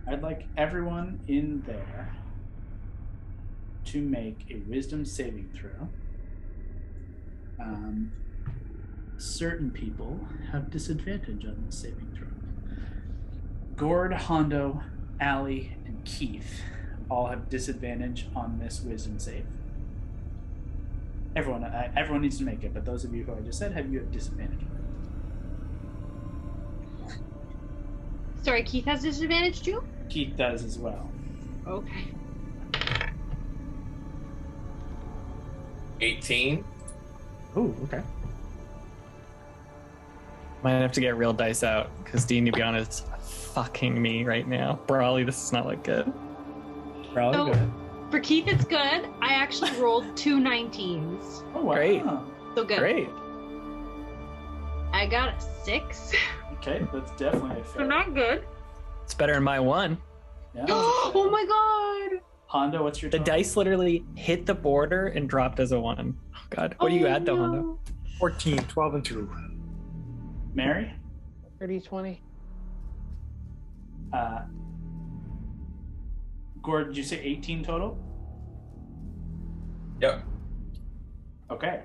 I'd like everyone in there to make a wisdom saving throw. Certain people have disadvantage on this saving throw. Gord, Hondo, Allie, and Keith all have disadvantage on this wisdom save. Everyone needs to make it, but those of you who I just said you have disadvantage on it. Sorry, Keith has disadvantage too? Keith does as well. Okay. 18. Oh, okay. Might have to get real dice out because Dean, to be honest, fucking me right now. Brawly, this is not look good. Probably So, good. for Keith, it's good. I actually rolled 2 19s. Oh, wow. Great. So good. Great. I got a 6. Okay, that's definitely a So fail. not good. It's better than my one. Yeah, Oh my god! Hondo, what's your The total? dice literally hit the border and dropped as a 1. Oh god. What do you add though, Hondo? 14, 12, and 2. Mary? 30-20. Gord, did you say 18 total? Yep. Okay.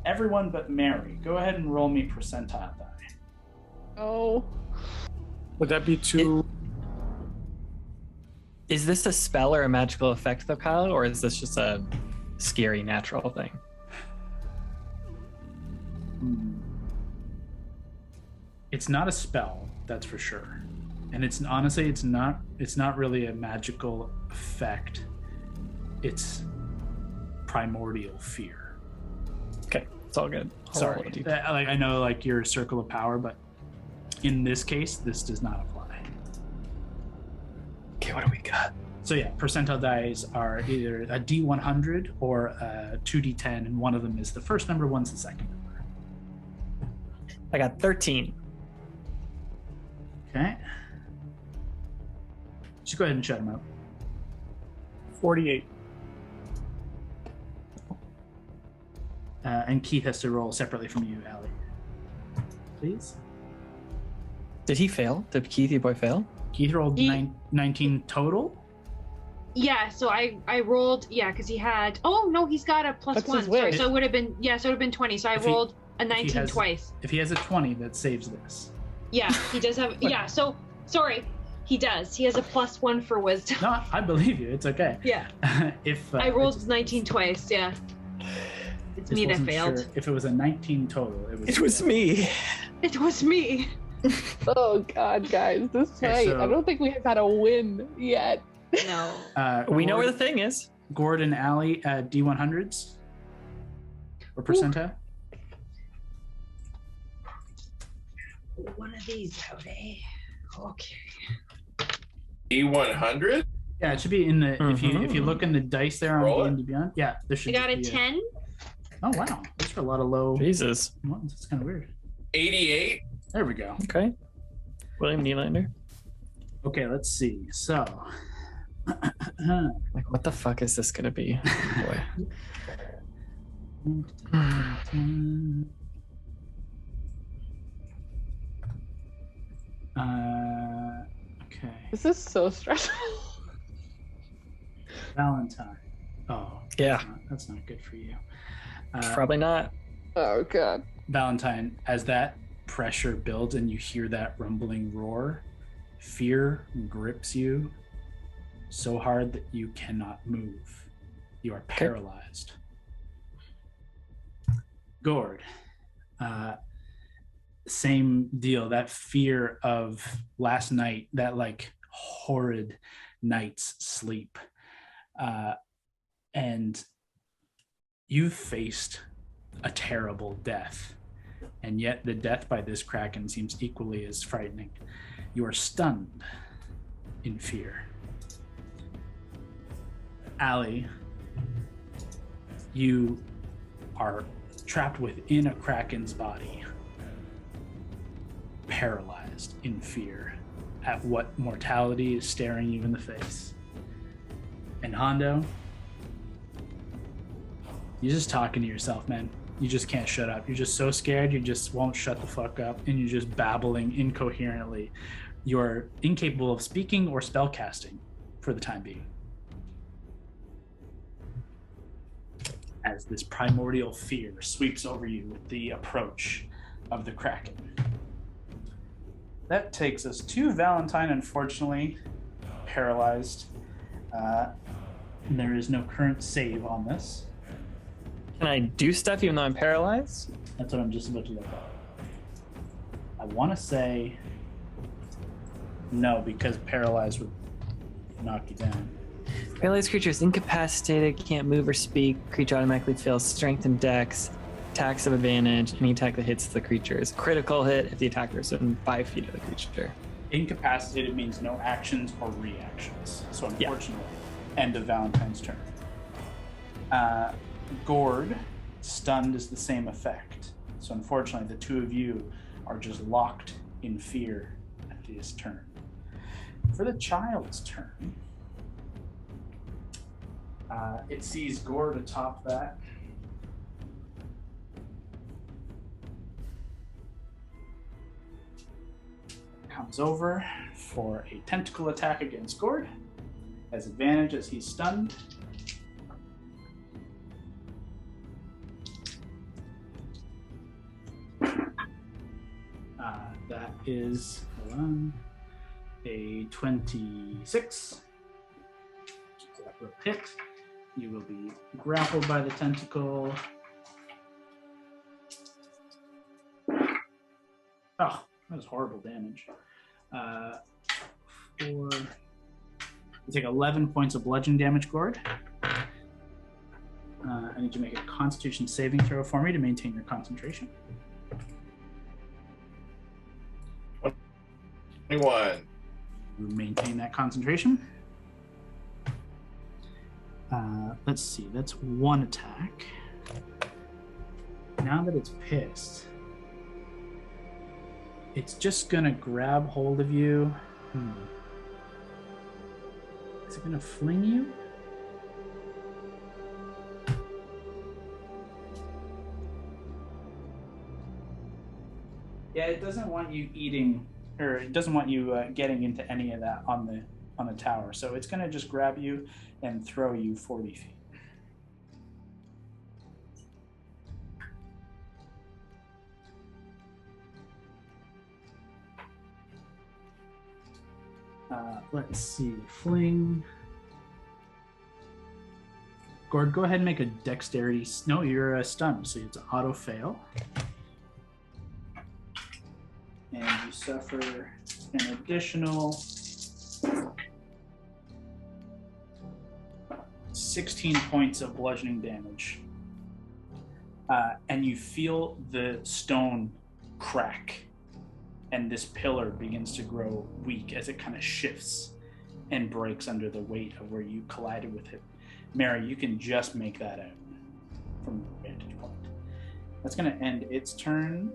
Everyone but Mary, go ahead and roll me percentile die. Oh. Would that be 2? Is this a spell or a magical effect though, Kyle, or is this just a scary natural thing? It's not a spell, that's for sure. And it's honestly it's not really a magical effect. It's primordial fear. Okay, it's all good. I'll roll Sorry. a D10. Like I know like your circle of power, but in this case this does not apply. Okay, what do we got? So yeah, percentile dice are either a D100 or a 2D10, and one of them is the first number, one's the second number. I got 13. Okay. Just go ahead and shut them out. 48. And Keith has to roll separately from you, Allie. Please. Did he fail? Did Keithy boy fail? Keith rolled 19 total. Yeah, so I rolled, because he had, oh no, he's got a plus What's 1. his Sorry, wit? so it would have been, so it would have been 20. So I If he- rolled a 19 has- twice. If he has a 20, that saves this. Yeah, he does have, so, sorry. He does. He has a +1 for wisdom. No, I believe you. It's okay. Yeah. If I rolled 19 twice, yeah. It's me that wasn't failed. sure if it was a 19 total. It was me. It was me. Oh God, guys, this Okay, fight. so- I don't think we have had a win yet. No. We know Gord- where the thing is. Gord and Allie at D100s or percentile. One of these out, eh? Okay. E100? Yeah, it should be in the if you look in the dice there Roll on it. D&D Beyond. Yeah, there I should got a be 10. Oh wow, those are a lot of low Jesus. ones. That's kind of weird. 88? There we go. Okay. William Nylander. Okay, let's see. So, Like, what the fuck is this gonna be? Boy. Okay, This is so stressful. Valentine. Oh, Yeah. that's not good for you. Probably not. Oh God. Valentine, as that pressure builds and you hear that rumbling roar, fear grips you so hard that you cannot move. You are paralyzed. Gord, same deal. That fear of last night, that like horrid night's sleep. And you've faced a terrible death, and yet the death by this Kraken seems equally as frightening. You are stunned in fear. Allie, you are trapped within a Kraken's body, paralyzed in fear at what mortality is staring you in the face. And Hondo, you're just talking to yourself, man. You just can't shut up. You're just so scared, you just won't shut the fuck up, and you're just babbling incoherently. You're incapable of speaking or spellcasting for the time being. As this primordial fear sweeps over you with the approach of the Kraken. That takes us to Valentine, unfortunately, paralyzed. There is no current save on this. Can I do stuff even though I'm paralyzed? That's what I'm just about to look up. I want to say no, because paralyzed would knock you down. Paralyzed creature is incapacitated, can't move or speak. Creature automatically fails strength and dex. Attacks of advantage. Any attack that hits the creature is a critical hit if the attacker is within 5 feet of the creature. Incapacitated means no actions or reactions. So unfortunately, end of Valentine's turn. Gord, stunned is the same effect. So unfortunately, the two of you are just locked in fear at his turn. For the child's turn, it sees Gord atop that. Comes over for a tentacle attack against Gord. Has advantage as he's stunned. That is a 26. So that will hit. You will be grappled by the tentacle. Oh, that was horrible damage. You take 11 points of bludgeon damage, Gord. I need you to make a Constitution saving throw for me to maintain your concentration. 21. You maintain that concentration. Let's see, that's one attack. Now that it's pissed, it's just gonna grab hold of you. Is it gonna fling you? Yeah, it doesn't want you eating, or it doesn't want you getting into any of that on the tower. So it's gonna just grab you and throw you 40 feet. Let's see. Fling. Gord, go ahead and make a dexterity. No, you're a stun, so it's an auto fail. And you suffer an additional 16 points of bludgeoning damage. And you feel the stone crack, and this pillar begins to grow weak as it kind of shifts and breaks under the weight of where you collided with it. Mary, you can just make that out from the vantage point. That's going to end its turn.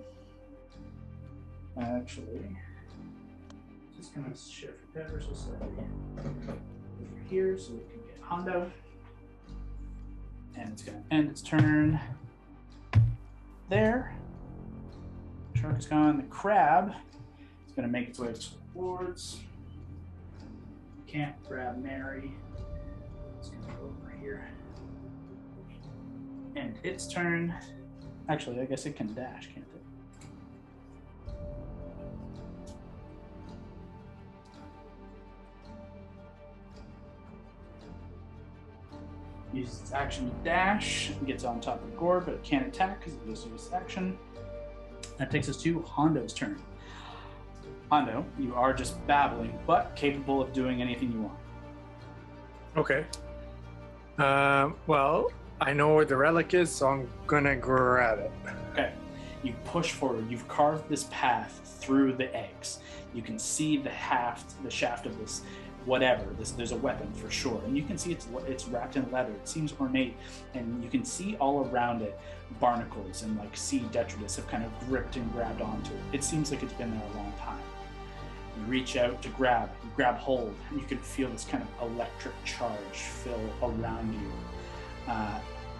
Actually, just going to shift ever so slightly over here so we can get Hondo. And it's going to end its turn there. Shark is gone. The crab is going to make its way towards. Can't grab Mary. It's going to go over here. And its turn. Actually, I guess it can dash, can't it? Uses its action to dash, gets on top of Gord, but it can't attack because it just used its action. That takes us to Hondo's turn. Hondo, you are just babbling, but capable of doing anything you want. Okay. Well, I know where the relic is, so I'm gonna grab it. Okay. You push forward. You've carved this path through the eggs. You can see the shaft of this whatever. There's a weapon for sure, and you can see it's wrapped in leather. It seems ornate, and you can see all around it barnacles and like sea detritus have kind of gripped and grabbed onto it. It seems like it's been there a long time. You reach out to grab, you grab hold, and you can feel this kind of electric charge fill around you,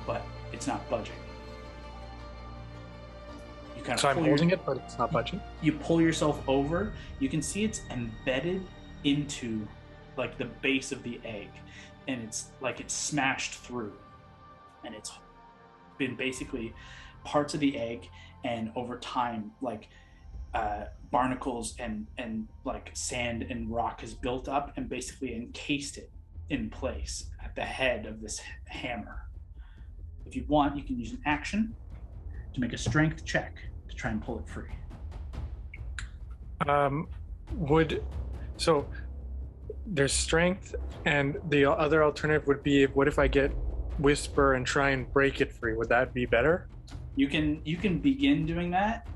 but it's not budging. You kind of So I'm holding it, but it's not budging. You pull yourself over. You can see it's embedded into like the base of the egg, and it's like it's smashed through, and it's been basically parts of the egg, and over time like barnacles and like sand and rock has built up and basically encased it in place at the head of this hammer. If you want, you can use an action to make a strength check to try and pull it free. So there's strength, and the other alternative would be, what if I get whisper and try and break it free? Would that be better? You can begin doing that,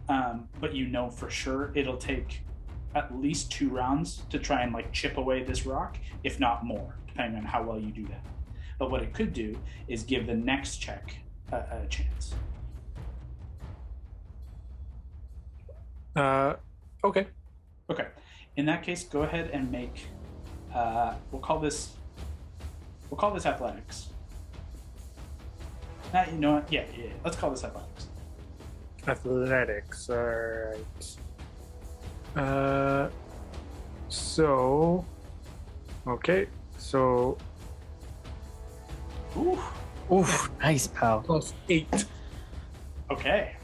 but you know for sure it'll take at least 2 rounds to try and like chip away this rock, if not more, depending on how well you do that. But what it could do is give the next check a chance. Okay. Okay. In that case, go ahead and make. We'll call this athletics. You know what? Yeah. Let's call this athletics. Athletics. All right. So. Okay. So. Oof. Nice, pal. +8. Okay.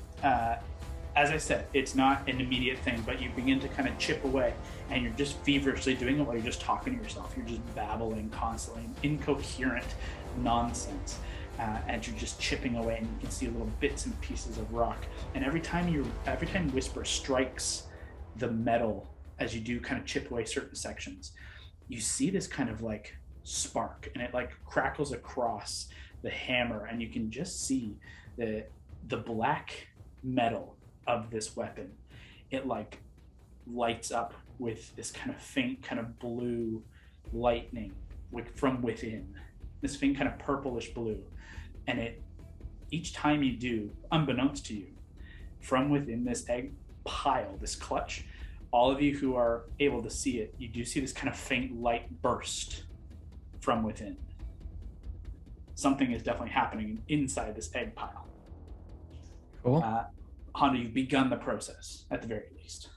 As I said, it's not an immediate thing, but you begin to kind of chip away, and you're just feverishly doing it while you're just talking to yourself. You're just babbling constantly, incoherent nonsense, and you're just chipping away, and you can see little bits and pieces of rock. And every time Whisper strikes the metal, as you do kind of chip away certain sections, you see this kind of like spark, and it like crackles across the hammer, and you can just see the black metal of this weapon. It like lights up with this kind of faint kind of blue lightning from within, this faint kind of purplish blue, and it each time you do, unbeknownst to you, from within this egg pile, this clutch, all of you who are able to see it, you do see this kind of faint light burst from within. Something is definitely happening inside this egg pile. Cool. Hondo, you've begun the process at the very least.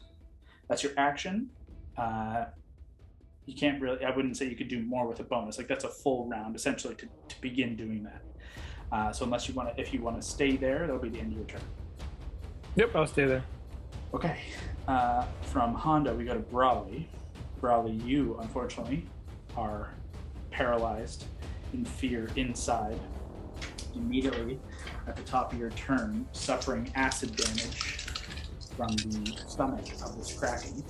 That's your action. You can't really, I wouldn't say you could do more with a bonus. Like that's a full round essentially to begin doing that. So unless if you want to stay there, that'll be the end of your turn. Yep, I'll stay there. Okay. From Hondo, we go to Brawley. Brawley, you unfortunately are paralyzed in fear inside. Immediately at the top of your turn, suffering acid damage from the stomach of this Kraken.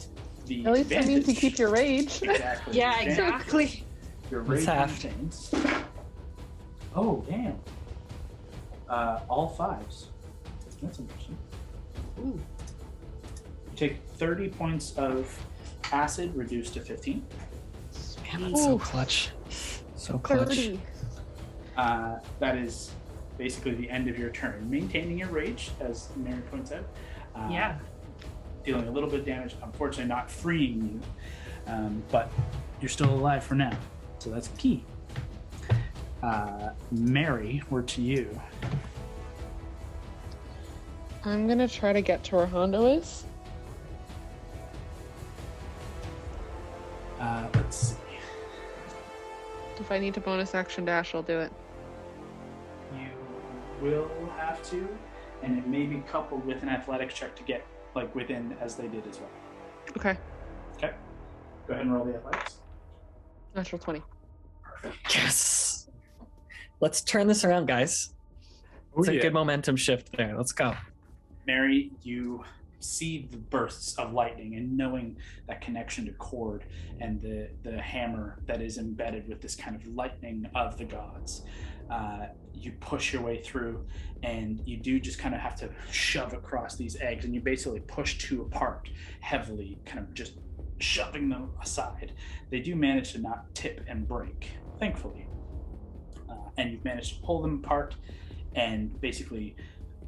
The At least that means you advantage- keep your rage. Exactly. Yeah, The advantage- exactly. Your It's rage half. maintains. Oh, damn. All fives. That's interesting. Ooh. You take 30 points of acid, reduced to 15. Man, that's so Ooh. clutch. So clutch. 30. That is basically the end of your turn. Maintaining your rage, as Mary points out. Yeah. Dealing a little bit of damage, unfortunately not freeing you, but you're still alive for now, so that's key. Mary, we're to you. I'm gonna try to get to where Hondo is. Let's see. If I need to bonus action dash, I'll do it. You will have to, and it may be coupled with an athletics check to get like within as they did as well. Okay. Okay. Go ahead and roll the athletics. Natural 20. Yes. Let's turn this around, guys. It's a good momentum shift there. Let's go. Mary, you see the bursts of lightning, and knowing that connection to cord and the hammer that is embedded with this kind of lightning of the gods, you push your way through, and you do just kind of have to shove across these eggs, and you basically push two apart heavily, kind of just shoving them aside. They do manage to not tip and break, thankfully. And you've managed to pull them apart, and basically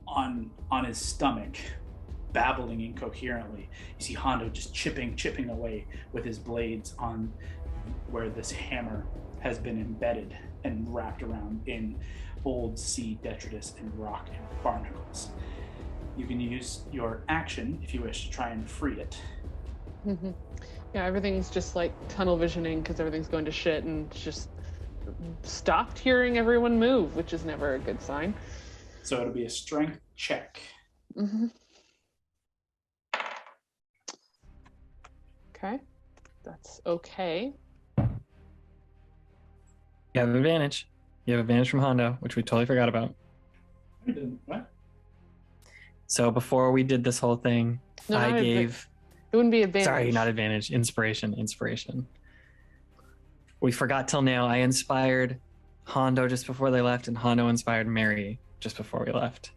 on his stomach, babbling incoherently, you see Hondo just chipping away with his blades on where this hammer has been embedded and wrapped around in old sea detritus and rock and barnacles. You can use your action if you wish to try and free it. Mm-hmm. Yeah, everything's just like tunnel visioning because everything's going to shit, and just stopped hearing everyone move, which is never a good sign. So it'll be a strength check. Mm-hmm. Okay, that's okay. You have advantage. You have advantage from Hondo, which we totally forgot about. What? So before we did this whole thing, No, I not gave... It wouldn't be advantage. Sorry, not advantage. Inspiration. We forgot till now. I inspired Hondo just before they left, and Hondo inspired Mary just before we left.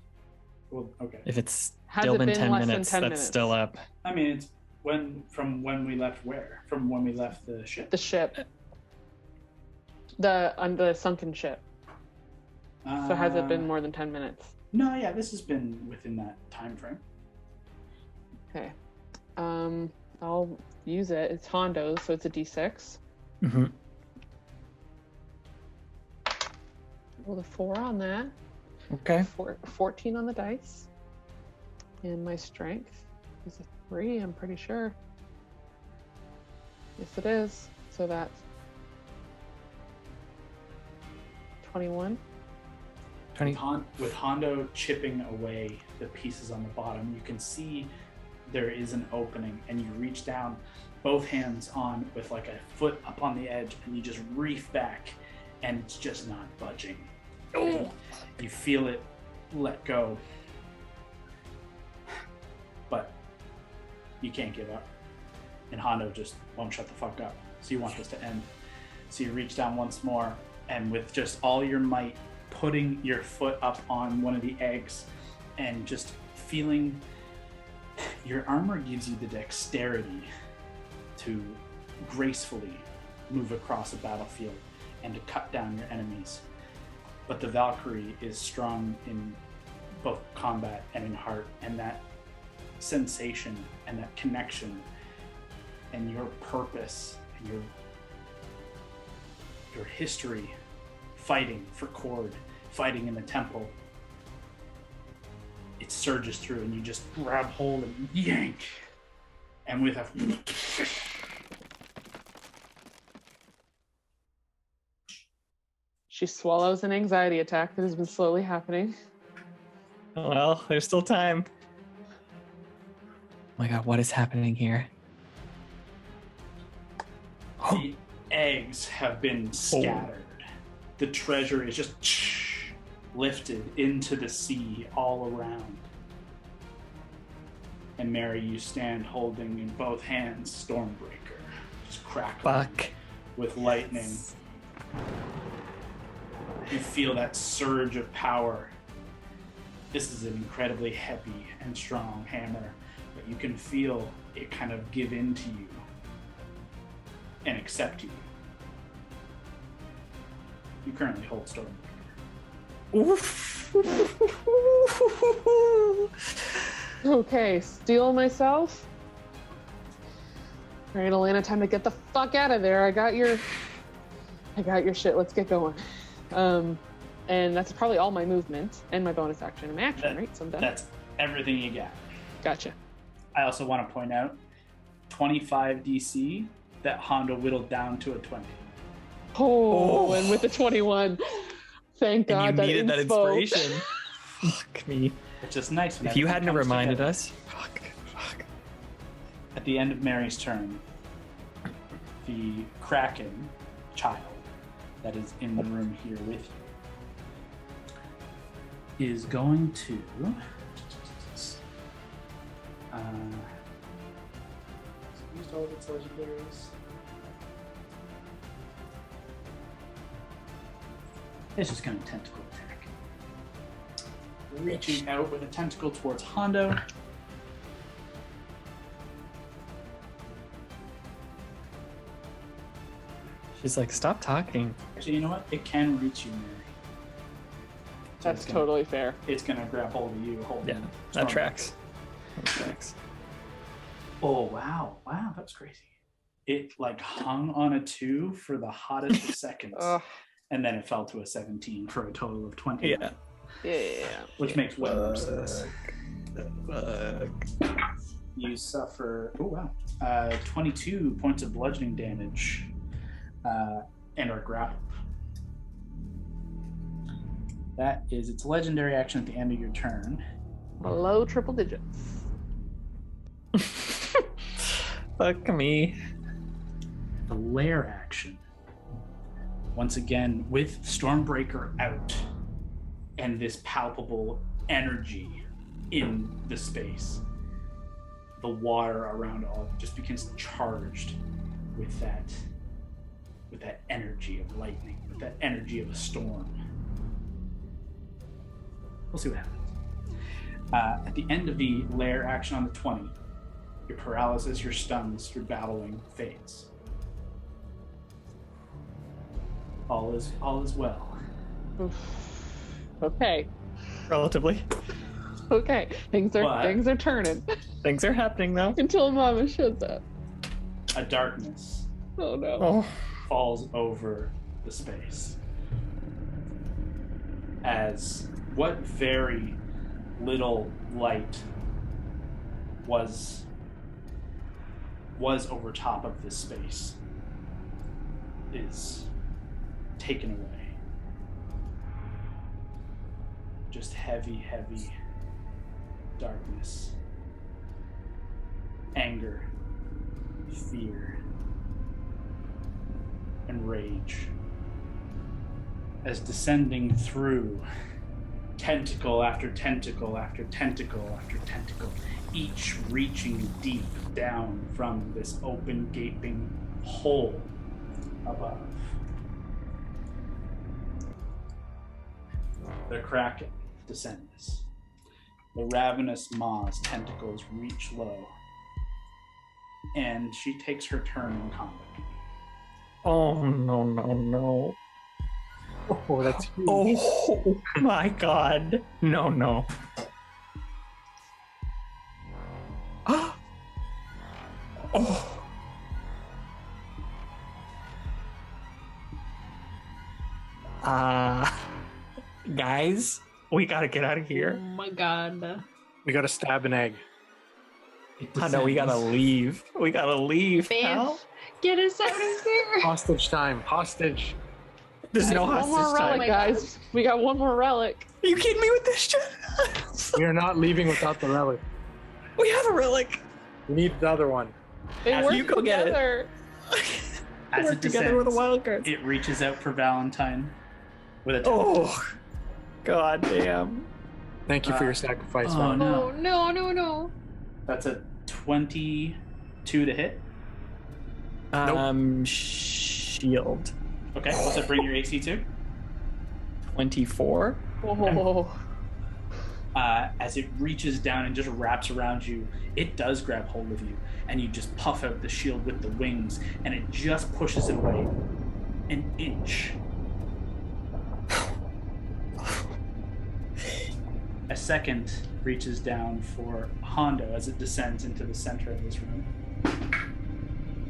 Well, okay. If it's Has still it been been 10 less than minutes, 10 that's minutes? still up. I mean, it's when we left where? From when we left the ship? The ship. On the sunken ship. So has it been more than 10 minutes? No, yeah, this has been within that time frame. Okay. I'll use it. It's Hondo's, so it's a D6. Mm-hmm. Roll a 4 on that. Okay. 14 on the dice. And my strength is a 3, I'm pretty sure. Yes, it is. So that's 21. With Hondo chipping away the pieces on the bottom, you can see there is an opening, and you reach down, both hands on with like a foot up on the edge, and you just reef back, and it's just not budging. And you feel it let go, but you can't give up. And Hondo just won't shut the fuck up. So you want this to end. So you reach down once more, and with just all your might, putting your foot up on one of the eggs and just feeling your armor gives you the dexterity to gracefully move across a battlefield and to cut down your enemies. But the Valkyrie is strong in both combat and in heart, and that sensation and that connection and your purpose and your history fighting for Cord, fighting in the temple, it surges through, and you just grab hold and yank, and with a She swallows an anxiety attack that has been slowly happening. Well, there's still time. Oh my god, what is happening here? The eggs have been scattered. The treasure is just lifted into the sea all around. And Mary, you stand holding in both hands Stormbreaker, just crackling with lightning. You feel that surge of power. This is an incredibly heavy and strong hammer, but you can feel it kind of give in to you and accept you. You currently hold Stormbreaker. Oof. Okay, steel myself. All right, Elena, time to get the fuck out of there. I got your shit. Let's get going. And that's probably all my movement and my bonus action and my action, right? So I'm done. That's everything you got. Gotcha. I also want to point out 25 DC that Hondo whittled down to a 20. Oh, and with the 21. Thank God And you needed that inspiration. Fuck me. It's just nice. When If you everything hadn't comes reminded together. us. Fuck. At the end of Mary's turn, the Kraken child that is in the room here with you is going to used all of its legendaries. It's just going to tentacle attack. Reaching out with a tentacle towards Hondo. She's like, stop talking. Actually, you know what? It can reach you, Mary. So That's it's gonna- totally fair. It's going to grab hold of you. Hold Yeah, you. that tracks. That tracks. Oh, wow. Wow, that's crazy. It like hung on a 2 for the hottest of seconds. And then it fell to a 17 for a total of 20. Yeah. Yeah. Which makes way more sense. You suffer, 22 points of bludgeoning damage and are grappled. That is its legendary action at the end of your turn. Below triple digits. Fuck me. The lair action. Once again, with Stormbreaker out and this palpable energy in the space, the water around all just becomes charged with that energy of lightning, with that energy of a storm. We'll see what happens. At the end of the lair action on the 20, your paralysis, your stuns, your battling fades. All is well. Okay. Relatively. Okay. Things are turning. Things are happening though. Until Mama shows up. A darkness Oh no. Oh. falls over the space as what very little light was over top of this space is taken away. Just heavy darkness, anger, fear, and rage as descending through tentacle after tentacle after tentacle after tentacle, each reaching deep down from this open gaping hole above. The Kraken descends. The ravenous maw's tentacles reach low, and she takes her turn in combat. Oh no. Oh, that's huge. Oh my god. No. Oh. Guys, we gotta get out of Oh here. my god. We gotta stab an egg. I know we gotta leave. We gotta leave. Babe, pal. get us out of here. Hostage time. Hostage. There's no One more hostage relic, time. guys. We got one more relic. Are you kidding me with this shit? We are not leaving without the relic. We have a relic. We need the other one. They After work you go get it. together. As Work it together with the descends, Wildcards. it reaches out for Valentine with a Oh, god damn. Thank you for your sacrifice, oh, Val. no. No. That's a 22 to hit. Shield. Okay, what's that bring your AC to? 24. Oh. As it reaches down and just wraps around you, it does grab hold of you, and you just puff out the shield with the wings, and it just pushes it away an inch. A second reaches down for Hondo as it descends into the center of this room.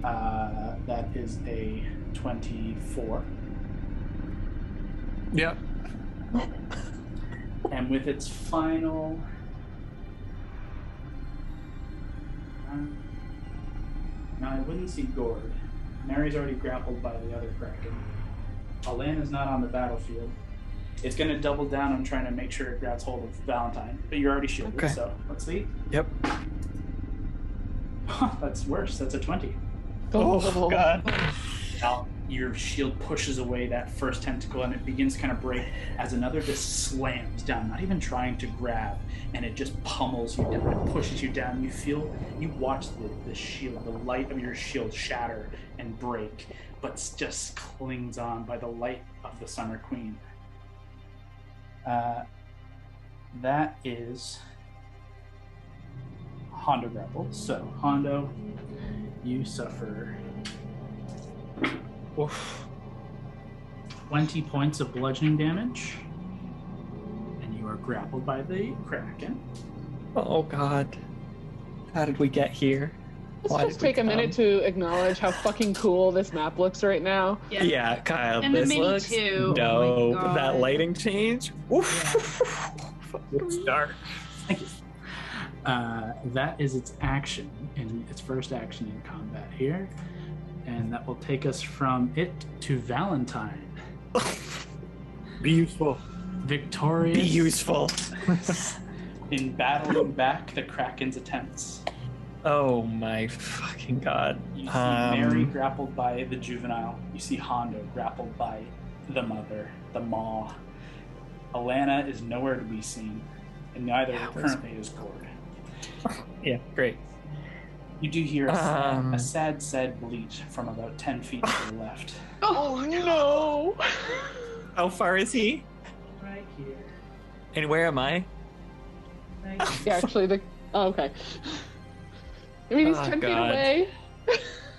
That is a 24. Yep. And with its final... no, I wouldn't see Gord. Mary's already grappled by the other Kraken. Alana's not on the battlefield. It's going to double down on trying to make sure it grabs hold of Valentine, but you're already shielded, Okay. so let's see. Yep. That's worse. That's a 20. Oh, god. Now, your shield pushes away that first tentacle and it begins to kind of break as another just slams down, not even trying to grab, and it just pummels you down, it pushes you down. You watch the shield, the light of your shield shatter and break, but just clings on by the light of the Summer Queen. That is Hondo grappled. So, Hondo, you suffer 20 points of bludgeoning damage, and you are grappled by the Kraken. Oh god. How did we get here? Let's Why just did we take a minute come? to acknowledge how fucking cool this map looks right now. Yeah, Kyle, And the this mini looks too. dope. Oh my God. That lighting change. It's dark. Thank you. That is its action, in its first action in combat here. And that will take us from it to Valentine. Be useful. Victorious Be useful. in battling back the Kraken's attempts. Oh my fucking god. You see Mary grappled by the juvenile. You see Hondo grappled by the mother, the maw. Alana is nowhere to be seen, and neither currently is Gord. Yeah, great. You do hear a sad bleat from about 10 feet to the left. Oh no! How far is he? Right here. And where am I? Right here. Yeah, actually, okay. I mean, he's Oh, 10 feet God. away.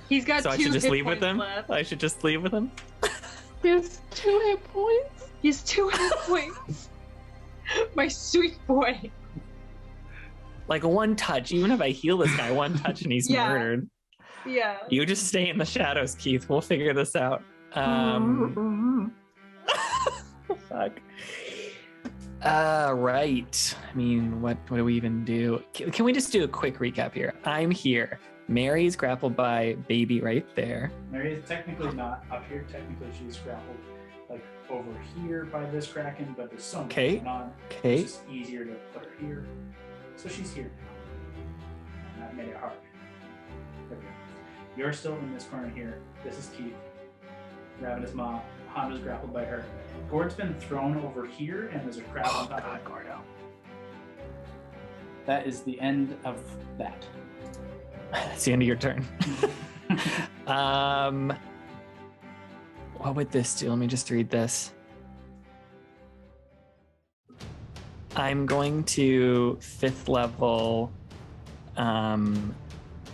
He's got So I two should just hit leave with points him? left. I should just leave with him? He has 2 hit points. He has 2 hit points. My sweet boy. Like one touch, even if I heal this guy one touch and he's Yeah. murdered. Yeah. You just stay in the shadows, Keith. We'll figure this out. Fuck. Right. I mean, what do we even do? Can we just do a quick recap here? I'm here. Mary's grappled by baby right there. Mary is technically not up here. Technically, she's grappled like over here by this Kraken, but there's so much Okay. going on. Okay. It's just easier to put her here. So she's here now. And that made it hard. There we go. You're still in this corner here. This is Keith. Ravenous Maw. Honda's grappled by her. Gord's been thrown over here, and there's a crab on top of Gordo. That is the end of that. That's the end of your turn. What would this do? Let me just read this. I'm going to 5th level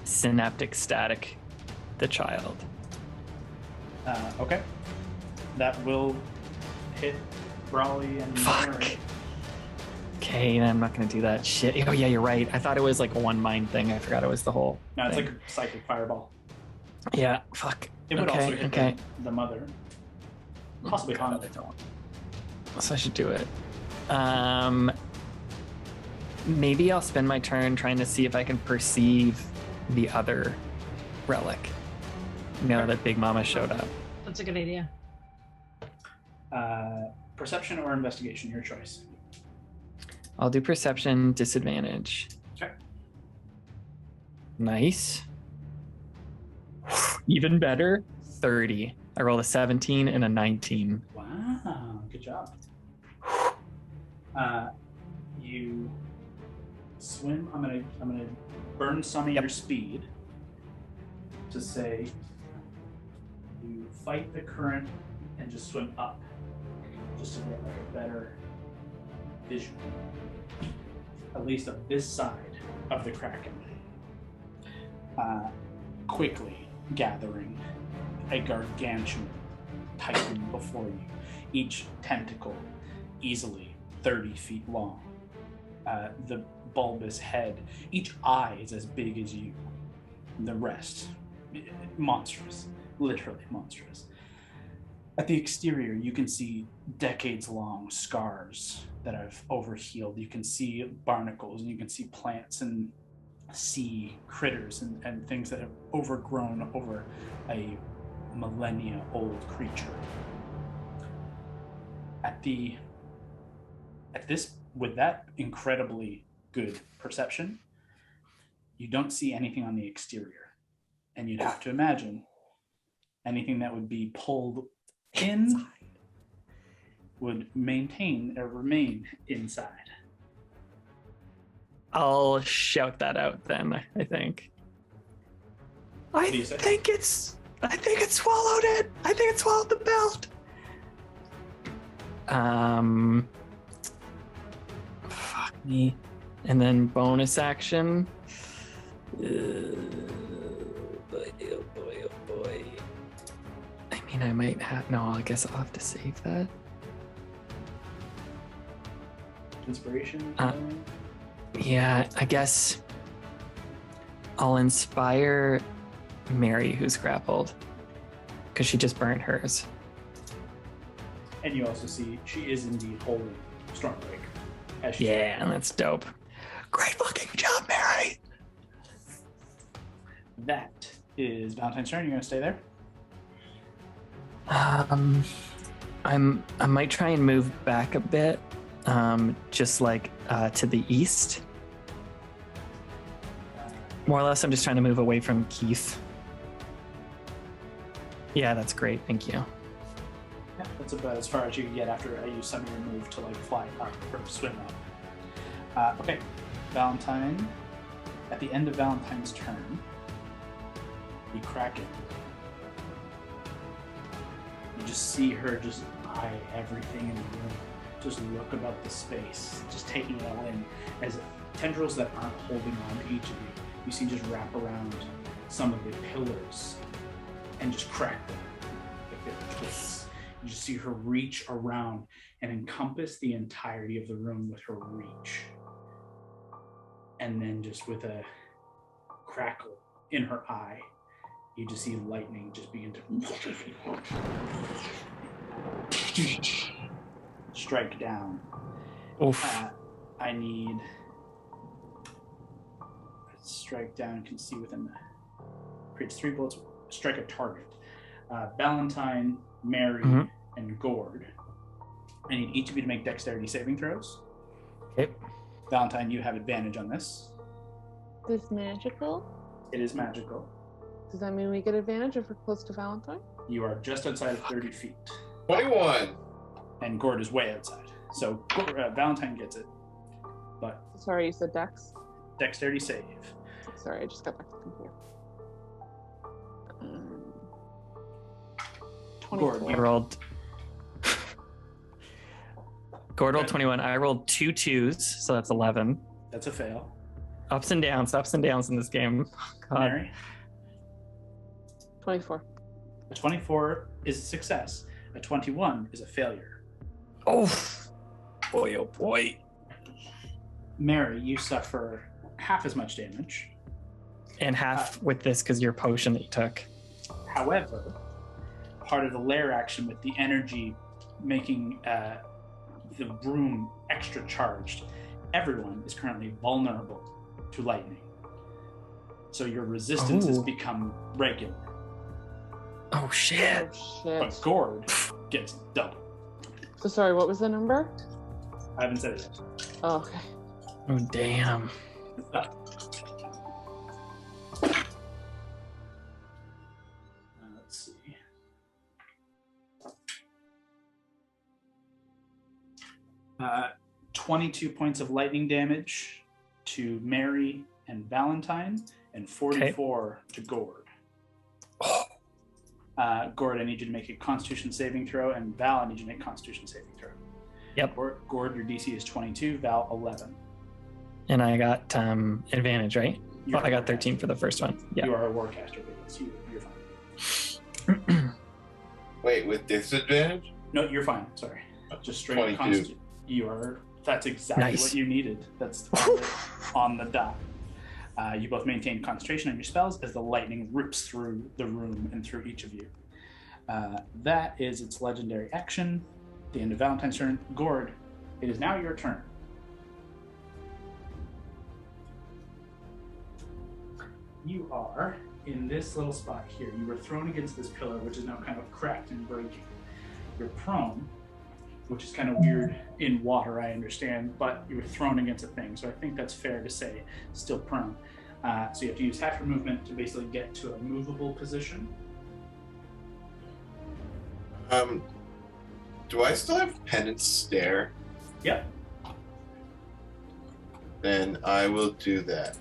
synaptic static the child. Okay. That will hit Brawley and Fuck. Mary. Okay, I'm not gonna do that shit. Oh yeah, you're right. I thought it was like a one mind thing. I forgot it was the whole. No, it's thing. like a psychic fireball. Yeah, fuck. It would also hit okay. the mother. Possibly Honda. So I should do it. Maybe I'll spend my turn trying to see if I can perceive the other relic. Now that Big Mama showed up. That's a good idea. Perception or investigation, your choice. I'll do perception disadvantage. Okay. Nice. Even better. 30. I rolled a 17 and a 19. Wow, good job. You swim. I'm gonna burn some of your speed to say you fight the current and just swim up, just to get like a better vision, at least of this side of the Kraken. Quickly gathering a gargantuan titan before you, each tentacle easily 30 feet long. The bulbous head, each eye is as big as you. The rest, monstrous, literally monstrous. At the exterior, you can see decades-long scars that have overhealed. You can see barnacles, and you can see plants and sea critters and things that have overgrown over a millennia-old creature. With that incredibly good perception, you don't see anything on the exterior, and you'd have to imagine anything that would be pulled in would maintain or remain inside. I'll shout that out then, I think. I think it swallowed it. I think it swallowed the belt. Fuck me. And then bonus action. Oh boy. I mean, I might have. No, I guess I'll have to save that. Inspiration? Yeah, I guess I'll inspire Mary, who's grappled, because she just burnt hers. And you also see she is indeed holding Stormbreaker. Yeah, that's dope. Great fucking job, Mary. That is Valentine's turn. You're gonna stay there? I might try and move back a bit, just like to the east. More or less, I'm just trying to move away from Keith. Yeah, that's great. Thank you. Yeah, that's about as far as you can get after I use some of your move to like fly up or swim up. Okay, Valentine. At the end of Valentine's turn, the Kraken. You just see her just eye everything in the room. Just look about the space, just taking it all in. As tendrils that aren't holding on to each of you, you see just wrap around some of the pillars and just crack them like they're twists. You just see her reach around and encompass the entirety of the room with her reach. And then just with a crackle in her eye, you just see lightning just begin to strike down. Oof. I need strike down. Can see within the creates 3 bullets. Strike a target. Valentine, Mary, and Gord. I need each of you to make dexterity saving throws. Okay. Valentine, you have advantage on this. This magical? It is magical. Does that mean we get advantage if we're close to Valentine? You are just outside of 30 feet. 21. And Gord is way outside. So Valentine gets it. But Sorry, you said Dex? dexterity save. Sorry, I just got back to the computer. 24. Gord, I rolled. Gord rolled 21. I rolled 2 2s, so that's 11. That's a fail. Ups and downs in this game. God. Mary, 24. a 24 is a success. A 21 is a failure. Oh boy. Mary, you suffer half as much damage. And half with this because your potion that you took. However, part of the lair action with the energy making the room extra charged, everyone is currently vulnerable to lightning. So your resistance has become regular. Oh shit. Oh, shit. But Gord gets double. So sorry, what was the number? I haven't said it yet. Oh, okay. Oh damn. Let's see. 22 points of lightning damage to Mary and Valentine, and 44 to Gord. Gord, I need you to make a Constitution saving throw, and Val, I need you to make a Constitution saving throw. Yep. Gord, your DC is 22, Val, 11. And I got advantage, right? You're I got a 13 warcaster. for the first one. Yeah. You are a Warcaster, but yes, you're fine. Wait, with disadvantage? No, you're fine. Sorry. Just straight 22. Constitution. That's exactly Nice. what you needed. That's on the dot. You both maintain concentration on your spells as the lightning rips through the room and through each of you. That is its legendary action. The end of Valentine's turn. Gord, it is now your turn. You are in this little spot here. You were thrown against this pillar, which is now kind of cracked and breaking. You're prone, which is kind of weird in water, I understand, but you were thrown against a thing, so I think that's fair to say, still prone. So you have to use half your movement to basically get to a movable position. Do I still have Penance Stare? Yep. Then I will do that.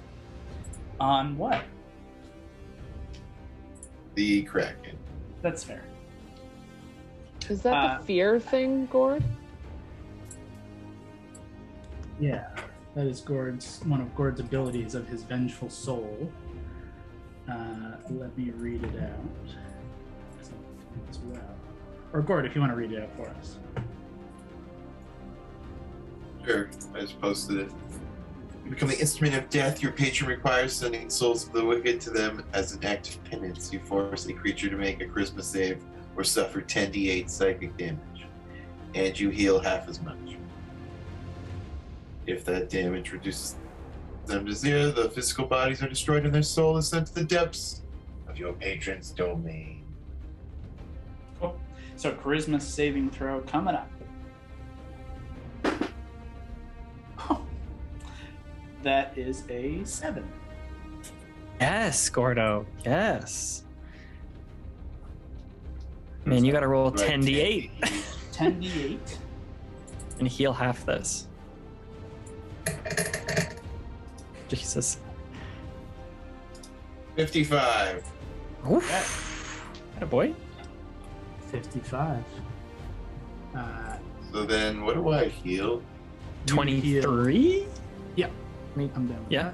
On what? The Kraken. That's fair. Is that the fear thing, Gord? Yeah, that is one of Gord's abilities of his vengeful soul. Let me read it out as well. Or Gord, if you want to read it out for us. Sure, I just posted it. You become the instrument of death. Your patron requires sending souls of the wicked to them as an act of penance. You force a creature to make a charisma save or suffer 10d8 psychic damage, and you heal half as much. If that damage reduces them to 0, the physical bodies are destroyed and their soul is sent to the depths of your patron's domain. Cool. So charisma saving throw coming up. That is a 7. Yes, Gordo. Yes. Man, you got to roll 10d8 10d8. and heal half this. Jesus. 55. Oof. Atta boy. 55. So then, what do I heal? 23? Yep. I'm down with Yeah.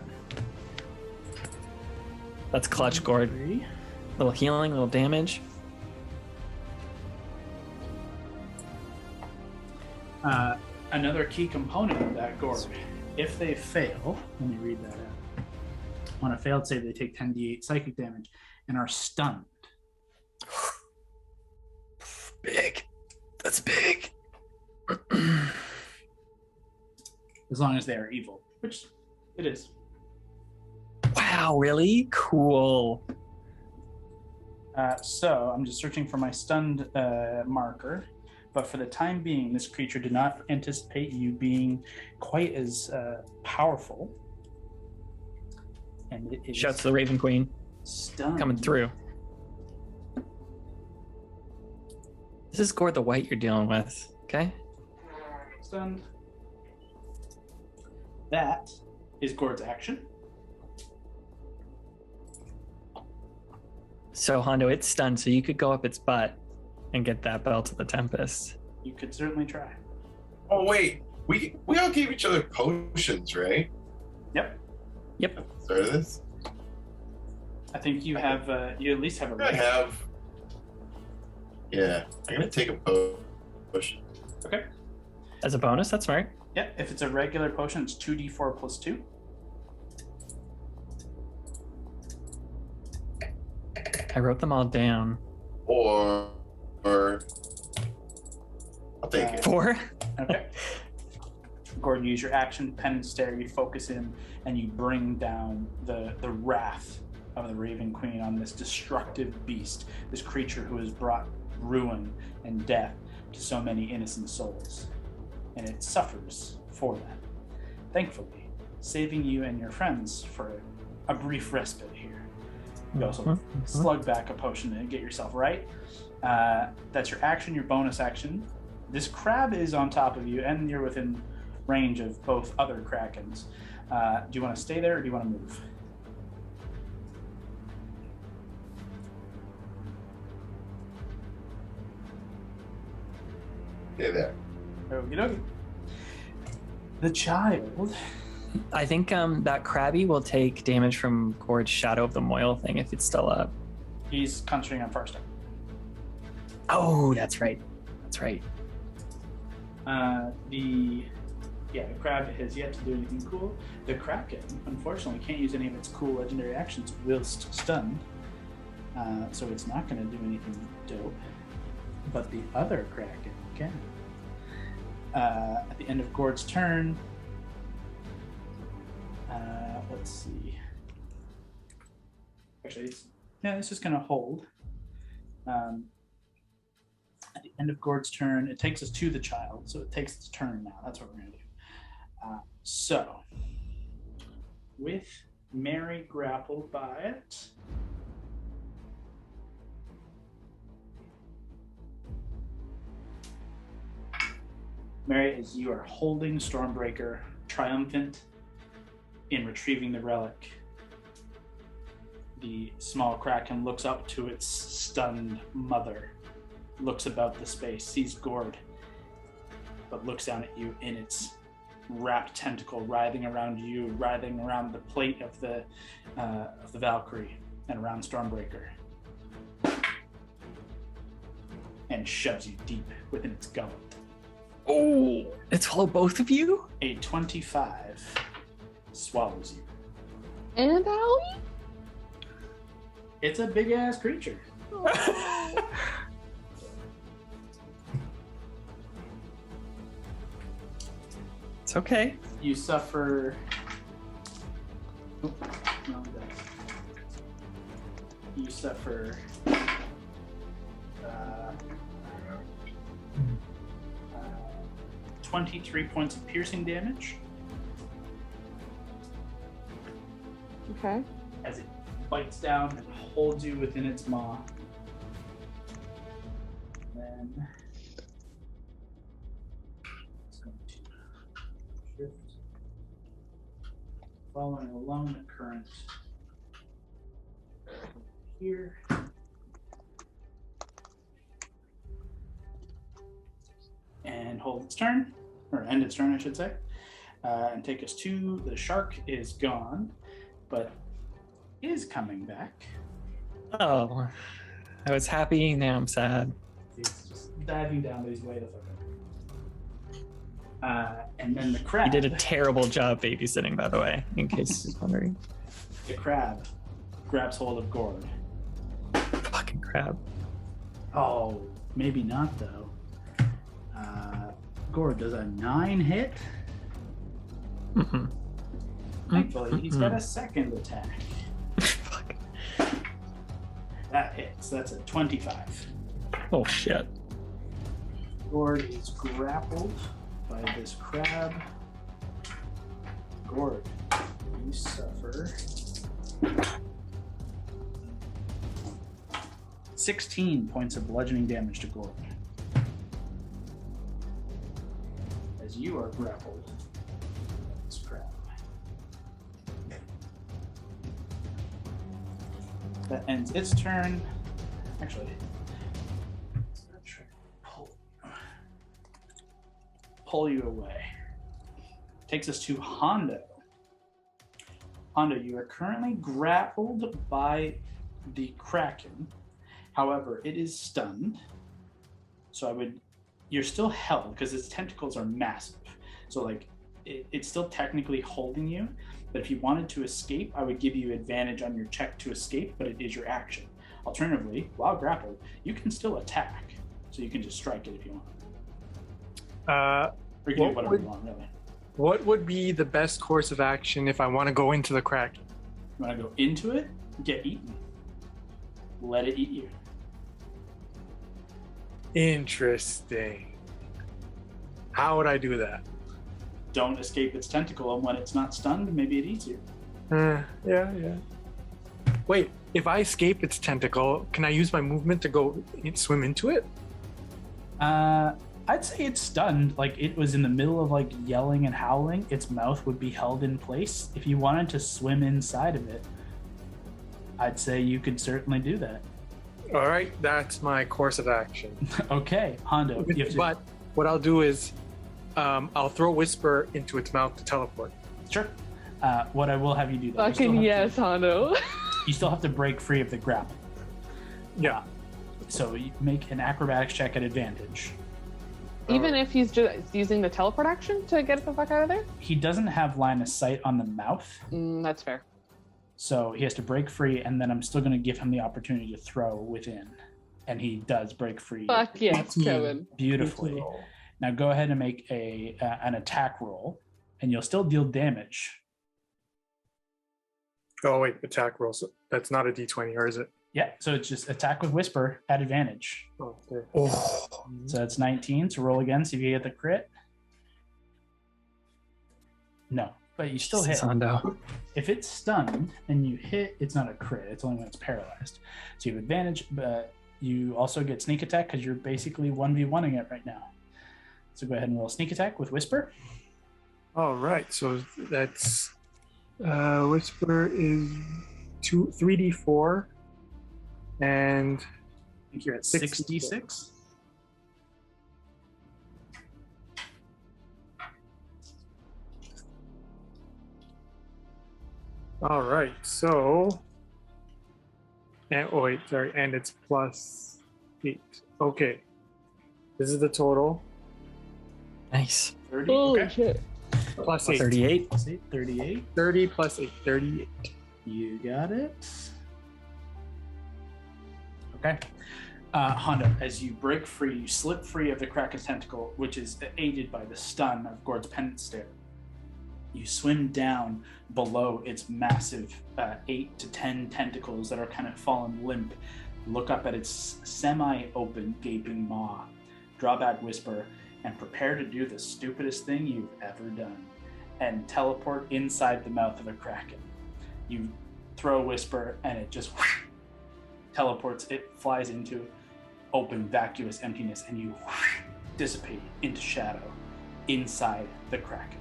That's clutch, Gord. 3. Little healing, little damage. Another key component of that, Gord. If they fail, let me read that out. On a failed save, they take 10d8 psychic damage and are stunned. Big. That's big. As long as they are evil, which it is. Wow, really? Cool. So I'm just searching for my stunned marker. But for the time being, this creature did not anticipate you being quite as powerful. And it is Shouts to the Raven Queen stunned. coming through. This is Gord the White you're dealing with, okay? Stunned. That is Gord's action. So, Hondo, it's stunned, so you could go up its butt and get that Belt of the Tempest. You could certainly try. Oh wait, we all gave each other potions, right? Yep. Yep. At the start of this? I think you have. You at least have a. I have. Yeah, I'm gonna take a potion. Okay. As a bonus, that's smart. Yeah. If it's a regular potion, it's 2d4 plus 2. I wrote them all down. Or I'll take it. 4? Okay. Gordon, use your action, pen and stare. You focus in, and you bring down the wrath of the Raven Queen on this destructive beast, this creature who has brought ruin and death to so many innocent souls, and it suffers for that. Thankfully, saving you and your friends for a brief respite here. You also slug back a potion and get yourself right. That's your action, your bonus action. This crab is on top of you, and you're within range of both other Krakens. Do you want to stay there or do you want to move? Stay there. Okie dokie. The child. I think that Krabby will take damage from Gord's Shadow of the Moil thing if it's still up. He's concentrating on Farstar. Oh, that's right. That's right. The crab has yet to do anything cool. The Kraken, unfortunately, can't use any of its cool legendary actions whilst stunned. So it's not going to do anything dope. But the other Kraken can. At the end of Gord's turn, let's see. Actually, it's just going to hold. At the end of Gord's turn, it takes us to the child, so it takes its turn now. That's what we're going to do. So, with Mary grappled by it, Mary, as you are holding Stormbreaker, triumphant in retrieving the relic, the small Kraken looks up to its stunned mother, looks about the space, sees Gord, but looks down at you in its wrapped tentacle, writhing around you, writhing around the plate of the Valkyrie and around Stormbreaker, and shoves you deep within its gullet. Oh, it's all both of you? A 25 swallows you. And Owie? It's a big ass creature. It's okay. You suffer. Oh, no, you suffer 23 points of piercing damage Okay. as it bites down and holds you within its maw. And then it's going to shift, following along the current here. And hold its turn, or end its turn, I should say, and take us to the shark is gone, but is coming back. Oh, I was happy, now I'm sad. He's just diving down, but he's way the fuck up. And then the crab. You did a terrible job babysitting, by the way, in case you're wondering. The crab grabs hold of Gord. Fucking crab. Oh, maybe not though. Gord, does a 9 hit? Mm-hmm. Thankfully, he's got a second attack. Fuck. That hits. That's a 25. Oh shit. Gord is grappled by this crab. Gord, you suffer 16 points of bludgeoning damage to Gord. As you are grappled by this crab. That ends its turn. Actually, it's gonna try to pull you away. Takes us to Hondo. Hondo, you are currently grappled by the Kraken. However, it is stunned. So you're still held because its tentacles are massive. So like it's still technically holding you, but if you wanted to escape, I would give you advantage on your check to escape, but it is your action. Alternatively, while grappled, you can still attack. So you can just strike it if you want. Or you can do whatever you want, really. What would be the best course of action if I want to go into the Kraken? You want to go into it? Get eaten. Let it eat you. Interesting. How would I do that? Don't escape its tentacle, and when it's not stunned, maybe it eats you. Yeah. Wait, if I escape its tentacle, can I use my movement to go swim into it? I'd say it's stunned. Like it was in the middle of like yelling and howling. Its mouth would be held in place. If you wanted to swim inside of it, I'd say you could certainly do that. All right, that's my course of action. Okay, Hondo. You have to... But what I'll do is, I'll throw Whisper into its mouth to teleport. Sure. What I will have you do, though, Fucking yes, Hondo. you still have to break free of the grapple. Yeah. So you make an acrobatics check at advantage. Even if he's just using the teleport action to get the fuck out of there? He doesn't have line of sight on the mouth. That's fair. So he has to break free, and then I'm still going to give him the opportunity to throw within. And he does break free. Fuck yes, Kevin. Beautifully. Now go ahead and make an attack roll, and you'll still deal damage. Oh wait, attack roll. So that's not a d20, or is it? Yeah, so it's just attack with Whisper at advantage. Oh, okay. So that's 19. So roll again, see if you get the crit. No, but you still hit. Hondo. If it's stunned and you hit, it's not a crit. It's only when it's paralyzed. So you have advantage, but you also get sneak attack because you're basically 1v1ing it right now. So go ahead and roll sneak attack with Whisper. All right, so that's Whisper is 3d4, and I think you're at 66. All right, so, and oh wait, sorry, and it's +8. Okay, this is the total. Nice. 30. Holy Okay. shit. +8. 38. Plus 8, 38. 30 plus 8, 38. You got it. Okay. Hondo, as you break free, you slip free of the Kraken's tentacle, which is aided by the stun of Gord's pendant stare. You swim down below its massive 8 to 10 tentacles that are kind of fallen limp. Look up at its semi-open, gaping maw. Draw back Whisper, and prepare to do the stupidest thing you've ever done, and teleport inside the mouth of a Kraken. You throw Whisper, and it just teleports. It flies into open, vacuous emptiness, and you dissipate into shadow inside the Kraken.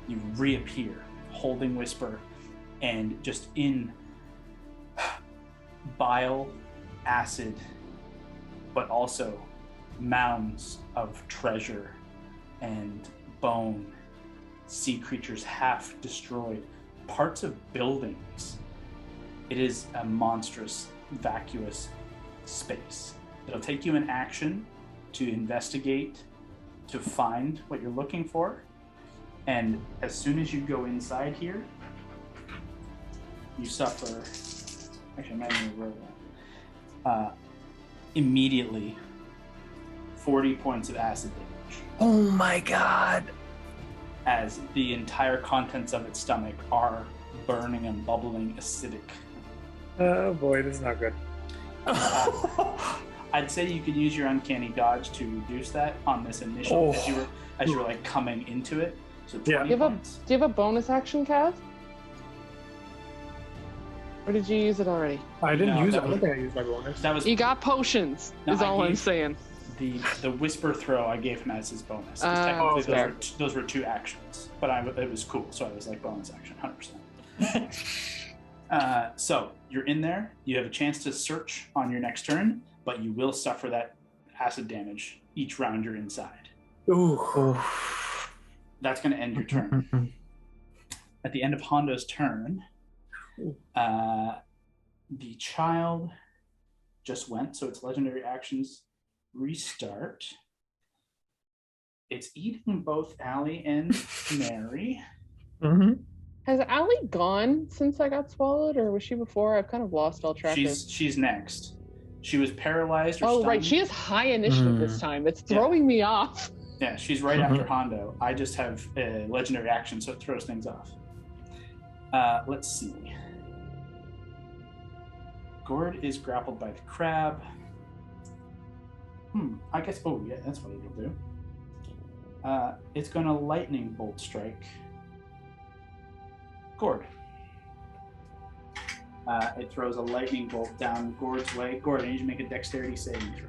You reappear, holding Whisper, and just in bile, acid, but also mounds of treasure and bone, sea creatures half destroyed, parts of buildings. It is a monstrous, vacuous space. It'll take you an action to investigate, to find what you're looking for, and as soon as you go inside here, you suffer. Actually, I'm not even gonna roll that. Immediately, 40 points of acid damage, Oh my god. as the entire contents of its stomach are burning and bubbling acidic. Oh boy, this is not good. I'd say you could use your uncanny dodge to reduce that on this initial as you were like coming into it. So 20 Yeah. Do points. you have a bonus action, Cav? Or did you use it already? I didn't No, use it. that I was- don't think I used my bonus. That was You got potions, No, is I all I'm gave- saying. the whisper throw I gave him as his bonus. 'Cause Oh, technically fair. those were two actions, but it was cool, so I was like bonus action, 100%. So you're in there. You have a chance to search on your next turn, but you will suffer that acid damage each round you're inside. Ooh. That's going to end your turn. At the end of Hondo's turn, the child just went, so its legendary actions restart. It's eating both Allie and Mary. Mm-hmm. Has Allie gone since I got swallowed, or was she before? I've kind of lost all track of. She's next. She was paralyzed or Oh, stunned. right. She has high initiative this time. It's throwing me off. Yeah, she's right after Hondo. I just have a legendary action, so it throws things off. Let's see. Gord is grappled by the crab. I guess, oh yeah, that's what it'll do. It's going to lightning bolt strike Gord. It throws a lightning bolt down Gord's way. Gord, I need you to make a dexterity saving throw.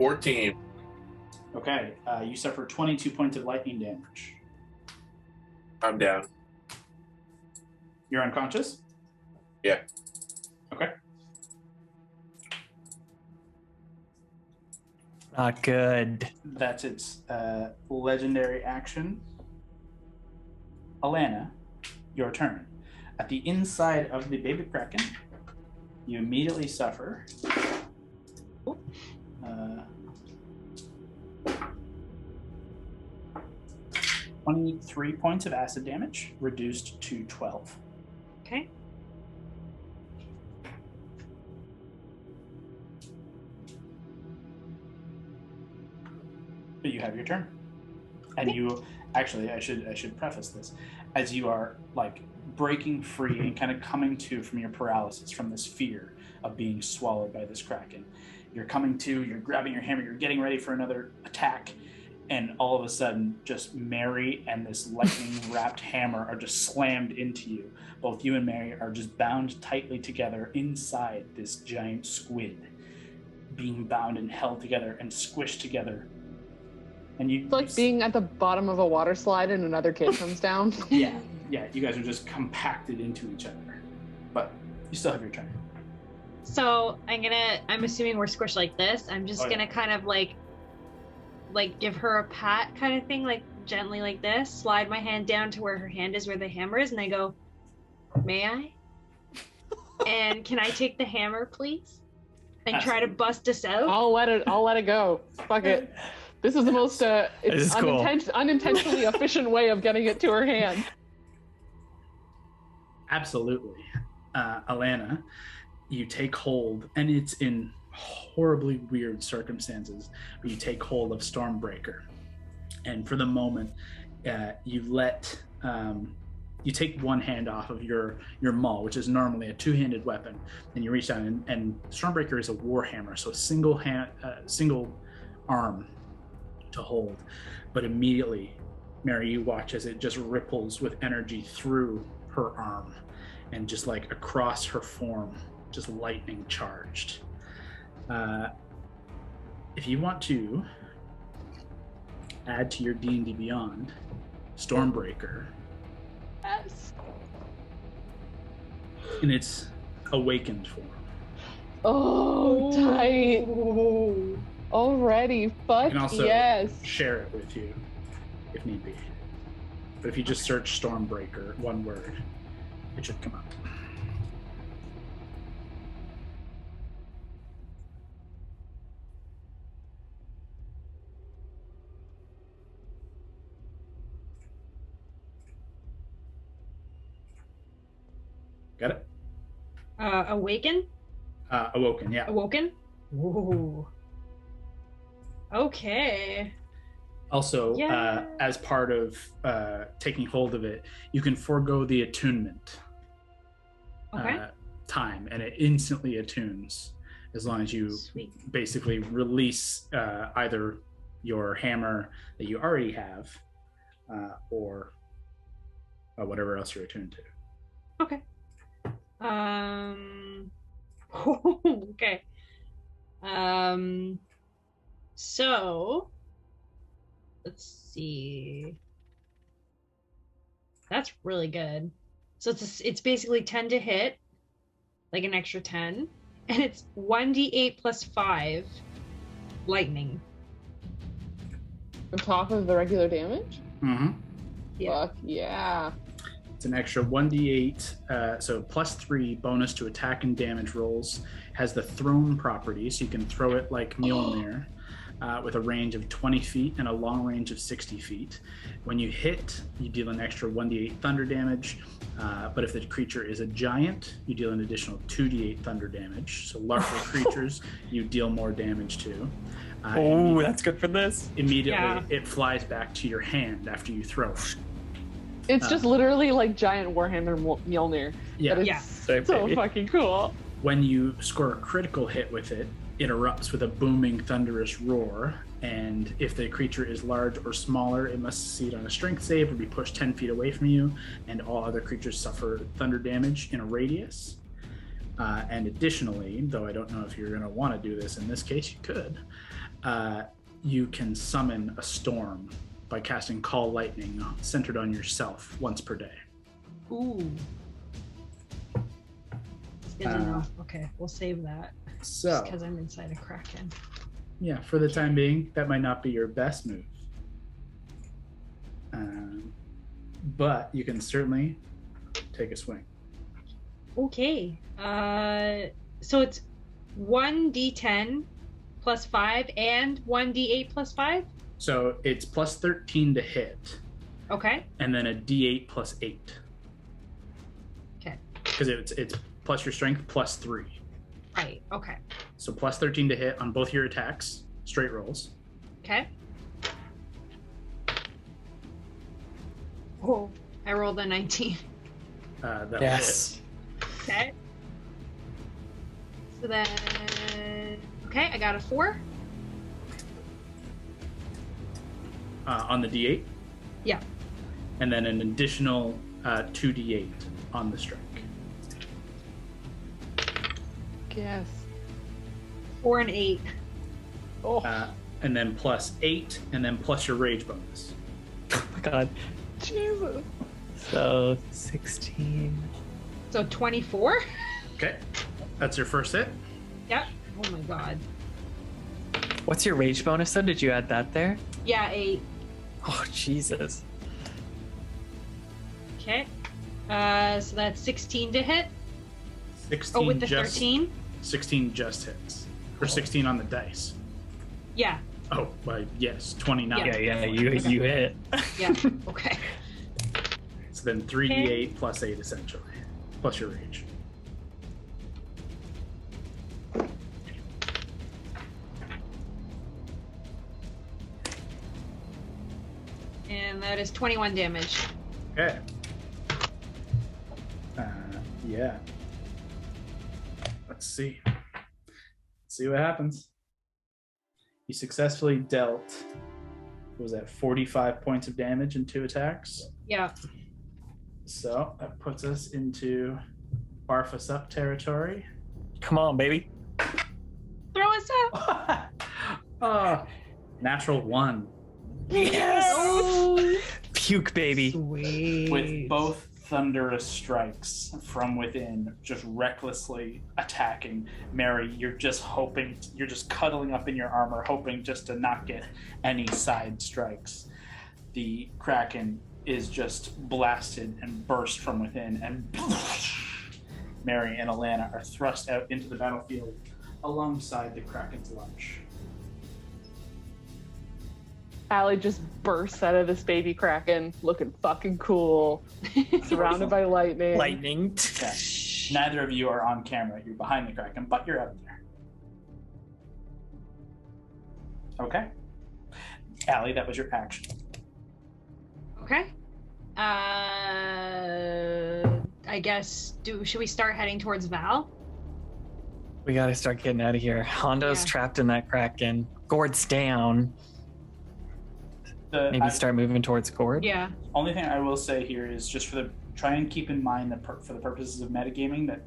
14. Okay, you suffer 22 points of lightning damage. I'm down. You're unconscious? Yeah. Okay. Not good. That's its legendary action. Alana, your turn. At the inside of the baby Kraken, you immediately suffer 23 points of acid damage, reduced to 12. Okay. But you have your turn. And you actually, I should preface this. As you are like breaking free and kind of coming to from your paralysis, from this fear of being swallowed by this Kraken, you're coming to, you're grabbing your hammer, you're getting ready for another attack, and all of a sudden, just Mary and this lightning-wrapped hammer are just slammed into you. Both you and Mary are just bound tightly together inside this giant squid, being bound and held together and squished together. And you, It's like being at the bottom of a water slide and another kid comes down. yeah, you guys are just compacted into each other. But you still have your turn. So I'm assuming we're squished like this. I'm just Oh, yeah. gonna kind of like give her a pat kind of thing, like gently like this, slide my hand down to where her hand is, where the hammer is, and I go, "May I? And can I take the hammer, please? And try to bust us out?" I'll let it go. Fuck it. This is the most This is cool. unintentionally efficient way of getting it to her hand. Absolutely. Alana, you take hold, and it's in horribly weird circumstances, but you take hold of Stormbreaker. And for the moment, you take one hand off of your maul, which is normally a two-handed weapon, and you reach down, and Stormbreaker is a warhammer, so a single arm to hold. But immediately, Mary, you watch as it just ripples with energy through her arm and just like across her form, just lightning charged. If you want to add to your D&D Beyond Stormbreaker Yes. in its awakened form. Oh, tight. Already. Fuck You can also yes. share it with you if need be. But if you just search Stormbreaker, one word, it should come up. Got it? Awaken? Awoken, yeah. Awoken? Ooh. Okay. Also, Yeah. as part of taking hold of it, you can forego the attunement Okay. time, and it instantly attunes as long as you Sweet. basically release either your hammer that you already have or whatever else you're attuned to. Okay. Okay. So let's see. That's really good. So it's basically 10 to hit, like an extra 10, and it's 1d8 plus 5 lightning. On top of the regular damage? Mm-hmm. Yeah. Fuck yeah. It's an extra 1d8, so plus 3 bonus to attack and damage rolls. Has the thrown property, so you can throw it like Mjolnir with a range of 20 feet and a long range of 60 feet. When you hit, you deal an extra 1d8 thunder damage, but if the creature is a giant, you deal an additional 2d8 thunder damage. So larger creatures, you deal more damage to. Oh, that's good for this. Immediately, Yeah. it flies back to your hand after you throw it. It's just literally like giant Warhammer Mjolnir. Yeah. That is Yeah. so fucking cool. When you score a critical hit with it, it erupts with a booming, thunderous roar. And if the creature is large or smaller, it must succeed on a strength save or be pushed 10 feet away from you. And all other creatures suffer thunder damage in a radius. And additionally, though I don't know if you're going to want to do this in this case, you could. you can summon a storm by casting Call Lightning centered on yourself once per day. Ooh. It's good to know. Okay, we'll save that. So, Because I'm inside a Kraken. yeah, for the time being, that might not be your best move. But you can certainly take a swing. Okay. So it's 1d10 plus 5 and 1d8 plus 5? So it's plus 13 to hit, Okay. and then a d8 plus 8. Okay. Because it's plus your strength plus 3. Right. Okay. So plus 13 to hit on both your attacks, straight rolls. Okay. Oh, I rolled a 19. That Yes. Okay. So then, okay, I got a 4. On the d8. Yeah. And then an additional 2d8 on the strike. Yes. 4 and 8. Oh, And then plus 8, and then plus your rage bonus. Oh my god. Jesus. So 16. So 24? Okay. That's your first hit. Yep. Oh my god. What's your rage bonus though? Did you add that there? Yeah, 8. Oh Jesus. Okay. So that's 16 to hit. 16 Oh, with the just 13? 16 just hits. Or 16 on the dice. Yeah. Oh, well, yes, 29. Yeah, you hit. Yeah. Okay. So then 3d8 plus 8 essentially. Plus your rage. And that is 21 damage. Okay. Yeah. Let's see. See what happens. You successfully dealt, what was that, 45 points of damage in 2 attacks? Yeah. So that puts us into barf us up territory. Come on, baby. Throw us up. Natural 1. Yes! Puke, baby. Sweet. With both thunderous strikes from within, just recklessly attacking Mary. You're just hoping, you're just cuddling up in your armor, hoping just to not get any side strikes. The Kraken is just blasted and burst from within, and Mary and Alana are thrust out into the battlefield alongside the Kraken's lunch. Allie just bursts out of this baby Kraken, looking fucking cool, surrounded by lightning. Lightning. Yeah. Neither of you are on camera. You're behind the Kraken, but you're out there. Okay. Allie, that was your action. Okay. I guess, should we start heading towards Val? We gotta start getting out of here. Hondo's Yeah. trapped in that Kraken. Gord's down. Maybe I- start moving towards Gord. Yeah. Only thing I will say here is just try and keep in mind that for the purposes of metagaming that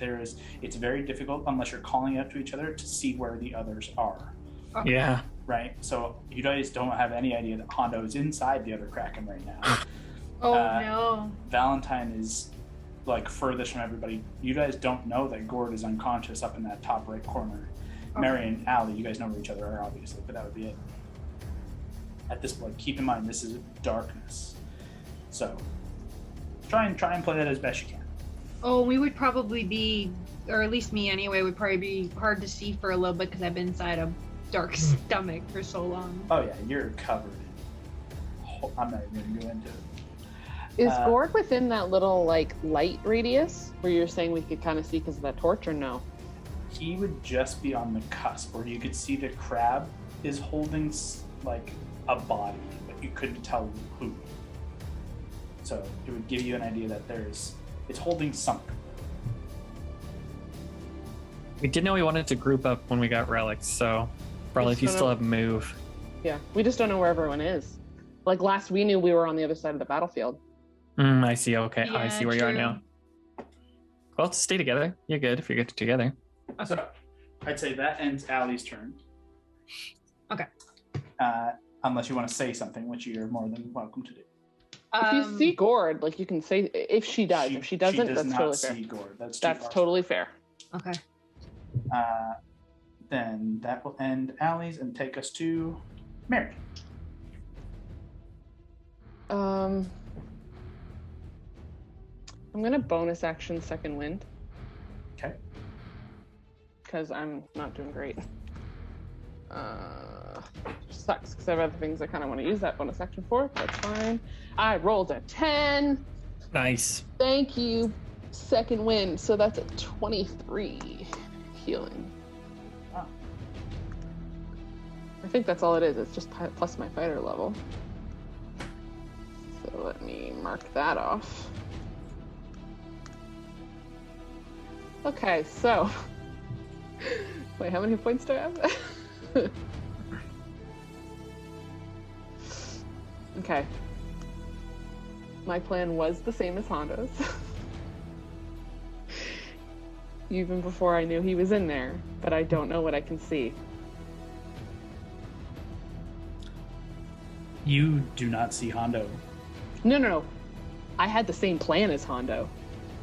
it's very difficult unless you're calling out to each other to see where the others are, Okay. Yeah. right? So you guys don't have any idea that Hondo is inside the other Kraken right now. Oh Uh, no. Valentine is like furthest from everybody. You guys don't know that Gord is unconscious up in that top right corner. Okay. Mary and Allie, you guys know where each other are obviously, but that would be it. At this point, keep in mind this is darkness, so try and play that as best you can. Oh, we would probably be, or at least me anyway, would probably be hard to see for a little bit because I've been inside a dark stomach for so long. Oh yeah, you're covered. I'm not even gonna go into it. Is Gord within that little like light radius where you're saying we could kind of see because of that torch, or no? He would just be on the cusp where you could see the crab is holding like a body, but you couldn't tell who. So it would give you an idea that it's holding something. We did know we wanted to group up when we got relics, so probably if you still have move. Yeah, we just don't know where everyone is. Like last we knew we were on the other side of the battlefield. I see. Okay, I Yeah, see where you are true. now. Well, stay together. You're good if you're good together. So I'd say that ends Allie's turn. Okay. unless you want to say something, which you're more than welcome to do. If you see Gord, like you can say if she does. If she doesn't, she does that's not totally see fair. Gord. That's Totally fair. Okay. Then that will end Allie's and take us to Mary. I'm gonna bonus action second wind. Okay. Because I'm not doing great. Sucks because I have other things I kind of want to use that bonus action for. That's fine. I rolled a 10. Nice. Thank you. Second wind. So that's a 23 healing. Wow. I think that's all it is. It's just plus my fighter level. So let me mark that off. Okay, so. Wait, how many points do I have? Okay. My plan was the same as Hondo's. Even before I knew he was in there, but I don't know what I can see. You do not see Hondo. No. I had the same plan as Hondo.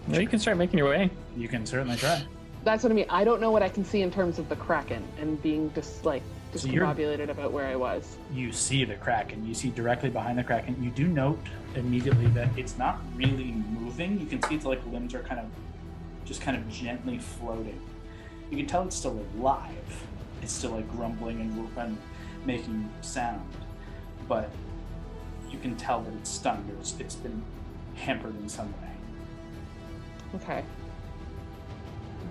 Well, you can start making your way. You can certainly try. That's what I mean. I don't know what I can see in terms of the Kraken and being So discombobulated about where I was. You see the Kraken. You see directly behind the Kraken. You do note immediately that it's not really moving. You can see its limbs are kind of gently floating. You can tell it's still alive. It's still grumbling and making sound, but you can tell that it's stunned or it's been hampered in some way. Okay.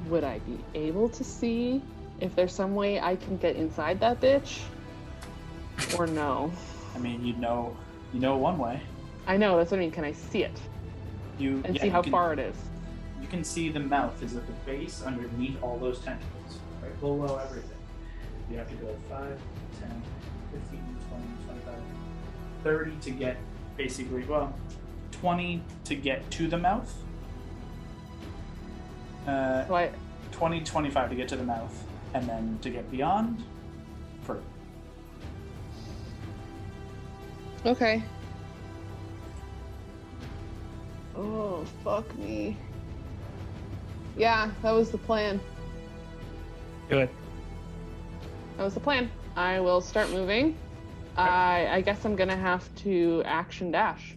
Would I be able to see if there's some way I can get inside that bitch? Or no? I mean, you know one way. I know, that's what I mean. Can I see it? See how far it is? You can see the mouth is at the base underneath all those tentacles, right below everything. You have to go 5, 10, 15, 20, 25, 30 to get 20 to get to the mouth. 20, 25 to get to the mouth, and then to get beyond, further. Okay. Oh, fuck me. Yeah, that was the plan. Do it. That was the plan. I will start moving. I guess I'm gonna have to action dash.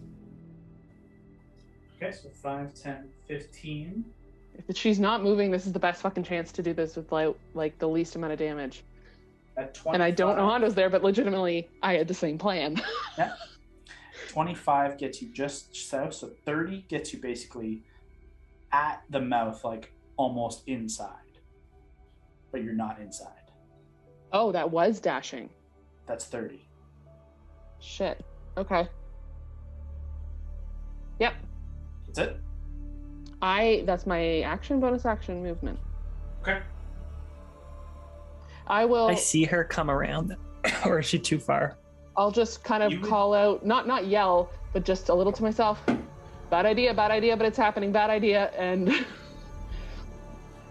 Okay, so 5, 10, 15. If she's not moving, this is the best fucking chance to do this with like the least amount of damage. At 25, and I don't know Hondo's there, but legitimately, I had the same plan. Yeah. 25 gets you just south, so 30 gets you basically at the mouth, almost inside. But you're not inside. Oh, that was dashing. That's 30. Shit. Okay. Yep. That's it? That's my action, bonus action, movement. Okay. I see her come around, or is she too far? I'll just kind of call out, not yell, but just a little to myself. Bad idea, but it's happening. Bad idea, and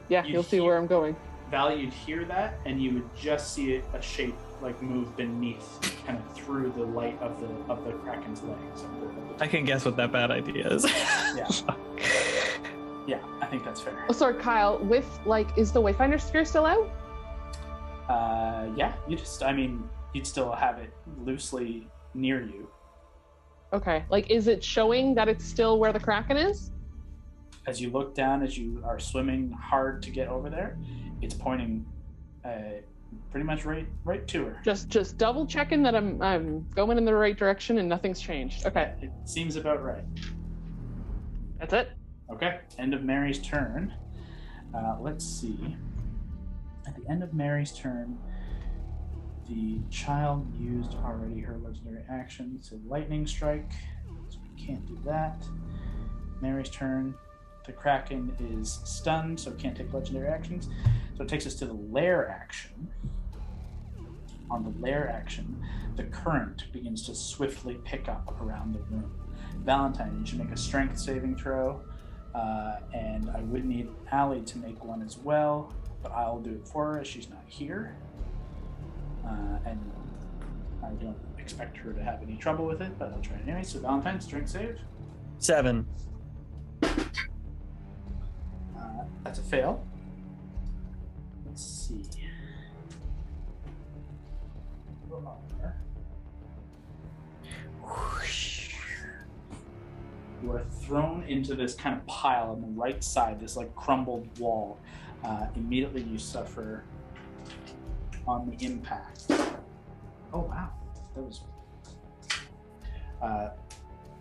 yeah, you'll see where I'm going. Val, you'd hear that, and you would just see a shape move beneath, kind of through the light of the Kraken's legs. I can guess what that bad idea is. Yeah. Yeah, I think that's fair. Oh, sorry, Kyle. With is the Wayfinder sphere still out? Yeah. You'd still have it loosely near you. Okay. Is it showing that it's still where the Kraken is? As you look down, as you are swimming hard to get over there, it's pointing pretty much right to her. Just double checking that I'm going in the right direction and nothing's changed. Okay. It seems about right. That's it. Okay. End of Mary's turn. Let's see. At the end of Mary's turn, the child used already her legendary action, so lightning strike. So we can't do that. Mary's turn. The Kraken is stunned, so can't take legendary actions. So it takes us to the lair action. On the lair action, the current begins to swiftly pick up around the room. Valentine, you should make a strength saving throw, and I would need Allie to make one as well, but I'll do it for her as she's not here. And I don't expect her to have any trouble with it, but I'll try anyway. So Valentine's strength save. 7. That's a fail. Let's see. You are thrown into this kind of pile on the right side, this like crumbled wall. Immediately you suffer on the impact. Oh wow, that was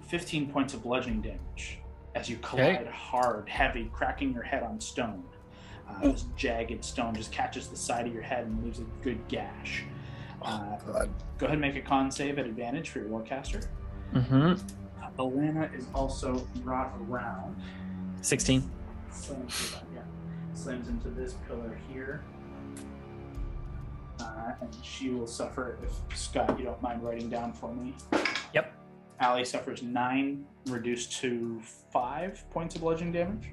15 points of bludgeoning damage as you collide hard, heavy, cracking your head on stone. This jagged stone just catches the side of your head and leaves a good gash. God. Go ahead and make a con save at advantage for your warcaster. Mm-hmm. Elena is also brought around. 16. Slams into this pillar here. And she will suffer, if Scott, you don't mind writing down for me. Yep. Allie suffers 9, reduced to 5 points of bludgeoning damage.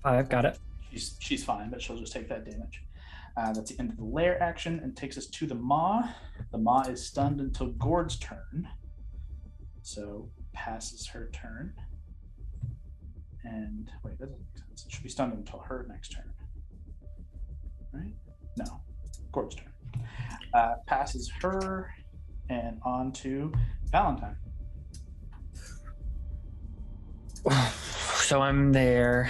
5, got it. She's fine, but she'll just take that damage. That's the end of the lair action and takes us to the Maw. The Maw is stunned until Gord's turn. So passes her turn. And wait, that doesn't make sense. It should be stunned until her next turn. Right? No. Gord's turn. Passes her and on to Valentine. So I'm there.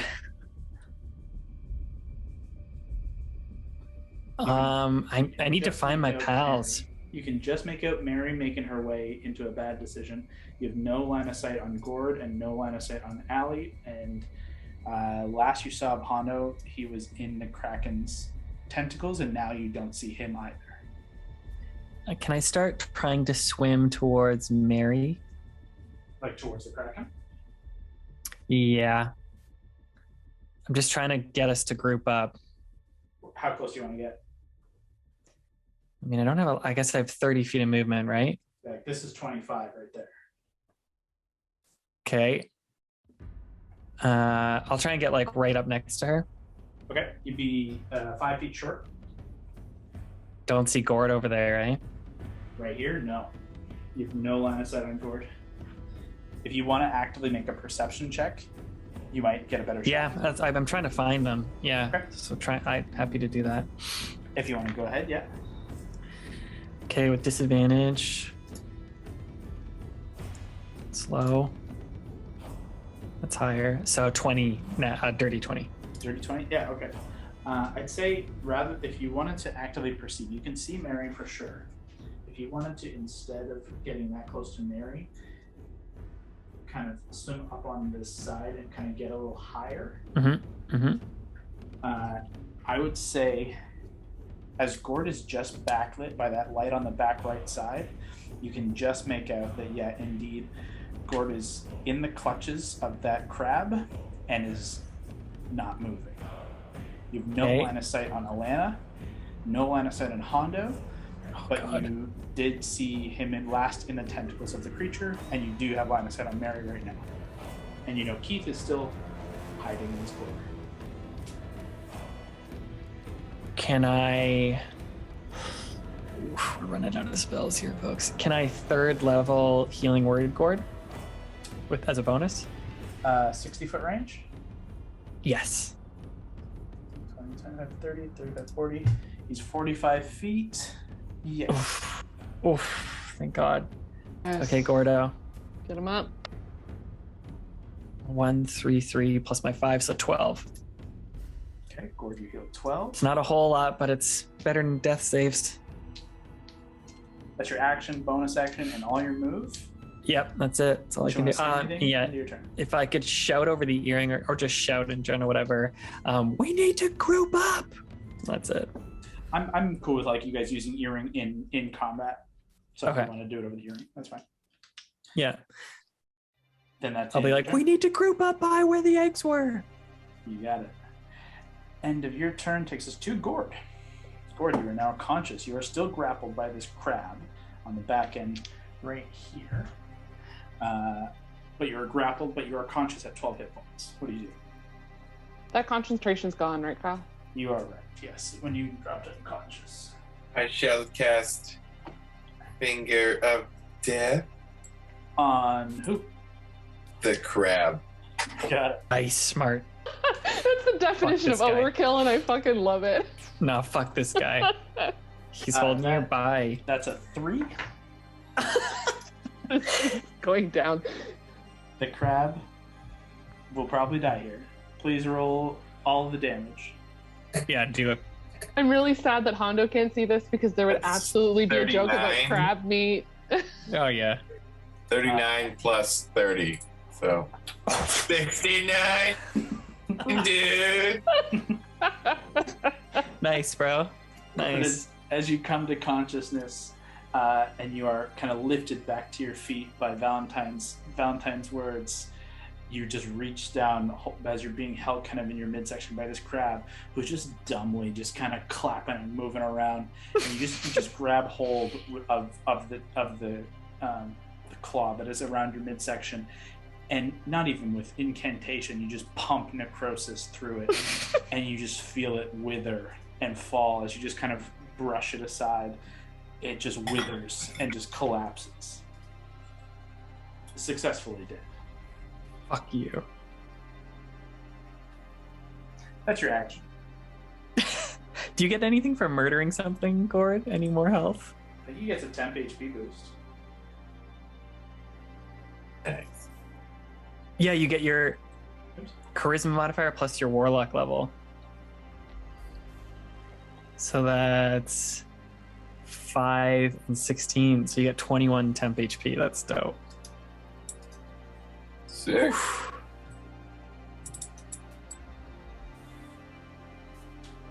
I need to find my pals. Mary. You can just make out Mary making her way into a bad decision. You have no line of sight on Gord and no line of sight on Allie. And last you saw of Hondo, he was in the Kraken's tentacles, and now you don't see him either. Can I start trying to swim towards Mary? Like towards the Kraken? Yeah. I'm just trying to get us to group up. How close do you want to get? I mean, I guess I have 30 feet of movement, right? Like this is 25 right there. Okay. I'll try and get like right up next to her. Okay, you'd be 5 feet short. Don't see Gord over there, eh? Right here? No. You have no line of sight on Gord. If you want to actively make a perception check, you might get a better shot. Yeah, I'm trying to find them. Yeah. Okay. So I'm happy to do that. If you want to go ahead, yeah. Okay, with disadvantage. Slow. That's higher. So 20, dirty 20. Dirty 20? Yeah, okay. I'd say rather, if you wanted to actively perceive, you can see Mary for sure. If you wanted to, instead of getting that close to Mary, kind of swim up on this side and kind of get a little higher. I would say, as Gord is just backlit by that light on the back right side, you can just make out that, yeah, indeed, Gord is in the clutches of that crab and is not moving. You have no line of sight on Alana, no line of sight on Hondo, but you did see him last in the tentacles of the creature, and you do have line of sight on Mary right now. And you know Keith is still hiding in his corner. Can I... We're running out of spells here, folks. Can I 3rd level healing word Gord as a bonus? 60-foot range? Yes. 20, 25, 30, 35, 40. He's 45 feet. Yes. Oof. Thank God. Yes. Okay, Gordo. Get him up. 1, 3, 3 plus my 5, so 12. Okay, Gord, you heal 12. It's not a whole lot, but it's better than death saves. That's your action, bonus action, and all your move. Yep, that's it. That's all I can do. Yeah, your turn. if I could shout over the earring or just shout in general, whatever. We need to group up. That's it. I'm cool with like you guys using earring in combat. So Okay. if you want to do it over the earring, that's fine. Yeah. Then that's I'll be like, we need to group up by where the eggs were. You got it. End of your turn takes us to Gord. Gord, you are now conscious. You are still grappled by this crab on the back end right here. But you are grappled, but you are conscious at 12 hit points. What do you do? That concentration's gone, right, Kyle? You are right, yes. When you dropped unconscious. I shall cast Finger of Death. On who? The crab. Got it. Nice, smart. That's the definition of this guy. overkill, and I fucking love it. Nah, fuck this guy. He's holding that- nearby. That's a 3. Going down. The crab will probably die here. Please roll all the damage. Yeah, do it. I'm really sad that Hondo can't see this because there would That's absolutely be a joke about 39. crab meat. Oh, yeah. 39 plus 30. So 69. Dude. Nice, bro. But Nice. as you come to consciousness, and you are kind of lifted back to your feet by Valentine's words, you just reach down as you're being held kind of in your midsection by this crab, who's just dumbly just kind of clapping and moving around, and you just grab hold of the claw that is around your midsection, and not even with incantation, you just pump necrosis through it, and you just feel it wither and fall as you just kind of brush it aside. It just withers and just collapses. Successfully dead. Fuck you. That's your action. Do you get anything for murdering something, Gord? Any more health? I think he gets a temp HP boost. Nice. Yeah, you get your charisma modifier plus your warlock level. So that's 5 and 16. So you get 21 temp HP. That's dope. Sick.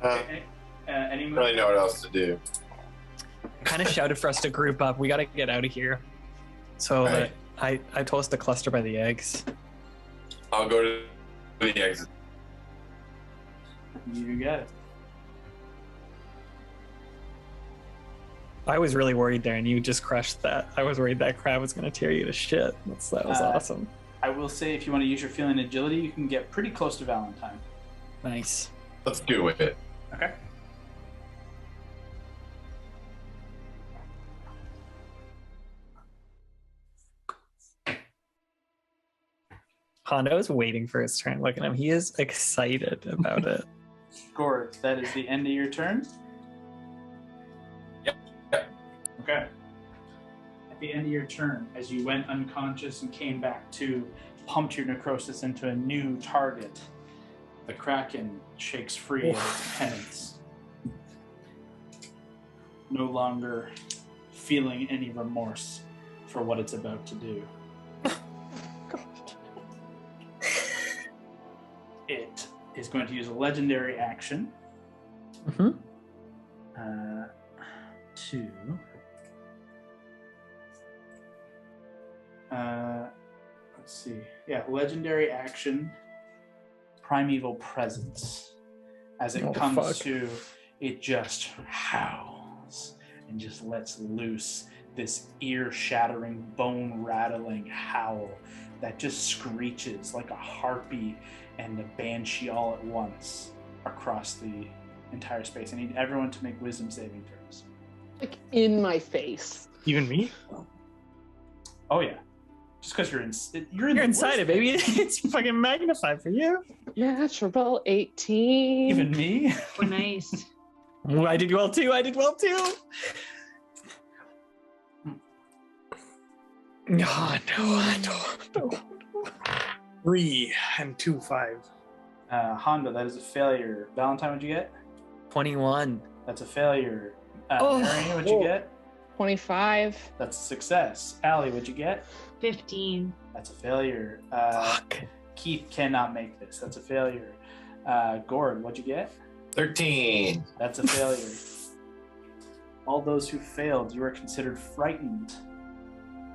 Any I don't really know what else to do. Kind of shouted for us to group up. We got to get out of here. So Right. I told us to cluster by the eggs. I'll go to the exit. You get it. I was really worried there, and you just crushed that. I was worried that crab was going to tear you to shit. That was awesome. I will say, if you want to use your feeling agility, you can get pretty close to Valentine. Nice. Let's do it. Okay. Hondo's waiting for his turn. Look at him. He is excited about it. Gord, that is the end of your turn? Yep. Okay. At the end of your turn, as you went unconscious and came back to, pumped your necrosis into a new target, the Kraken shakes free of its penance. No longer feeling any remorse for what it's about to do. It is going to use a legendary action Mm-hmm. to let's see. Yeah, legendary action, Primeval Presence. As it comes to, it just howls and just lets loose this ear-shattering, bone-rattling howl that just screeches like a harpy and a banshee all at once across the entire space. I need everyone to make wisdom saving throws. Like in my face. Even me? Oh yeah, just because you're You're inside it, baby. It's fucking magnified for you. Natural 18. Even me. Oh, nice. Oh, I did well too. Oh, no. 3 and 2, 5. Honda, that is a failure. Valentine, what'd you get? 21. That's a failure. Oh. Marion, what'd you get? 25. That's a success. Allie, what'd you get? 15. That's a failure. Fuck. Keith cannot make this. That's a failure. Gord, what'd you get? 13. That's a failure. All those who failed, you are considered frightened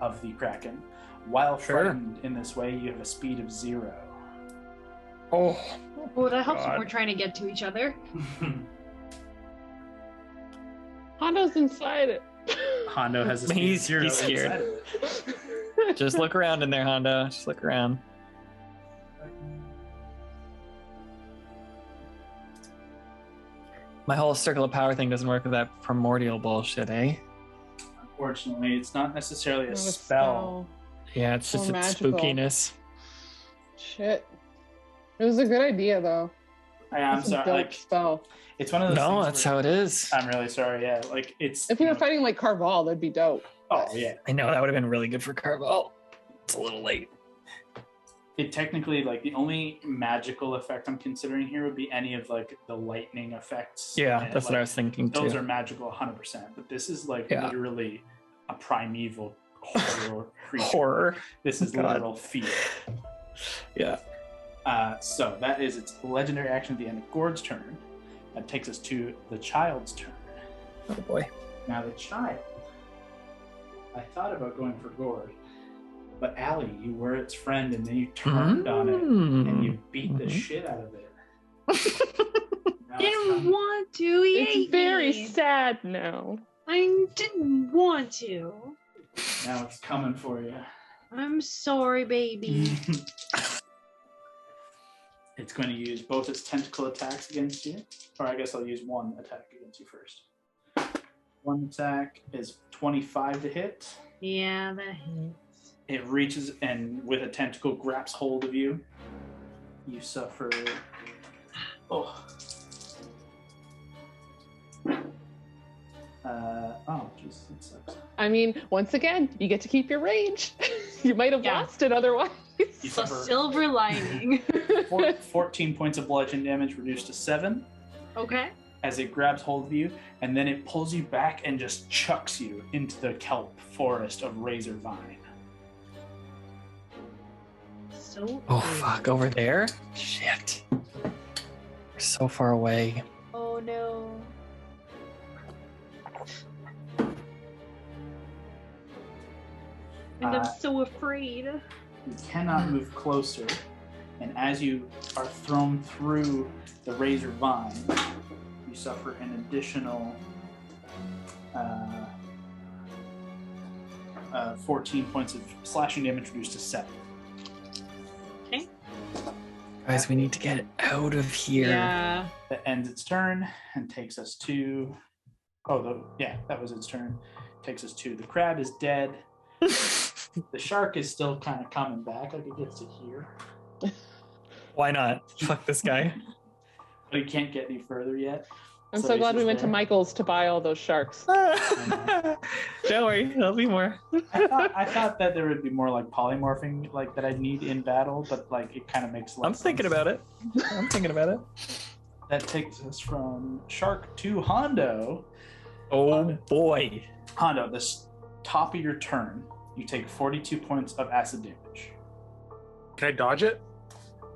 of the Kraken. While Sure. frightened in this way, you have a speed of 0. Oh. Well, that helps when God. we're trying to get to each other. Hondo's inside it. Hondo has a speed He's- of 0 he's scared. inside of it. Just look around in there, Hondo. Just look around. My whole circle of power thing doesn't work with that primordial bullshit, eh? Unfortunately, it's not necessarily a Not a spell. Yeah, it's So just its magical. spookiness. Shit. It was a good idea, though. I'm It's a sorry. dope Like, spell. it's one of those No, things that's where- how it is. I'm really sorry. Yeah, like it's. If we you were know- fighting like Carval, that'd be dope. Oh yeah. I know, that would have been really good for Carvel. It's a little late. It technically, like, the only magical effect I'm considering here would be any of like the lightning effects. Yeah, And, that's what I like, was thinking Those too. are magical 100%, but this is like Yeah. literally a primeval horror creature. Horror. This is God. literal fear. Yeah. So that is its legendary action at the end of Gord's turn. That takes us to the child's turn. Oh boy. Now the child. I thought about going for Gord, but Allie, you were its friend, and then you turned on it and you beat the Mhm. shit out of it. Now it's Didn't coming- want to. He It's ate very me. sad now. I didn't want to. now it's coming for you. I'm sorry, baby. It's going to use both its tentacle attacks against you, or I guess I'll use one attack against you first. One attack is 25 to hit. Yeah, that hits. It reaches and with a tentacle grabs hold of you. You suffer. Oh. Oh, jeez, that sucks. I mean, once again, you get to keep your rage. You might have Yeah. lost it otherwise. You A suffer silver lining. 14 points of bludgeoning damage, reduced to 7, Okay. as it grabs hold of you, and then it pulls you back and just chucks you into the kelp forest of razor vine. So. Oh fuck, over there? Shit. We're so far away. Oh no. And I'm Uh, so afraid. You cannot move closer, and as you are thrown through the razor vine, you suffer an additional 14 points of slashing damage, reduced to 7. Okay. Guys, we need to get out of here. Yeah. That ends its turn and takes us to. That was its turn. Takes us to the crab is dead. The shark is still kind of coming back, like it gets to here, Why not? Fuck this guy. but it can't get any further yet. I'm So so he's glad we just went to there. Michael's to buy all those sharks. Don't worry, there'll be more. I thought that there would be more like polymorphing, like that I'd need in battle, but like it kind of makes. I'm thinking about it. I'm thinking about it. That takes us from Shark to Hondo. Oh boy. Hondo, this top of your turn, you take 42 points of acid damage. Can I dodge it?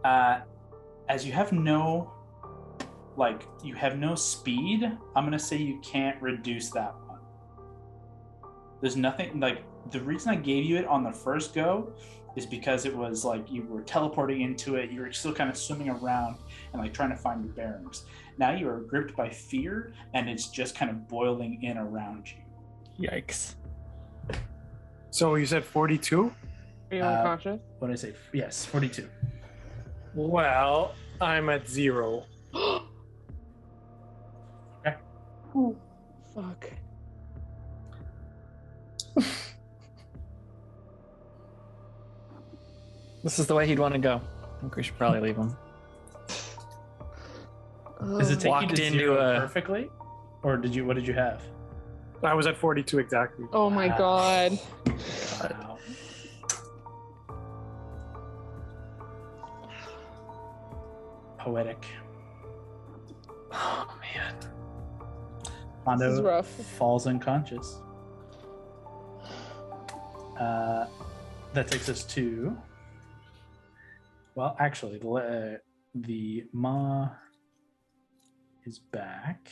As you have no, you have no speed, I'm gonna say you can't reduce that one. There's nothing the reason I gave you it on the first go is because it was like you were teleporting into it, you were still kind of swimming around and like trying to find your bearings. Now you are gripped by fear and it's just kind of boiling in around you. Yikes. So you said 42? Are you unconscious? What did I say? Yes, 42. Well, I'm at 0. Oh, fuck. This is the way he'd want to go. I think we should probably leave him. Does it take Walked you to into 0 a- perfectly? Or what did you have? I was at 42 exactly. Oh my god. Wow. Poetic. Oh man. Hondo This is rough. falls unconscious. That takes us to. Well, actually, the Ma is back.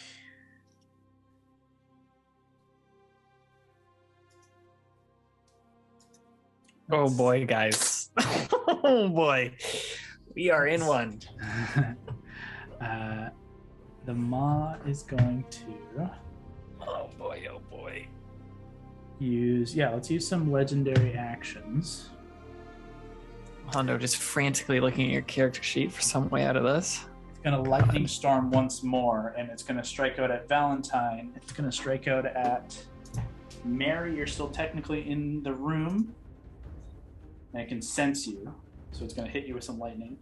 Oh boy, guys. Oh boy. We are in one. The Ma is going to Oh boy, oh boy. let's use some legendary actions. Hondo just frantically looking at your character sheet for some way out of this. Gonna lightning storm once more, and it's gonna strike out at Valentine. It's gonna strike out at Mary. You're still technically in the room, and it can sense you, so it's gonna hit you with some lightning.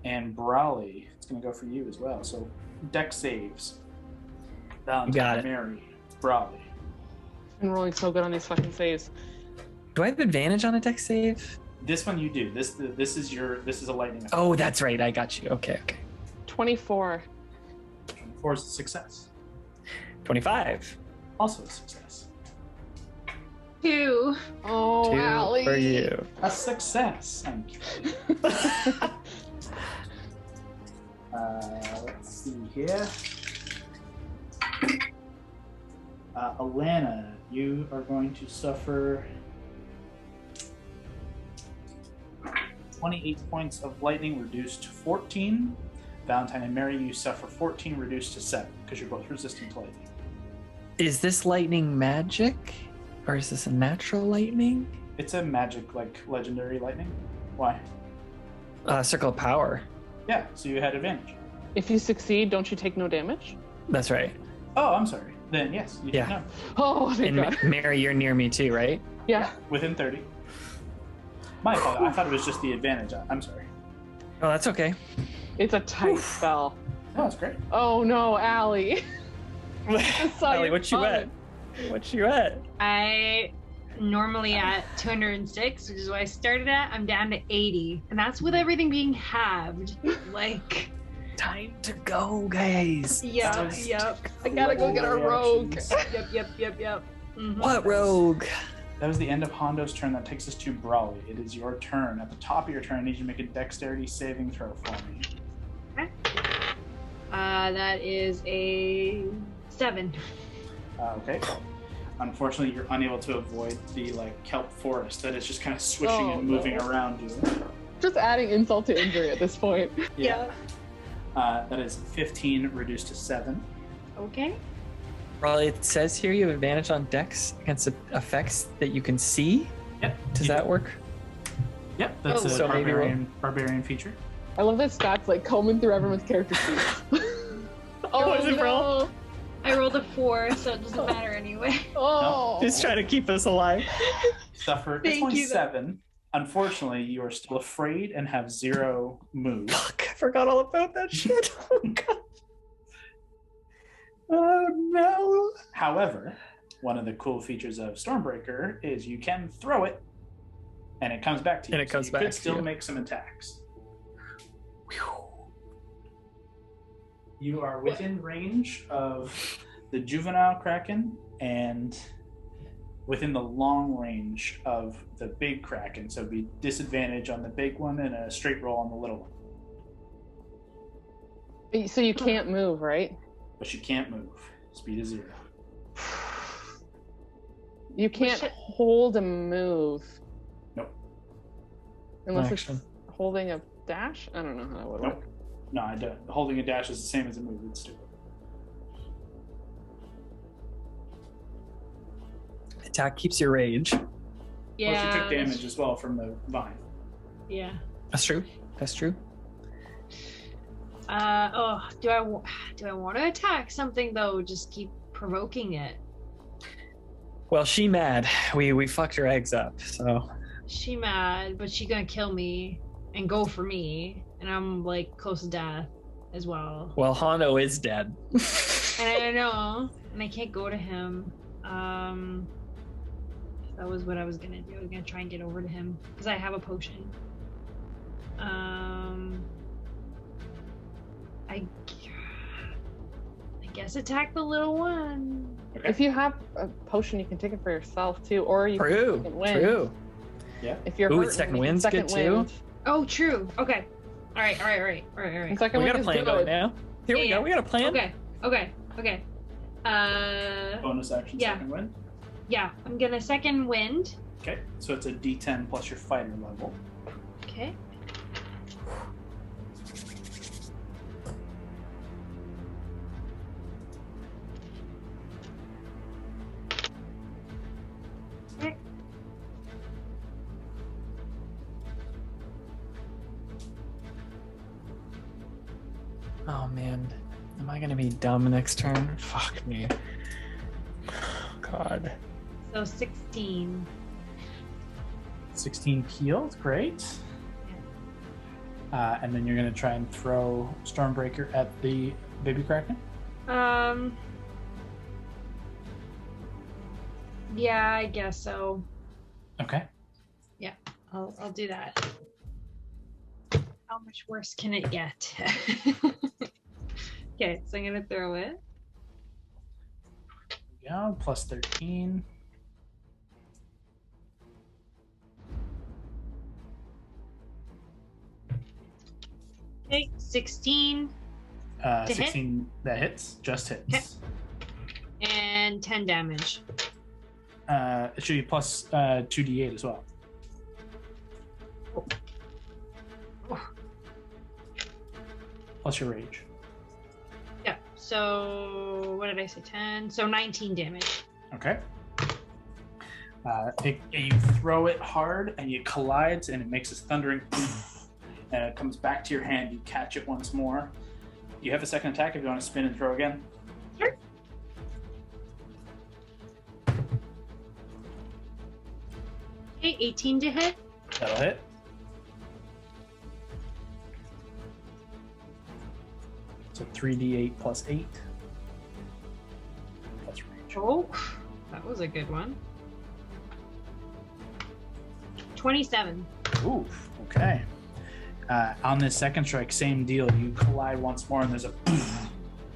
And Brawley, it's gonna go for you as well. So dex saves. Valentine, Got it. Mary, Brawley. I'm rolling so good on these fucking saves. Do I have advantage on a dex save? This one you do. This is a lightning effect. Oh, that's right. I got you. Okay. 24. 4 is a success. 25. Also a success. 2. Oh, 2 Allie. for you. A success. I'm kidding. Let's see here. Alana, you are going to suffer 28 points of lightning reduced to 14. Valentine and Mary, you suffer 14 reduced to 7 because you're both resistant to lightning. Is this lightning magic? Or is this a natural lightning? It's a magic, like legendary lightning. Why? Circle of power. Yeah, so you had advantage. If you succeed, don't you take no damage? That's right. Oh, I'm sorry. Then yes, you Yeah. take none. Oh, thank And God. Mary, you're near me too, right? Yeah. Within 30. My fault. I thought it was just the advantage. I'm sorry. Oh, that's okay. It's a tight spell. Oh, that's great. Oh no, Allie. Allie, what you at? What you at? I normally at 206, which is what I started at. I'm down to 80, and that's with everything being halved. Like, Time to go, guys. yep. I gotta go get our rogue. Yep. Mhm. What rogue? That was the end of Hondo's turn. That takes us to Brawley. It is your turn. At the top of your turn, I need you to make a dexterity saving throw for me. That is a 7. Okay. Unfortunately, you're unable to avoid the kelp forest that is just kind of swishing and moving around you. Just adding insult to injury at this point. Yeah. That is 15 reduced to 7. Okay. Probably it says here you have advantage on dex against effects that you can see. Yep. Does that work? Yep. That's a So maybe barbarian feature. I love that stats like combing through everyone's character sheets. Oh, is it roll? I rolled a 4, so it doesn't matter anyway. Oh. He's trying to keep us alive. Suffer. It's Thank only you. 7. Unfortunately, you are still afraid and have 0 move. Fuck, I forgot all about that shit. Oh, God. Oh, no. However, one of the cool features of Stormbreaker is you can throw it, and it comes back to you. And it comes so you back could to still you. make some attacks. You are within range of the juvenile Kraken and within the long range of the big Kraken. So it'd be disadvantage on the big one and a straight roll on the little one. So you can't move, right? But you can't move. Speed is 0. You can't hold a move. Nope. Unless Action. it's holding a dash? I don't know how that would Nope. work. No, I don't. Holding a dash is the same as a move. It's stupid. Attack keeps your rage. Yeah. Plus, you took damage as well from the vine. Yeah. That's true. That's true. Do I want to attack something though? Just keep provoking it. Well, she mad. We fucked her eggs up, so. She mad, but she gonna kill me and go for me, and I'm like close to death as well. Well, Hondo is dead. And I know, and I can't go to him. That was what I was gonna do. I was gonna try and get over to him because I have a potion. I guess attack the little one. Okay. If you have a potion, you can take it for yourself too, or you True. can win. True. Yeah. If you're Ooh, hurting, second you can wind's second good too. wind. Oh, true. Okay. All right. And second We wind got a is plan good. going now. Here we Yeah. go. We got a plan. Okay. Bonus action, Yeah. second wind. Yeah, I'm gonna second wind. Okay, so it's a D10 plus your fighter level. Okay. Okay. Oh man, am I gonna be dumb next turn? Fuck me. God. So 16. 16 healed, great. And then you're going to try and throw Stormbreaker at the baby Kraken? Yeah, I guess so. Okay. Yeah, I'll do that. How much worse can it get? Okay, so I'm gonna throw it. Yeah, plus 13. Okay, 16 to 16 hit? That hits, just hits. Okay. And 10 damage. It should be plus 2d8 as well. Plus your rage. Yeah, so what did I say? 10? So 19 damage. Okay. You throw it hard and you collide and it makes this thundering and it comes back to your hand. You catch it once more. You have a second attack if you want to spin and throw again. Sure. Okay, 18 to hit. That'll hit. So 3d8 plus 8. Plus rage. Oh, that was a good one. 27. Oof, okay. On this second strike, same deal. You collide once more, and there's a poof,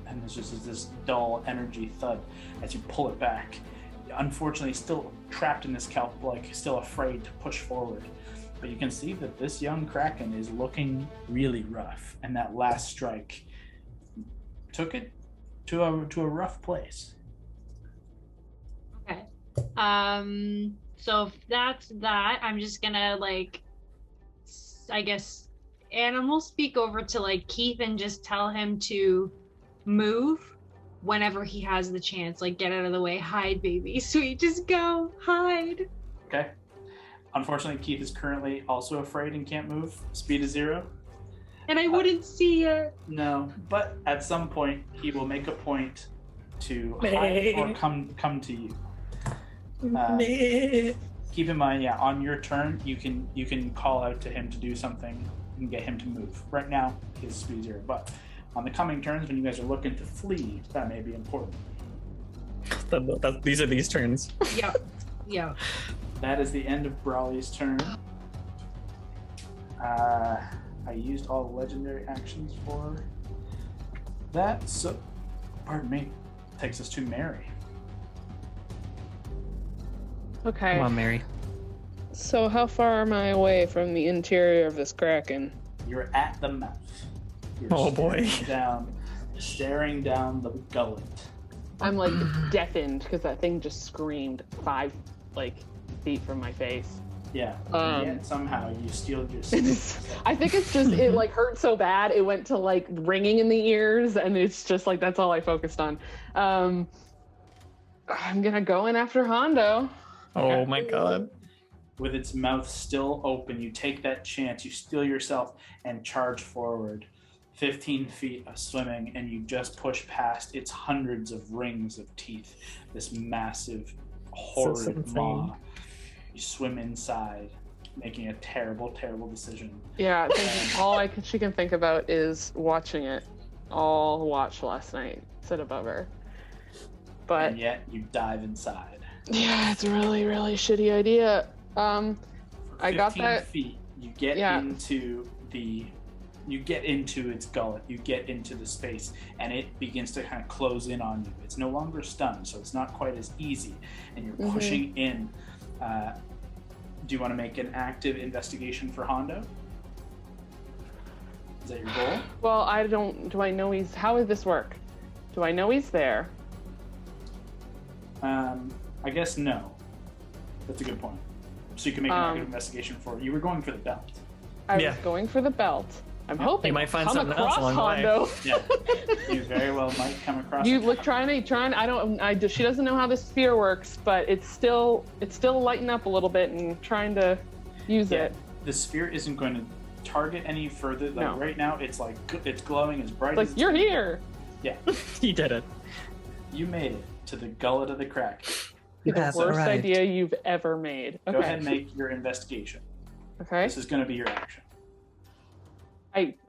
and there's just this dull energy thud as you pull it back. Unfortunately, still trapped in this kelp, like still afraid to push forward. But you can see that this young Kraken is looking really rough, and that last strike took it to a rough place. Okay. So if that's that, I'm just gonna I guess animal speak over to Keith and just tell him to move whenever he has the chance. Get out of the way. Hide, baby. Sweet, just go. Hide. Okay. Unfortunately, Keith is currently also afraid and can't move. Speed is 0. And I wouldn't see it. No, but at some point he will make a point to hide or come to you. Keep in mind, on your turn you can call out to him to do something and get him to move. Right now his speed 0, but on the coming turns when you guys are looking to flee, that may be important. These are these turns. Yeah. That is the end of Brawley's turn. I used all the legendary actions for that, so pardon me. Takes us to Mary. Okay. Come on, Mary. So how far am I away from the interior of this Kraken? You're at the mouth. You're Oh boy. staring down the gullet. I'm deafened because that thing just screamed 5 feet from my face. Yeah. Yet somehow you steal your I think it's just it hurt so bad it went to ringing in the ears, and it's just that's all I focused on. I'm gonna go in after Hondo. Oh my god. With its mouth still open, you take that chance, you steel yourself and charge forward. 15 feet of swimming, and you just push past its hundreds of rings of teeth. This massive, horrid maw. You swim inside, making a terrible, terrible decision. Yeah, she can think about is watching it. All watch last night, sit above her. But and yet you dive inside. Yeah, it's a really, really shitty idea. I got that. 15 feet, you get into its gullet, you get into the space, and it begins to kind of close in on you. It's no longer stunned, so it's not quite as easy, and you're pushing in. Do you want to make an active investigation for Hondo? Is that your goal? Well, do I know how would this work? Do I know he's there? I guess no. That's a good point. So you can make an active investigation for. You were going for the belt. I was going for the belt. I'm hoping you might find come something across else along Hondo. the way. Yeah, you very well might come across. You look trying. She doesn't know how the sphere works, but it's still lighting up a little bit and trying to use it. The sphere isn't going to target any further. Like No. right now, it's like it's glowing as bright Like, as you're here. Yeah, He did it. you made it to the gullet of the Kraken. You The have worst arrived. idea you've ever made. Okay. Go ahead and make your investigation. Okay. This is going to be your action.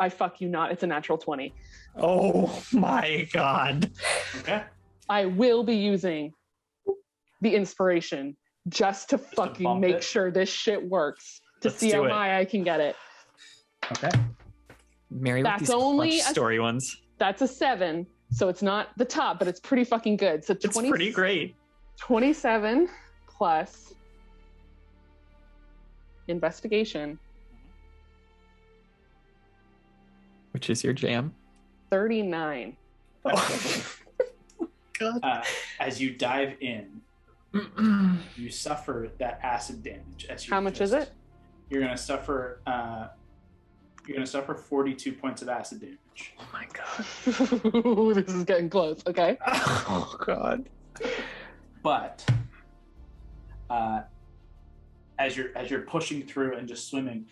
I fuck you not. It's a natural 20. Oh my god. Okay. I will be using the inspiration just to fucking bump make it? sure this shit works. To Let's see how do it. high I can get it. Okay. Mary with That's these only clutch a- story ones. That's a 7. So it's not the top, but it's pretty fucking good. So It's pretty great. 27 plus investigation, Which is your jam. 39. God. As you dive in, you suffer that acid damage. As you How much is it? You're gonna suffer. You're gonna suffer 42 points of acid damage. Oh my god. This is getting close. Okay. Oh god. But as you're pushing through and just swimming,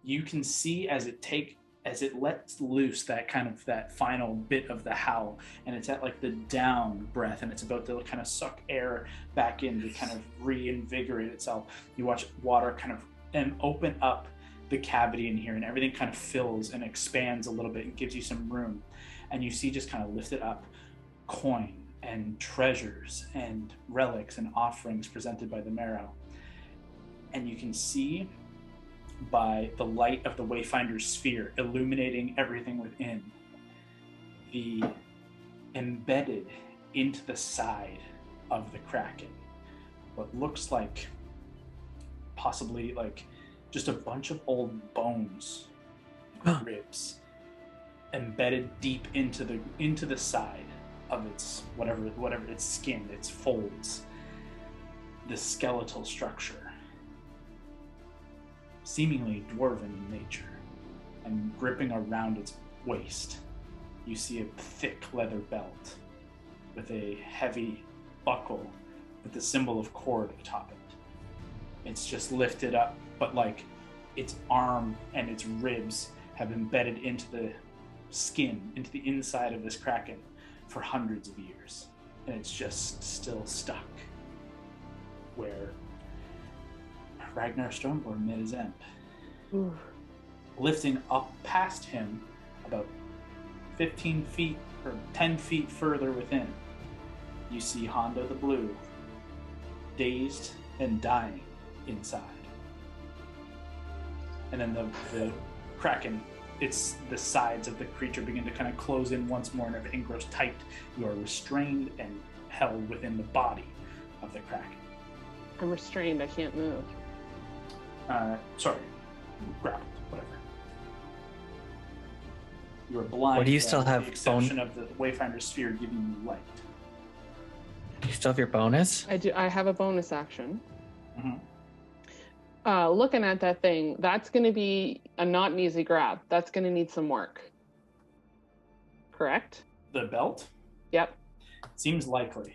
you can see as it lets loose that final bit of the howl, and it's at like the down breath, and it's about to kind of suck air back in to kind of reinvigorate itself. You watch water kind of and open up the cavity in here, and everything kind of fills and expands a little bit and gives you some room, and you see just kind of lifted up coin and treasures and relics and offerings presented by the Merrow. And you can see by the light of the Wayfinder's sphere illuminating everything within, the embedded into the side of the Kraken, what looks like possibly like just a bunch of old bones, ribs, embedded deep into the side of its whatever its skin, its folds, the skeletal structure, seemingly dwarven in nature, and gripping around its waist, you see a thick leather belt with a heavy buckle with the symbol of cord atop it. It's just lifted up, but like its arm and its ribs have embedded into the skin, into the inside of this Kraken for hundreds of years, and it's just still stuck where Ragnar Stormborn met his end. Ooh. Lifting up past him about 15 feet or 10 feet further within, you see Hondo the Blue, dazed and dying inside. And then the Kraken, it's the sides of the creature begin to kind of close in once more, and everything grows tight. You are restrained and held within the body of the Kraken. I'm restrained. I can't move. Sorry, grappled, whatever. You are blind. What do you still with have, the exception of the Wayfinder sphere giving you light. Do you still have your bonus? I do. I have a bonus action. Mm-hmm. Looking at that thing, that's going to be not an easy grab. That's going to need some work. Correct? The belt Yep. seems likely.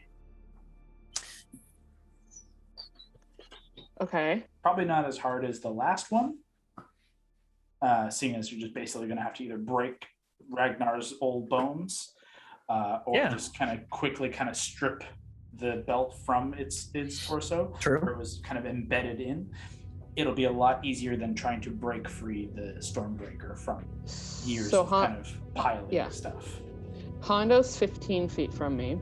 Okay. Probably not as hard as the last one, seeing as you're just basically going to have to either break Ragnar's old bones or just kind of quickly kind of strip the belt from its torso, True. where it was kind of embedded in. It'll be a lot easier than trying to break free the Stormbreaker from years of kind of piling stuff. Hondo's 15 feet from me.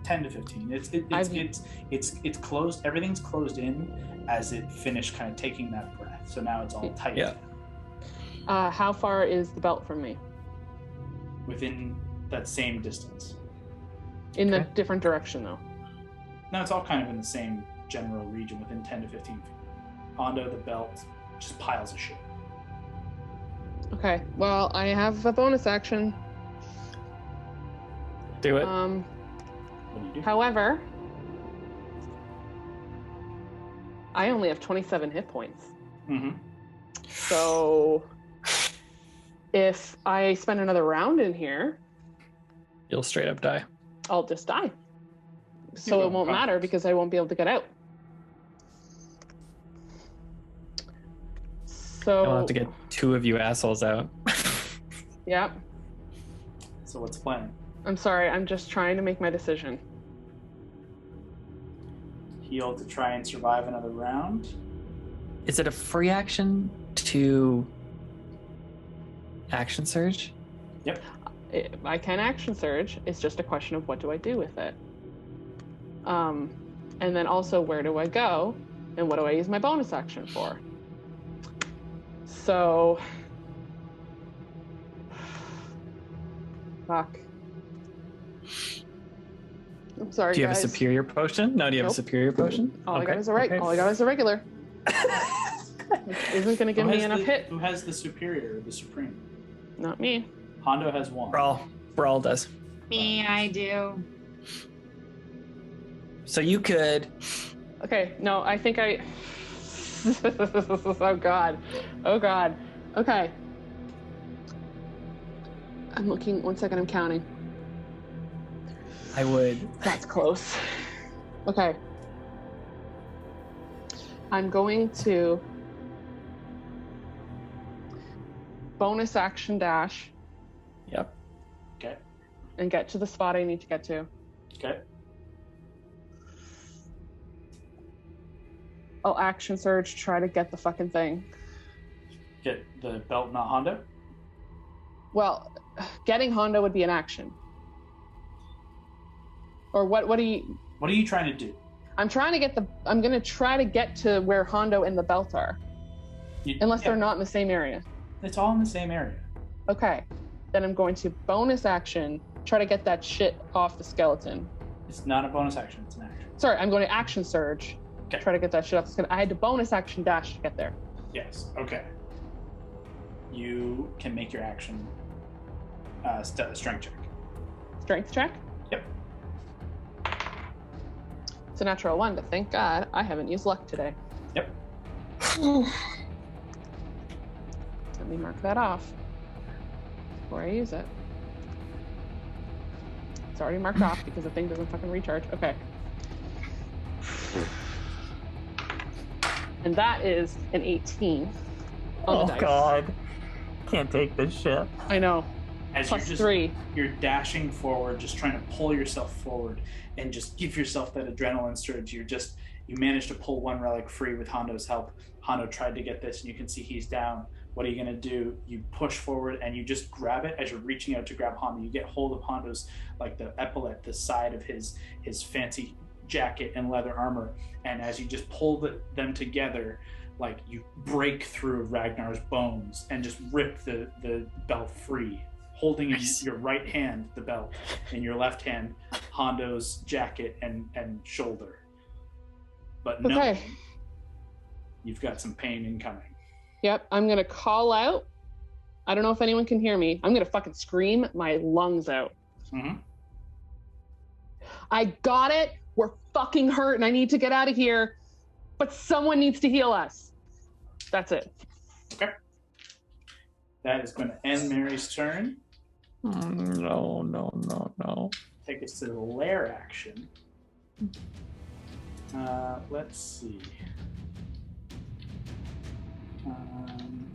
10 to 15. It's closed. Everything's closed in as it finished kind of taking that breath. So now it's all tight. Yeah. How far is the belt from me? Within that same distance. In the different direction, though. No, it's all kind of in the same general region within 10 to 15 feet. Onto the belt, just piles of shit. Okay. Well, I have a bonus action. Do it. What do you do? However, I only have 27 hit points. Mm-hmm. So if I spend another round in here, You'll straight up die. I'll just die. So it won't matter because I won't be able to get out. So I'll have to get 2 of you assholes out. Yep. So what's the plan? I'm sorry. I'm just trying to make my decision. Heal to try and survive another round. Is it a free action to action surge? Yep. I can action surge. It's just a question of what do I do with it. And then also where do I go, and what do I use my bonus action for? So, fuck. I'm sorry, Do you have guys. a superior potion? No, do you have Nope. a superior potion? All I got is a regular. Which isn't going to give me enough hit. Who has the superior, the supreme? Not me. Hondo has 1. Brawl does. Me, I do. So you could. Okay, no, I think I. Oh god. Okay. I'm looking. 1 second, I'm counting. I would. That's close. Okay. I'm going to bonus action dash. Yep. Okay. And get to the spot I need to get to. Okay. I'll action surge, try to get the fucking thing. Get the belt, not Hondo? Well, getting Hondo would be an action. Or what are you... What are you trying to do? I'm gonna try to get to where Hondo and the belt are. Unless they're not in the same area. It's all in the same area. Okay. Then I'm going to bonus action, try to get that shit off the skeleton. It's not a bonus action, it's an action. Sorry, I'm going to action surge. Okay. Try to get that shit off the skeleton. I had to bonus action dash to get there. Yes, okay. You can make your action strength check. Strength check? Yep. It's a natural 1, but thank God I haven't used luck today. Yep. Let me mark that off before I use it. It's already marked off because the thing doesn't fucking recharge. Okay. And that is an 18 on the dice. God. Can't take this shit. I know. As Plus you're 3. You're dashing forward, just trying to pull yourself forward and just give yourself that adrenaline surge. You managed to pull 1 relic free with Hondo's help. Hondo tried to get this, and you can see he's down. What are you going to do? You push forward, and you just grab it as you're reaching out to grab Hondo. You get hold of Hondo's, like the epaulette, the side of his fancy jacket and leather armor, and as you just pull them together, like you break through Ragnar's bones and just rip the belt free, holding in your right hand the belt, in your left hand Hondo's jacket and shoulder. But no, Okay. You've got some pain incoming. Yep, I'm gonna call out. I don't know if anyone can hear me. I'm gonna fucking scream my lungs out. Mm-hmm. I got it. We're fucking hurt and I need to get out of here. But someone needs to heal us. That's it. Okay. That is going to end Mary's turn. No. Take us to the lair action. Let's see. I'm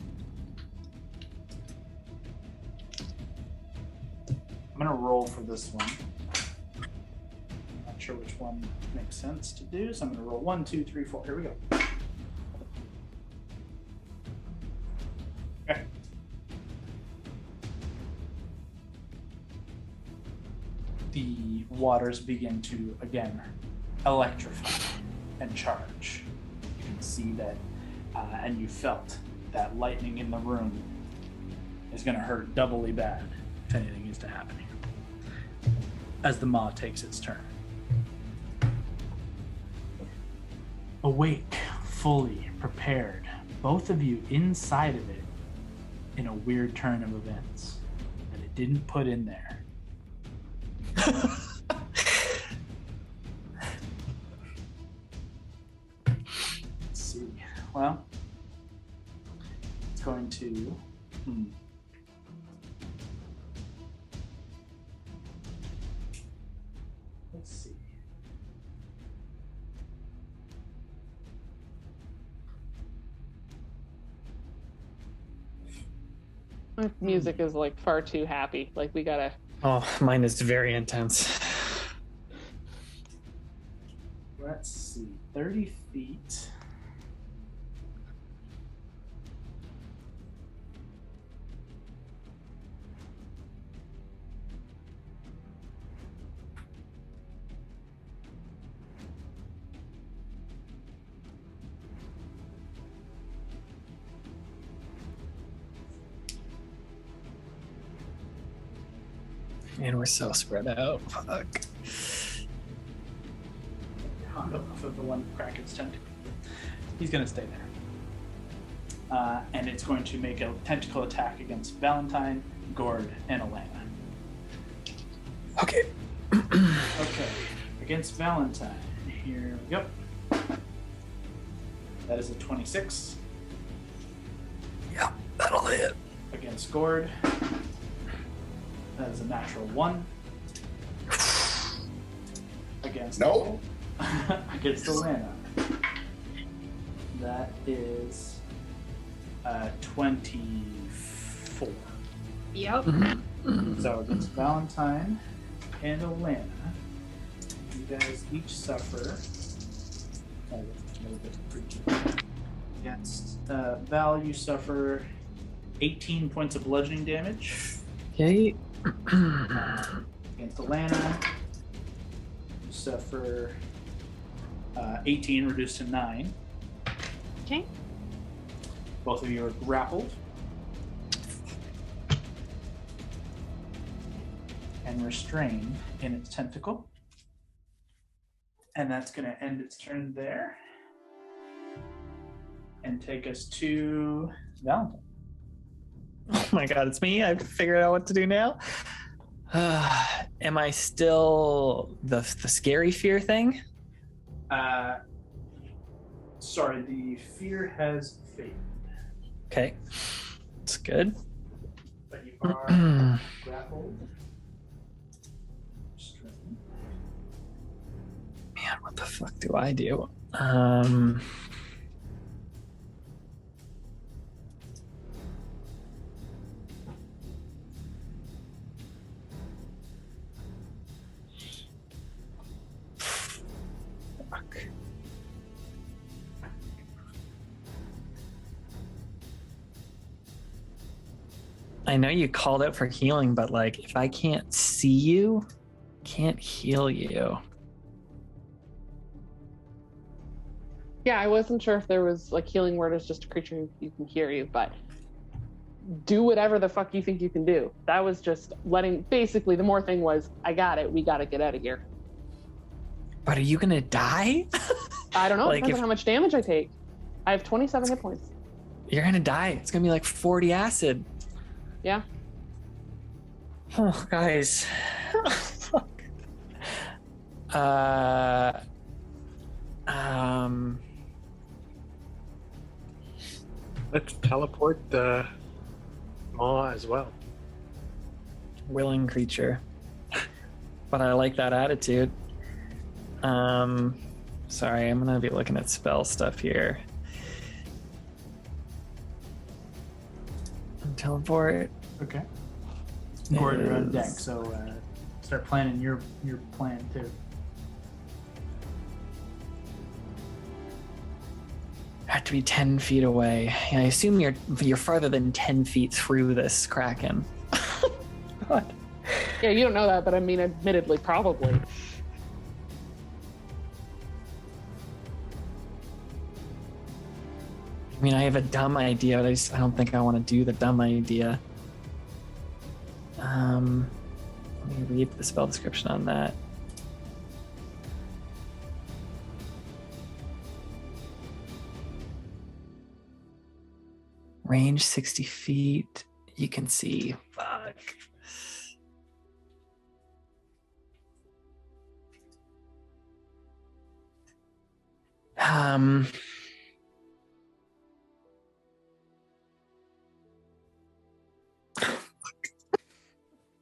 going to roll for this one. Not sure which one makes sense to do, so I'm going to roll 1, 2, 3, 4. Here we go. Okay. The waters begin to, again, electrify and charge. You can see that, and you felt that lightning in the room is going to hurt doubly bad if anything is to happen here. As the maw takes its turn. Awake, fully prepared, both of you inside of it in a weird turn of events that it didn't put in there. Let's see. Well, it's going to. Let's see. My music is like far too happy. Like we gotta. Oh, mine is very intense. Let's see. 30 feet. And we're so spread out. Fuck. Off of the one Kraken's tentacle. He's going to stay there. And it's going to make a tentacle attack against Valentine, Gord, and Alana. Okay. Okay. Against Valentine. Here we go. That is a 26. Yeah, that'll hit. Against Gord. That is a natural 1. Against No. Against Alana. That is 24. Yep. So against Valentine and Alana, you guys each suffer. Against Val, you suffer 18 points of bludgeoning damage. Okay. Against Alana, you suffer 18 reduced to 9. Okay. Both of you are grappled. And restrained in its tentacle. And that's going to end its turn there. And take us to Valentine. Oh my god, it's me. I've figured out what to do now. Am I still the scary fear thing? Sorry, the fear has faded. Okay. That's good. But you are grappled. Restrained. Man, what the fuck do I do? Fuck. I know you called out for healing, but like if I can't see you, can't heal you. Yeah, I wasn't sure if there was like healing word is just a creature who can hear you, but do whatever the fuck you think you can do. That was just letting. Basically, the more thing was, I got it. We got to get out of here. But are you gonna die? I don't know. Like, Depends on how much damage I take. I have 27 hit points. You're gonna die. It's gonna be like 40 acid. Yeah. Oh, guys. Fuck. Let's teleport the maw as well. Willing creature. But I like that attitude. Sorry, I'm gonna be looking at spell stuff here. Teleport. Okay. Gord, you're on deck, is- so start planning your plan too. Have to be 10 feet away. I assume you're farther than 10 feet through this Kraken. God. Yeah, you don't know that, but I mean, admittedly, probably. I mean, I have a dumb idea, but I don't think I want to do the dumb idea. Let me read the spell description on that. Range 60 feet. You can see. Fuck.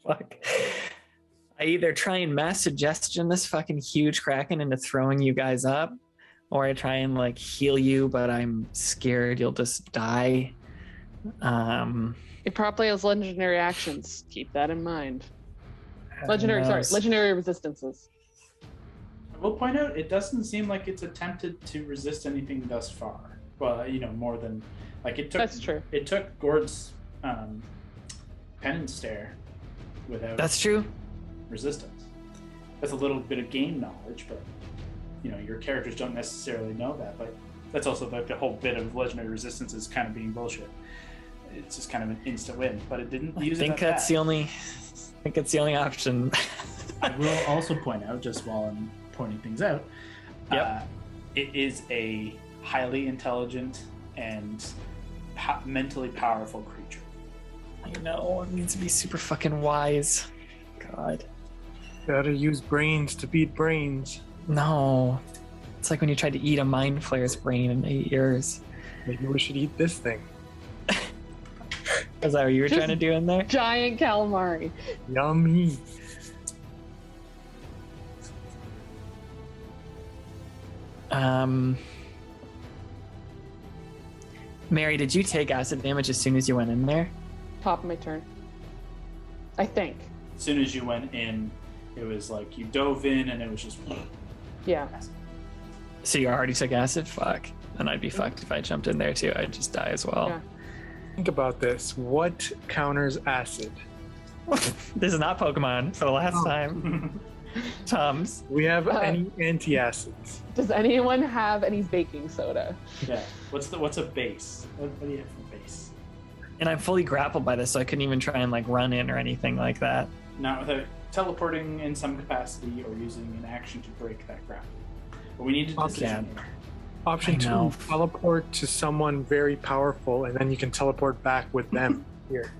Fuck. I either try and mass suggestion this fucking huge Kraken into throwing you guys up, or I try and like heal you, but I'm scared you'll just die. It probably has legendary actions. Keep that in mind. Who Legendary knows? resistances. I will point out, it doesn't seem like it's attempted to resist anything thus far. Well, more than like it took. That's true. It took Gord's penance stare without That's true. resistance. That's a little bit of game knowledge, but your characters don't necessarily know that. But that's also like the whole bit of legendary resistance is kind of being bullshit. It's just kind of an instant win, but it didn't use I think that's the only. I think it's the only option. I will also point out, just while I'm pointing things out, it is a highly intelligent and mentally powerful creature. I know, it needs to be super fucking wise. God. Gotta use brains to beat brains. No. It's like when you tried to eat a mind flayer's brain in 8 years. Maybe we should eat this thing. Is that what you were Just- trying to do in there? Giant calamari. Yummy. Mary, did you take acid damage as soon as you went in there? Top of my turn. I think. As soon as you went in, it was like you dove in and it was just. Yeah. So you already took acid? Fuck. Then I'd be fucked if I jumped in there too. I'd just die as well. Yeah. Think about this. What counters acid? This is not Pokemon for the last time. Tums. We have any anti-acids? Does anyone have any baking soda? Yeah. What's a base? What do you have for base? And I'm fully grappled by this, so I couldn't even try and like run in or anything like that. Not without teleporting in some capacity or using an action to break that grapple. But we need to decision here. Option I 2, know. teleport to someone very powerful, and then you can teleport back with them here.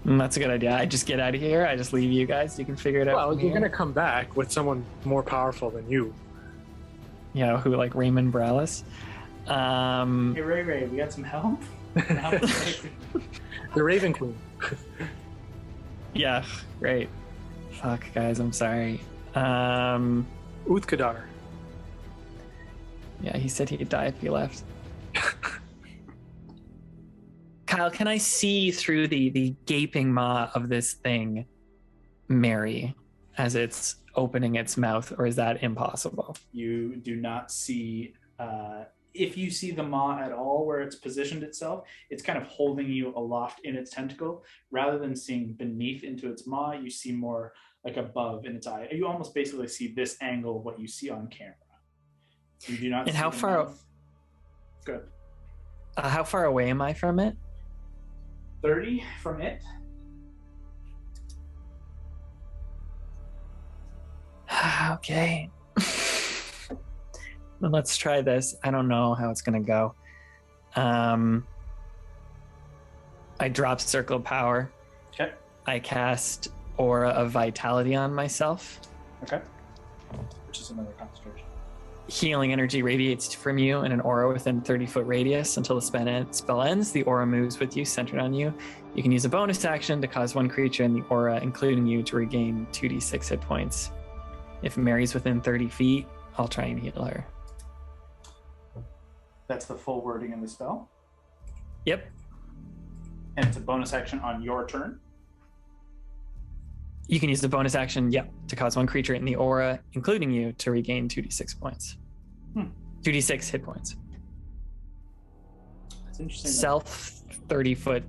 That's a good idea. I just get out of here. I just leave you guys. You can figure it out. Well, from you're here. gonna come back with someone more powerful than you. Who like Raymond Morales. Hey Ray, we got some help? The Raven Queen. Yeah, great. Fuck, guys, I'm sorry. Uthgadar. Yeah, he said he'd die if he left. Kyle, can I see through the gaping maw of this thing, Mary, as it's opening its mouth, or is that impossible? You do not see, if you see the maw at all where it's positioned itself, it's kind of holding you aloft in its tentacle. Rather than seeing beneath into its maw, you see more like above in its eye. You almost basically see this angle of what you see on camera. You do not And see how the far- mouth. Good. How far away am I from it? 30 from it. Okay. Then let's try this. I don't know how it's gonna go. I drop Circle of Power. Okay. I cast Aura of Vitality on myself. Okay. Which is another concentration. Healing energy radiates from you in an aura within 30-foot radius until the spell ends. The aura moves with you, centered on you. You can use a bonus action to cause one creature in the aura, including you, to regain 2d6 hit points. If Mary's within 30 feet, I'll try and heal her. That's the full wording of the spell. Yep. And it's a bonus action on your turn. You can use the bonus action, to cause one creature in the aura, including you, to regain 2d6 points. 2d6 hit points. It's interesting. Self 30-foot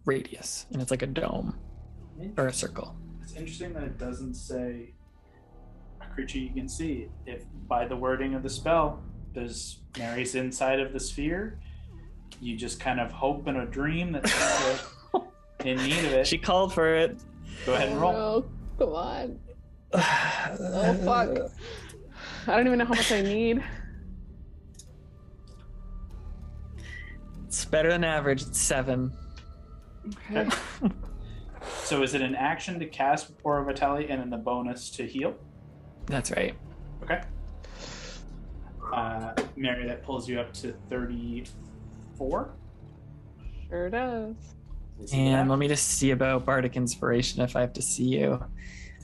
radius, and it's like a dome or a circle. It's interesting that it doesn't say a creature you can see. If by the wording of the spell, there's Mary's inside of the sphere, you just kind of hope in a dream that she's in need of it. She called for it. Go ahead and roll. No, come on. Oh, fuck. I don't even know how much I need. It's better than average. It's 7. Okay. So is it an action to cast Aura of Vitality and then the bonus to heal? That's right. Okay. Mary, that pulls you up to 34. Sure does. And let me just see about Bardic Inspiration if I have to see you.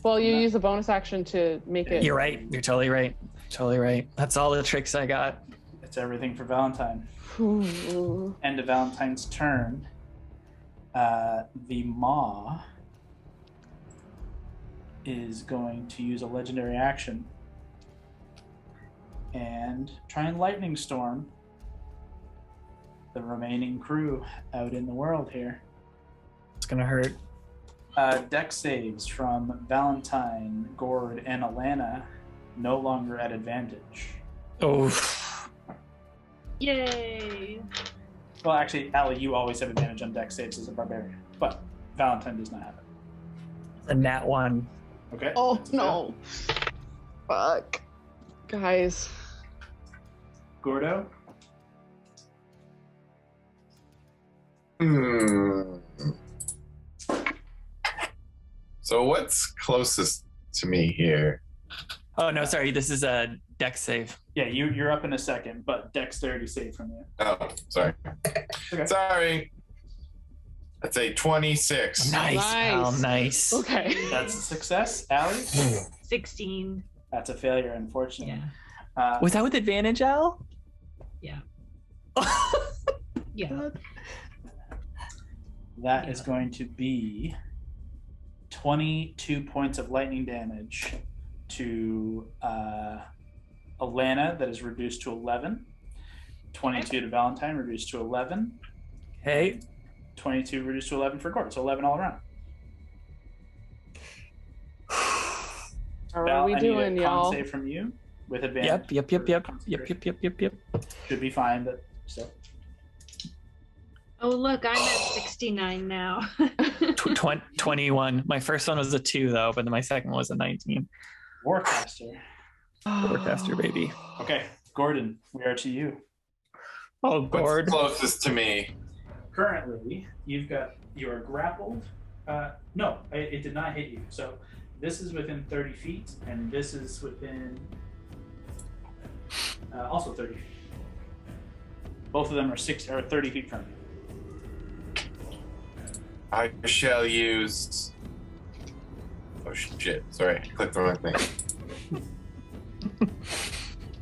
Well, you use a bonus action to make it. You're right. You're totally right. Totally right. That's all the tricks I got. It's everything for Valentine. Ooh. End of Valentine's turn. The Maw is going to use a legendary action and try and lightning storm the remaining crew out in the world here. It's gonna hurt. Dex saves from Valentine, Gord, and Alana no longer at advantage. Oh, Yay! Well, actually, Allie, you always have advantage on Dex saves as a barbarian, but Valentine does not have it. a nat 1. Okay. Oh no. Fuck. Guys. Gordo. So what's closest to me here? Oh no, sorry. This is a dex save. Yeah, you're up in a second, but Dexterity save from you. Oh, sorry. Okay. Sorry. That's a 26. Nice. Al, Nice. nice. Okay. That's a success. Allie? 16. That's a failure, unfortunately. Was that with advantage, Al? Yeah. Yeah. That is going to be 22 points of lightning damage to Alana, that is reduced to 11. 22 to Valentine, reduced to 11. Hey. 22 reduced to 11 for Gord, so 11 all around. How Val, are we I doing, need a con y'all? save from you with advantage. Yep. Yep. Should be fine, but still. Oh, look, I'm at 69 now. 21. My first one was a 2 though, but then my second one was a 19. Warcaster. Forecaster, baby. Okay, Gordon, we are to you. Oh, What's Gord. closest to me? Currently, you are grappled. No, it did not hit you. So this is within 30 feet, and this is within also 30 feet. Both of them are 30 feet from you. I shall use. Oh shit! Sorry, I clicked the wrong thing.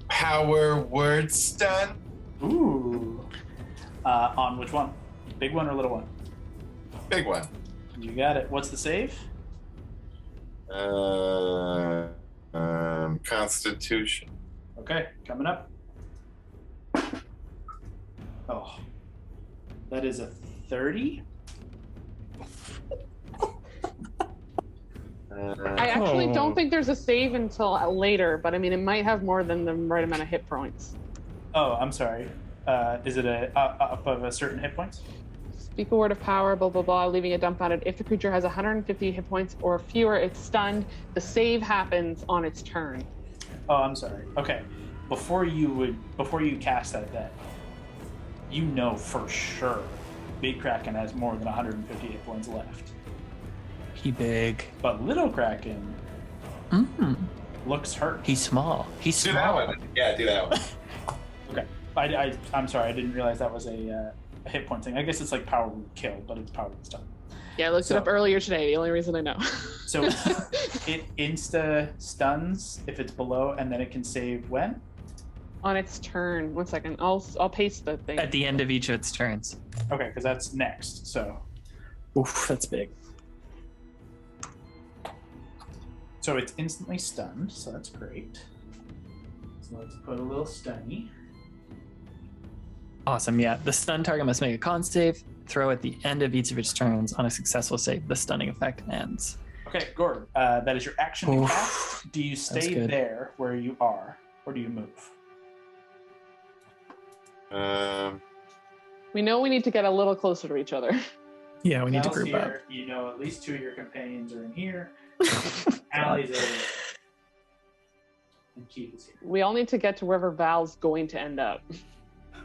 Power word stun. Ooh. On which one? Big one or little one? Big one. You got it. What's the save? Constitution. Okay, coming up. Oh, that is a 30. I actually don't think there's a save until later, but I mean, it might have more than the right amount of hit points. Oh, I'm sorry. Is it up of a certain hit points? Speak a word of power, blah, blah, blah, leaving it dumbfounded. If the creature has 150 hit points or fewer, it's stunned. The save happens on its turn. Oh, I'm sorry. Okay. Before you cast that, you know for sure Big Kraken has more than 150 hit points left. He big. But Little Kraken looks hurt. He's small. He's Do small. that one. Yeah, do that one. Okay. I'm sorry. I didn't realize that was a hit point thing. I guess it's like power would kill, but it's power would stun. Yeah, I looked it up earlier today. The only reason I know. So it insta stuns if it's below, and then it can save when? On its turn. 1 second. I'll paste the thing. At the end of each of its turns. Okay, because that's next. So That's big. So it's instantly stunned, so that's great. So let's put a little stunny. Awesome. Yeah. The stun target must make a con save. Throw at the end of each of its turns. On a successful save, the stunning effect ends. Okay, Gord, that is your action to Oof. cast. Do you stay good. there where you are, or do you move? We know we need to get a little closer to each other. Yeah, we need to Val's group up. here. You know at least 2 of your companions are in here. Allie's over there. And Keith is here. We all need to get to wherever Val's going to end up.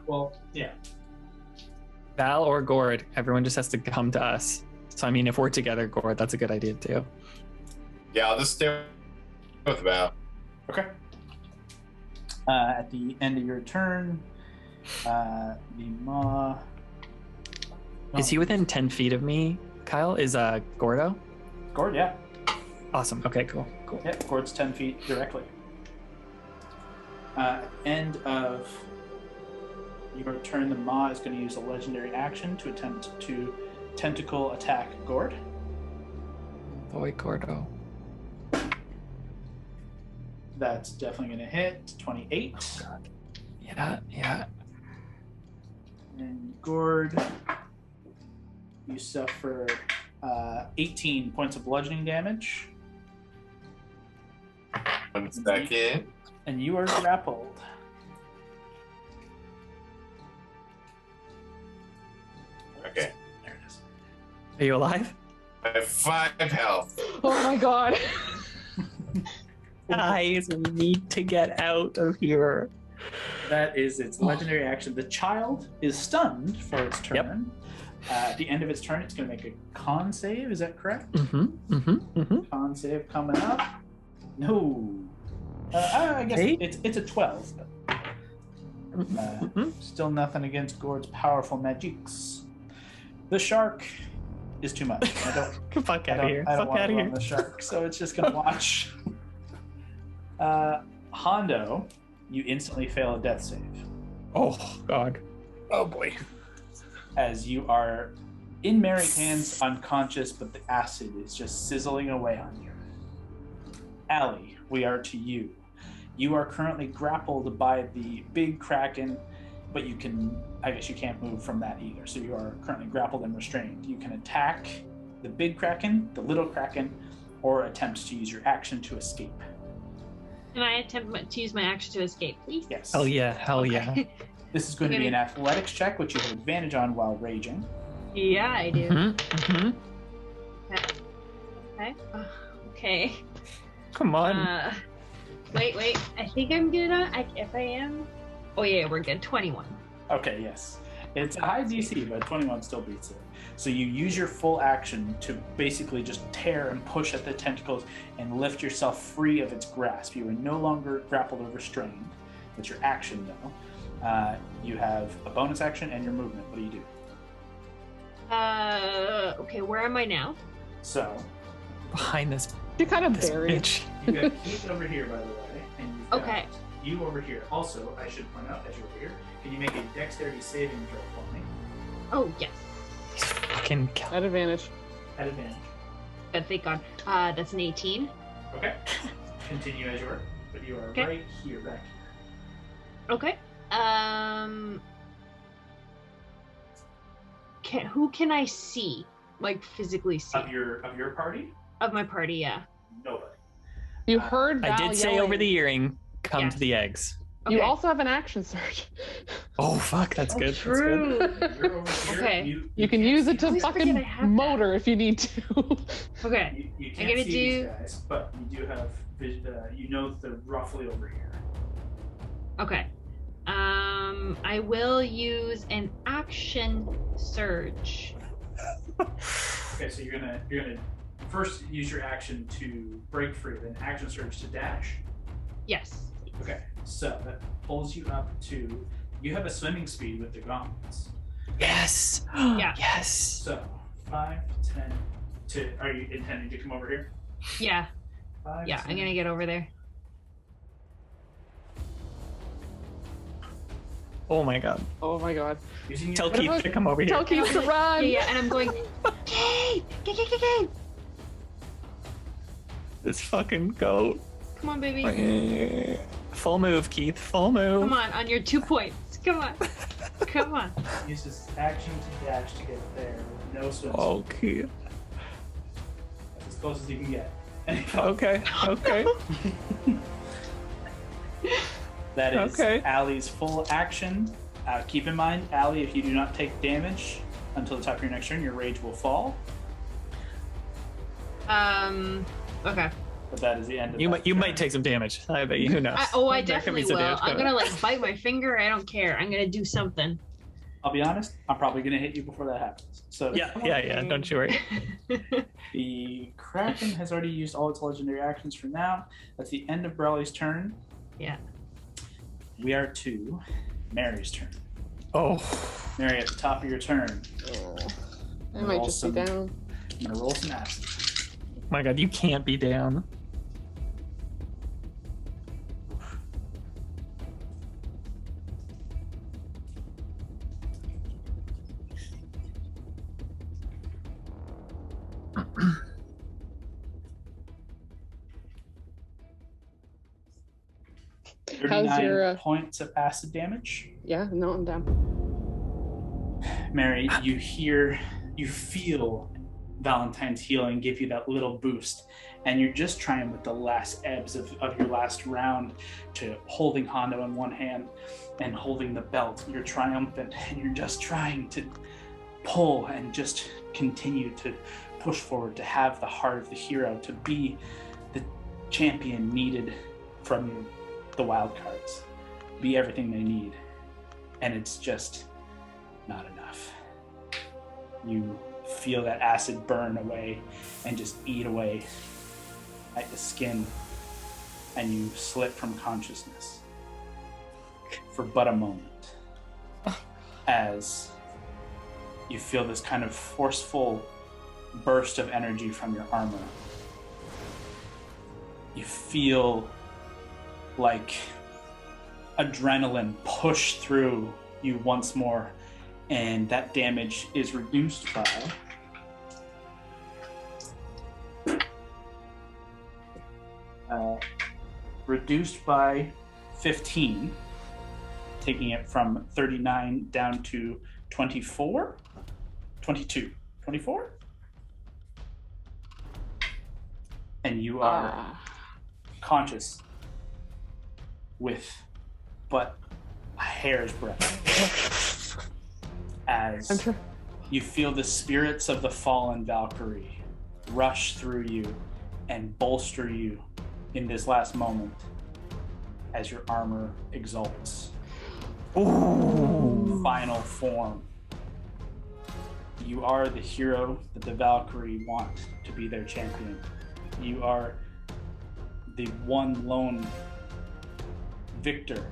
Well, yeah. Val or Gord, everyone just has to come to us. So I mean, if we're together, Gord, that's a good idea too. Yeah, I'll just stay with Val. Okay. At the end of your turn, the Maw... Is he within 10 feet of me, Kyle? Is Gordo? Gord, yeah. Awesome. Okay, cool. Yeah, Gord's 10 feet directly. End of your turn, the Maw is going to use a legendary action to attempt to tentacle attack Gord. Boy, Gordo. That's definitely going to hit. 28. Oh, God. Yeah. And Gord, you suffer 18 points of bludgeoning damage. 1 second. And you are grappled. Okay. There it is. Are you alive? I have 5 health. Oh my god. Guys, we need to get out of here. That is its legendary action. The child is stunned for its turn. Yep. At the end of its turn, it's going to make a con save. Is that correct? Mm-hmm. Con save coming up. No. I guess Okay. it's a 12. Still nothing against Gord's powerful magics. The shark is too much. Fuck out of here. I don't Fuck want out to of run here. the shark, so it's just going to watch. Hondo, you instantly fail a death save Oh, God. Oh boy. as you are in Mary's hands, unconscious, but the acid is just sizzling away on you. Allie, we are to you. You are currently grappled by the big Kraken, but you can't move from that either. So you are currently grappled and restrained. You can attack the big Kraken, the little Kraken, or attempt to use your action to escape. Can I attempt to use my action to escape, please? Yes. Hell yeah. This is going to be an athletics check, which you have advantage on while raging. Yeah, I do. Mm-hmm. Okay. Okay. Come on. Wait. I think I'm good on. If I am. Oh yeah, we're good. 21. Okay, yes. It's a high DC, but 21 still beats it. So you use your full action to basically just tear and push at the tentacles and lift yourself free of its grasp. You are no longer grappled or restrained. That's your action, though. You have a bonus action and your movement. What do you do? Okay, where am I now? So Behind this You're kind of this buried. bitch. you got Keith over here, by the way, and you've got Okay. you over here. Also, I should point out, as you're over here, can you make a dexterity saving throw for me? Oh yes. He's fucking At advantage. At advantage. But thank God. That's an 18. Okay. Continue as you are, but you are Okay. right here, back here. Okay. Who can I see? Like physically see Of your party? of my party? Yeah. Nobody. You heard Val I did say yelling. over the earring, come Yes. to the eggs. Okay. You also have an action surge. Oh, fuck, that's good. That's good. True. You're over here. Okay. You You can can't use see it to always forget I fucking have that. motor if you need to. Okay. You I'm can't gonna see these do- guys, but you do have you know that they're roughly over here. Okay. I will use an action surge. Okay, so you're gonna first use your action to break free, then action surge to dash. Yes. Okay, so that pulls you up to you have a swimming speed with the gauntlets. Yes. Yeah. Yes. So 5, 10. Are you intending to come over here? Yeah. 5, Yeah. 10. I'm gonna get over there. Oh my god. Oh my god. Using your Tell What Keith about- to come over here. Tell Keith to run! Yeah, and I'm going. Kate! Kate! This fucking goat. Come on, baby. Full move, Keith. Full move. Come on your 2 points. Come on. Come on. use this action to dash to get there with no swim. Oh, Keith. That's as close as you can get. Okay. Okay. That is Okay. Allie's full action. Keep in mind, Allie, if you do not take damage until the top of your next turn, your rage will fall. Okay. But that is the end of You that might turn. take some damage. I bet you. Who knows? I There could definitely be some will. damage I'm coming. gonna like bite my finger. I don't care. I'm gonna do something. I'll be honest, I'm probably going to hit you before that happens. So Yeah. Don't you worry. The Kraken has already used all its legendary actions for now. That's the end of Brawley's turn. Yeah. We are to Mary's turn. Oh. Mary, at the top of your turn, I might just be down. I'm going to roll some acid. My god, you can't be down. 39 your, points of acid damage. Yeah, no, I'm down. Mary, you feel Valentine's healing give you that little boost, and you're just trying with the last ebbs of your last round to holding Hondo in one hand and holding the belt. You're triumphant, and you're just trying to pull and just continue to push forward, to have the heart of the hero, to be the champion needed from the Wildcards, be everything they need, and it's just not enough. You feel that acid burn away and just eat away at the skin, and you slip from consciousness for but a moment as you feel this kind of forceful burst of energy from your armor. You feel like adrenaline push through you once more, and that damage is reduced by 15, taking it from 39 down to 24, 22, 24, and you are conscious with but a hair's breadth as you feel the spirits of the fallen Valkyrie rush through you and bolster you in this last moment as your armor exalts. Ooh. Final form. You are the hero that the Valkyrie want to be their champion. You are the one lone victor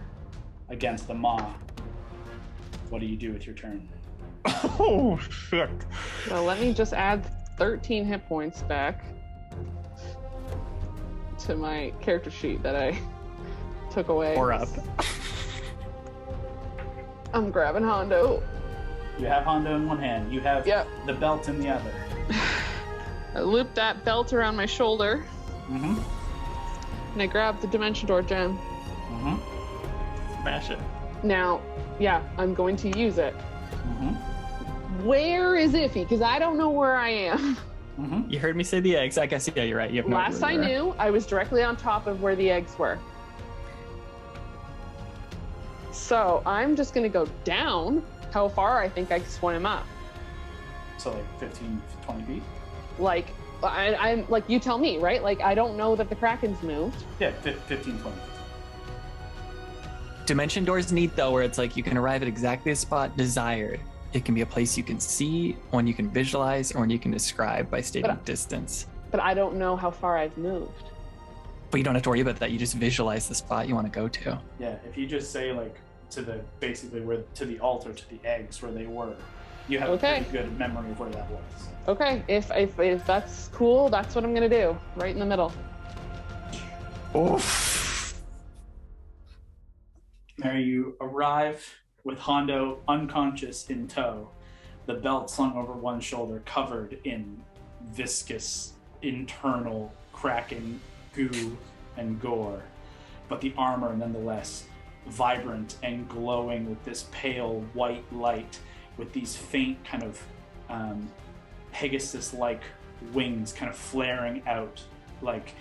against the Maw. What do you do with your turn? Oh, shit. Well, let me just add 13 hit points back to my character sheet that I took away. Or up. I'm grabbing Hondo. You have Hondo in one hand. You have the belt in the other. I loop that belt around my shoulder. Mm-hmm. And I grab the Dimension Door gem. Mm-hmm. Smash it. Now, I'm going to use it. Mm-hmm. Where is Iffy? Because I don't know where I am. Mm-hmm. You heard me say the eggs. I guess, yeah, you're right. You have no Last I knew, I was directly on top of where the eggs were. So I'm just going to go down how far I think I can swim up. So like 15, 20 feet? Like, I'm like, you tell me, right? Like, I don't know that the Kraken's moved. Yeah, 15, 20 feet. Dimension Door's neat, though, where it's like you can arrive at exactly the spot desired. It can be a place you can see, one you can visualize, or one you can describe by stating distance. But I don't know how far I've moved. But you don't have to worry about that. You just visualize the spot you want to go to. Yeah, if you just say like to the to the altar, to the eggs where they were, you have a pretty good memory of where that was. Okay, if that's cool, that's what I'm gonna do. Right in the middle. Oof. Mary, you arrive with Hondo unconscious in tow, the belt slung over one shoulder, covered in viscous internal Kraken goo and gore, but the armor nonetheless vibrant and glowing with this pale white light, with these faint kind of Pegasus-like wings kind of flaring out like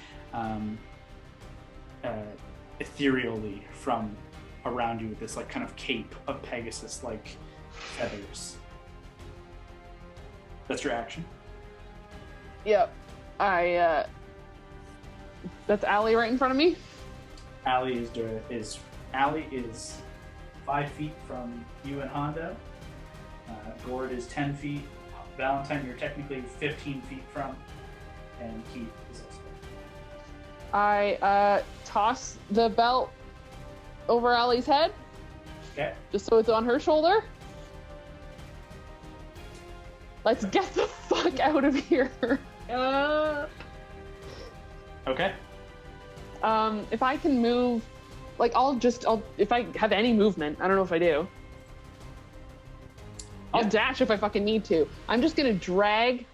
ethereally from around you, with this like kind of cape of Pegasus-like feathers. That's your action. Yep. That's Allie right in front of me. Allie is 5 feet from you and Hondo. Gord is 10 feet. Valentine, you're technically 15 feet from, and Keith is also. I toss the belt over Allie's head. Okay. Just so it's on her shoulder. Let's get the fuck out of here. Okay. If I can move, like if I have any movement, I don't know if I do. I'll dash if I fucking need to. I'm just gonna drag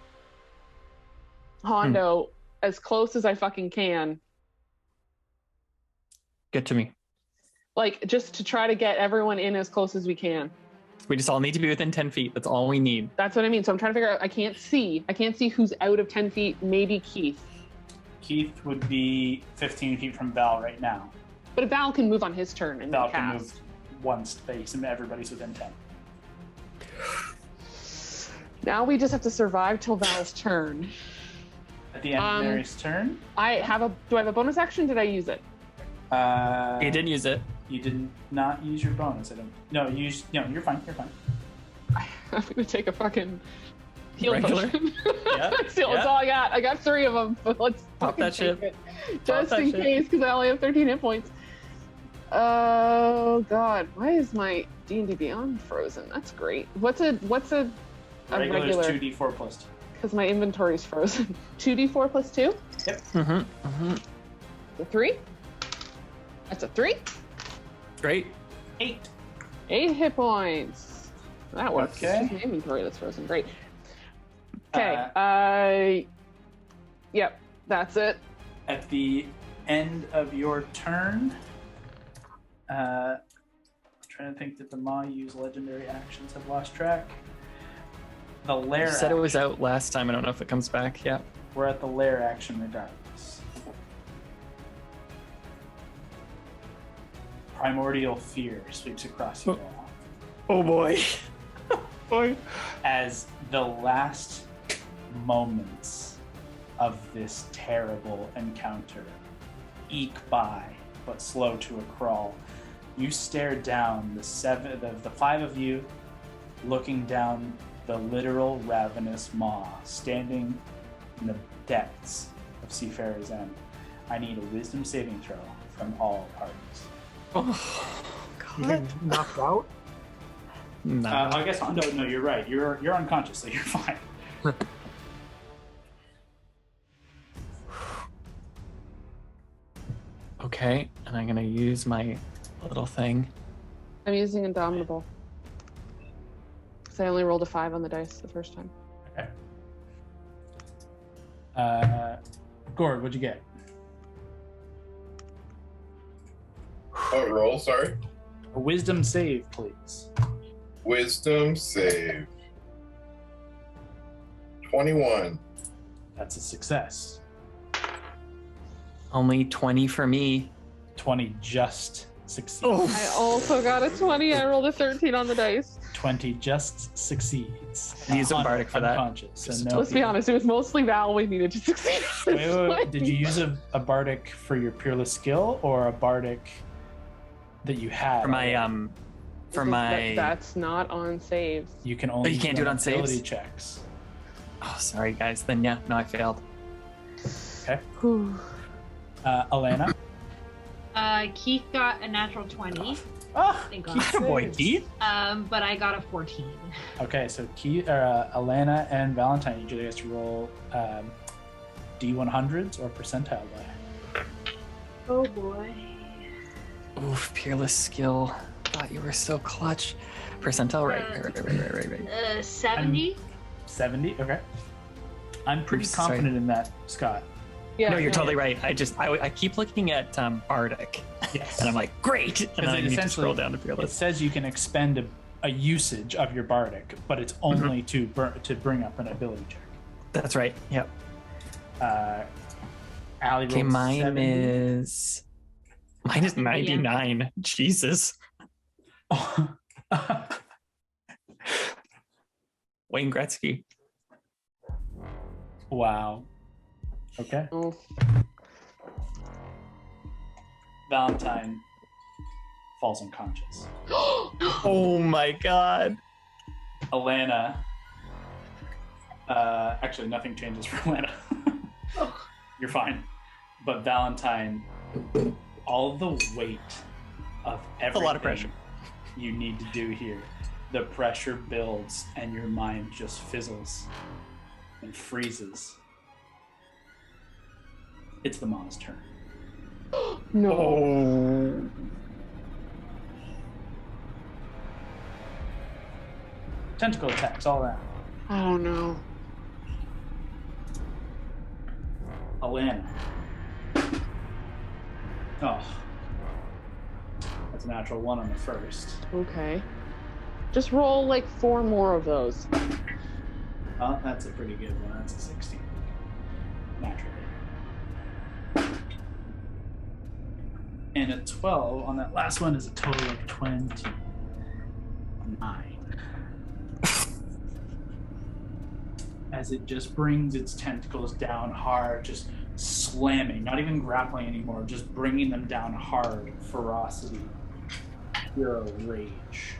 Hondo as close as I fucking can. Get to me. Like, just to try to get everyone in as close as we can. We just all need to be within 10 feet. That's all we need. That's what I mean. So I'm trying to figure out, I can't see who's out of 10 feet. Maybe Keith. Keith would be 15 feet from Val right now. But Val can move on his turn and Val then can cast. move one space and everybody's within 10. Now we just have to survive till Val's turn. At the end of Mary's turn? Do I have a bonus action? Did I use it? You did use it. You did not use your bonus. No, you're fine. You're fine. I'm gonna take a fucking heal Regular? potion. Yeah, That's all yeah. I got. I got 3 of them, but let's Pop that fucking shit. take it. Pop Just that in shit. case, because I only have 13 hit points. Oh god, why is my D&D Beyond frozen? That's great. What's a Regular regular? is 2d4 plus 2. Because my inventory's frozen. 2d4 plus 2? A 3? That's a 3. Great. 8. 8 hit points. That works. Okay. It's just my inventory that's frozen. Great. Okay. Yep. That's it. At the end of your turn, trying to think, did the Maw use legendary actions? I've lost track. The lair You said it was action. out last time. I don't know if it comes back. Yeah. We're at the lair action regardless. Primordial fear sweeps across you all. Oh boy. Boy. As the last moments of this terrible encounter eke by, but slow to a crawl, you stare down the 5 of you, looking down the literal ravenous maw, standing in the depths of Seafarer's End. I need a wisdom saving throw from all parties. Oh, You God. get knocked out? No. I guess no. You're right. You're unconscious, so you're fine. Okay, and I'm gonna use my little thing. I'm using Indomitable. Because I only rolled a 5 on the dice the first time. Okay. Gord, what'd you get? Oh, roll, sorry. A wisdom save, please. Wisdom save. 21. That's a success. Only 20 for me. 20 just succeeds. I also got a 20. I rolled a 13 on the dice. 20 just succeeds. Use a bardic for that. Unconscious, so no. Let's be honest, it was mostly Val we needed to succeed. Wait. Did you use a bardic for your peerless skill or a bardic that you had? For my That's not on saves. You can only you can't do it on ability saves? checks. Oh, sorry guys. Then yeah, no, I failed. Okay. Whew. Alana. Keith got a natural 20. Oh, Thank Keith God. Boy, saves. Keith. But I got a 14. Okay, so Alana and Valentine, you guys to roll D100s or percentile die. Oh boy. Oof, peerless skill. Thought you were so clutch. Percentile, right. 70. 70. Okay. I'm pretty Oops, sorry. confident in that, Scott. Yeah, No, you're yeah. totally right. I keep looking at Bardic, Yes. and I'm like, great, and then I need to essentially- scroll down to It fearless. says you can expend a usage of your bardic, but it's only to bring up an ability check. That's right. Yep. Allie Okay, rolled mine 70. is 99. Jesus. Wayne Gretzky. Wow. Okay. Oh. Valentine falls unconscious. Oh my God. Alana. Actually, nothing changes for Alana. You're fine. But Valentine, all the weight of everything a lot of pressure. you need to do here, the pressure builds and your mind just fizzles and freezes. It's the mom's turn. No. Oh. Tentacle attacks all around. Oh no. Alana. Oh. It's a natural 1 on the first. Okay. Just roll like 4 more of those. Oh, that's a pretty good one. That's a 16. Naturally. And a 12 on that last one is a total of 29. As it just brings its tentacles down hard, just slamming, not even grappling anymore, just bringing them down hard. Ferocity, pure rage.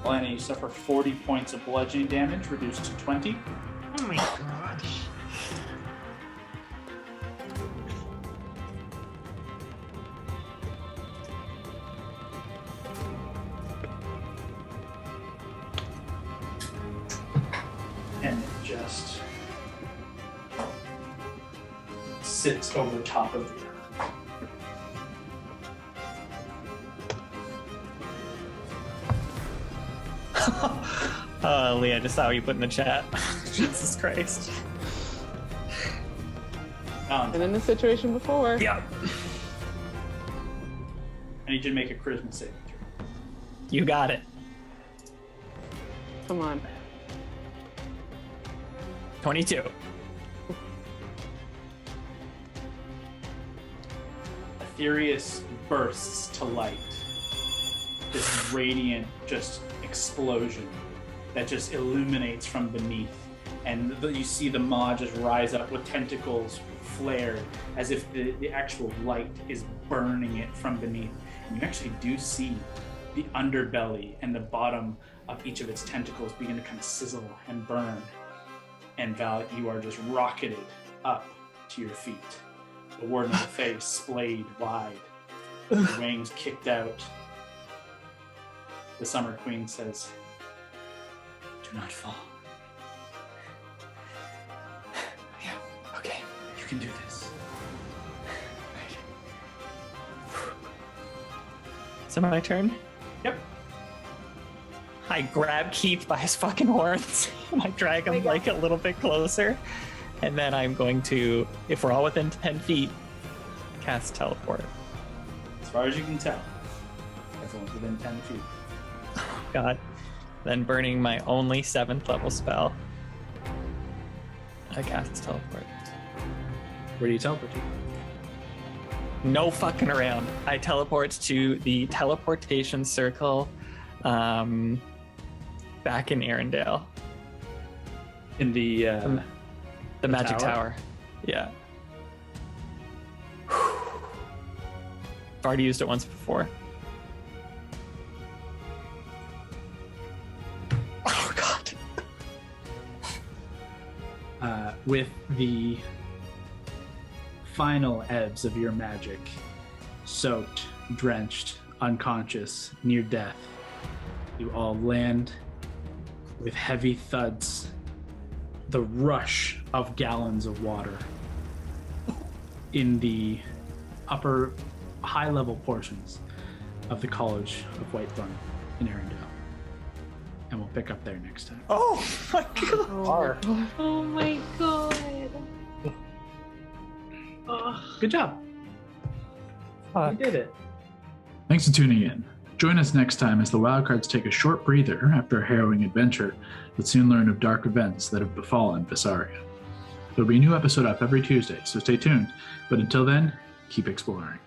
Elena, you suffer 40 points of bludgeoning damage, reduced to 20. Oh my gosh. And it just sits over top of you. Leah, just saw what you put in the chat. Jesus Christ. Been in this situation before. Yep. I need you to make a charisma saving throw. You got it. Come on. 22. Aetherius bursts to light. This radiant just explosion that just illuminates from beneath. And you see the maw just rise up with tentacles flared as if the actual light is burning it from beneath. And you actually do see the underbelly and the bottom of each of its tentacles begin to kind of sizzle and burn. And Val, you are just rocketed up to your feet. The Warden of the Face splayed wide, the wings kicked out. The Summer Queen says, "Do not fall. Yeah, okay. You can do this." Is it my turn? Yep. I grab Keith by his fucking horns and I drag him like a little bit closer. And then I'm going to, if we're all within 10 feet, cast teleport. As far as you can tell, everyone's within 10 feet. God. Then burning my only 7th level spell, I cast teleport. Where do you teleport to? No fucking around. I teleport to the teleportation circle back in Arendelle. In the magic tower? tower. Yeah. I've already used it once before. Oh, God. With the final ebbs of your magic, soaked, drenched, unconscious, near death, you all land with heavy thuds, the rush of gallons of water in the upper high-level portions of the College of Whitethorn in Arendelle. And we'll pick up there next time. Oh, my God. Oh my god. Good job. Fuck. You did it. Thanks for tuning in. Join us next time as the Wildcards take a short breather after a harrowing adventure, but soon learn of dark events that have befallen Vesaria. There'll be a new episode up every Tuesday, so stay tuned. But until then, keep exploring.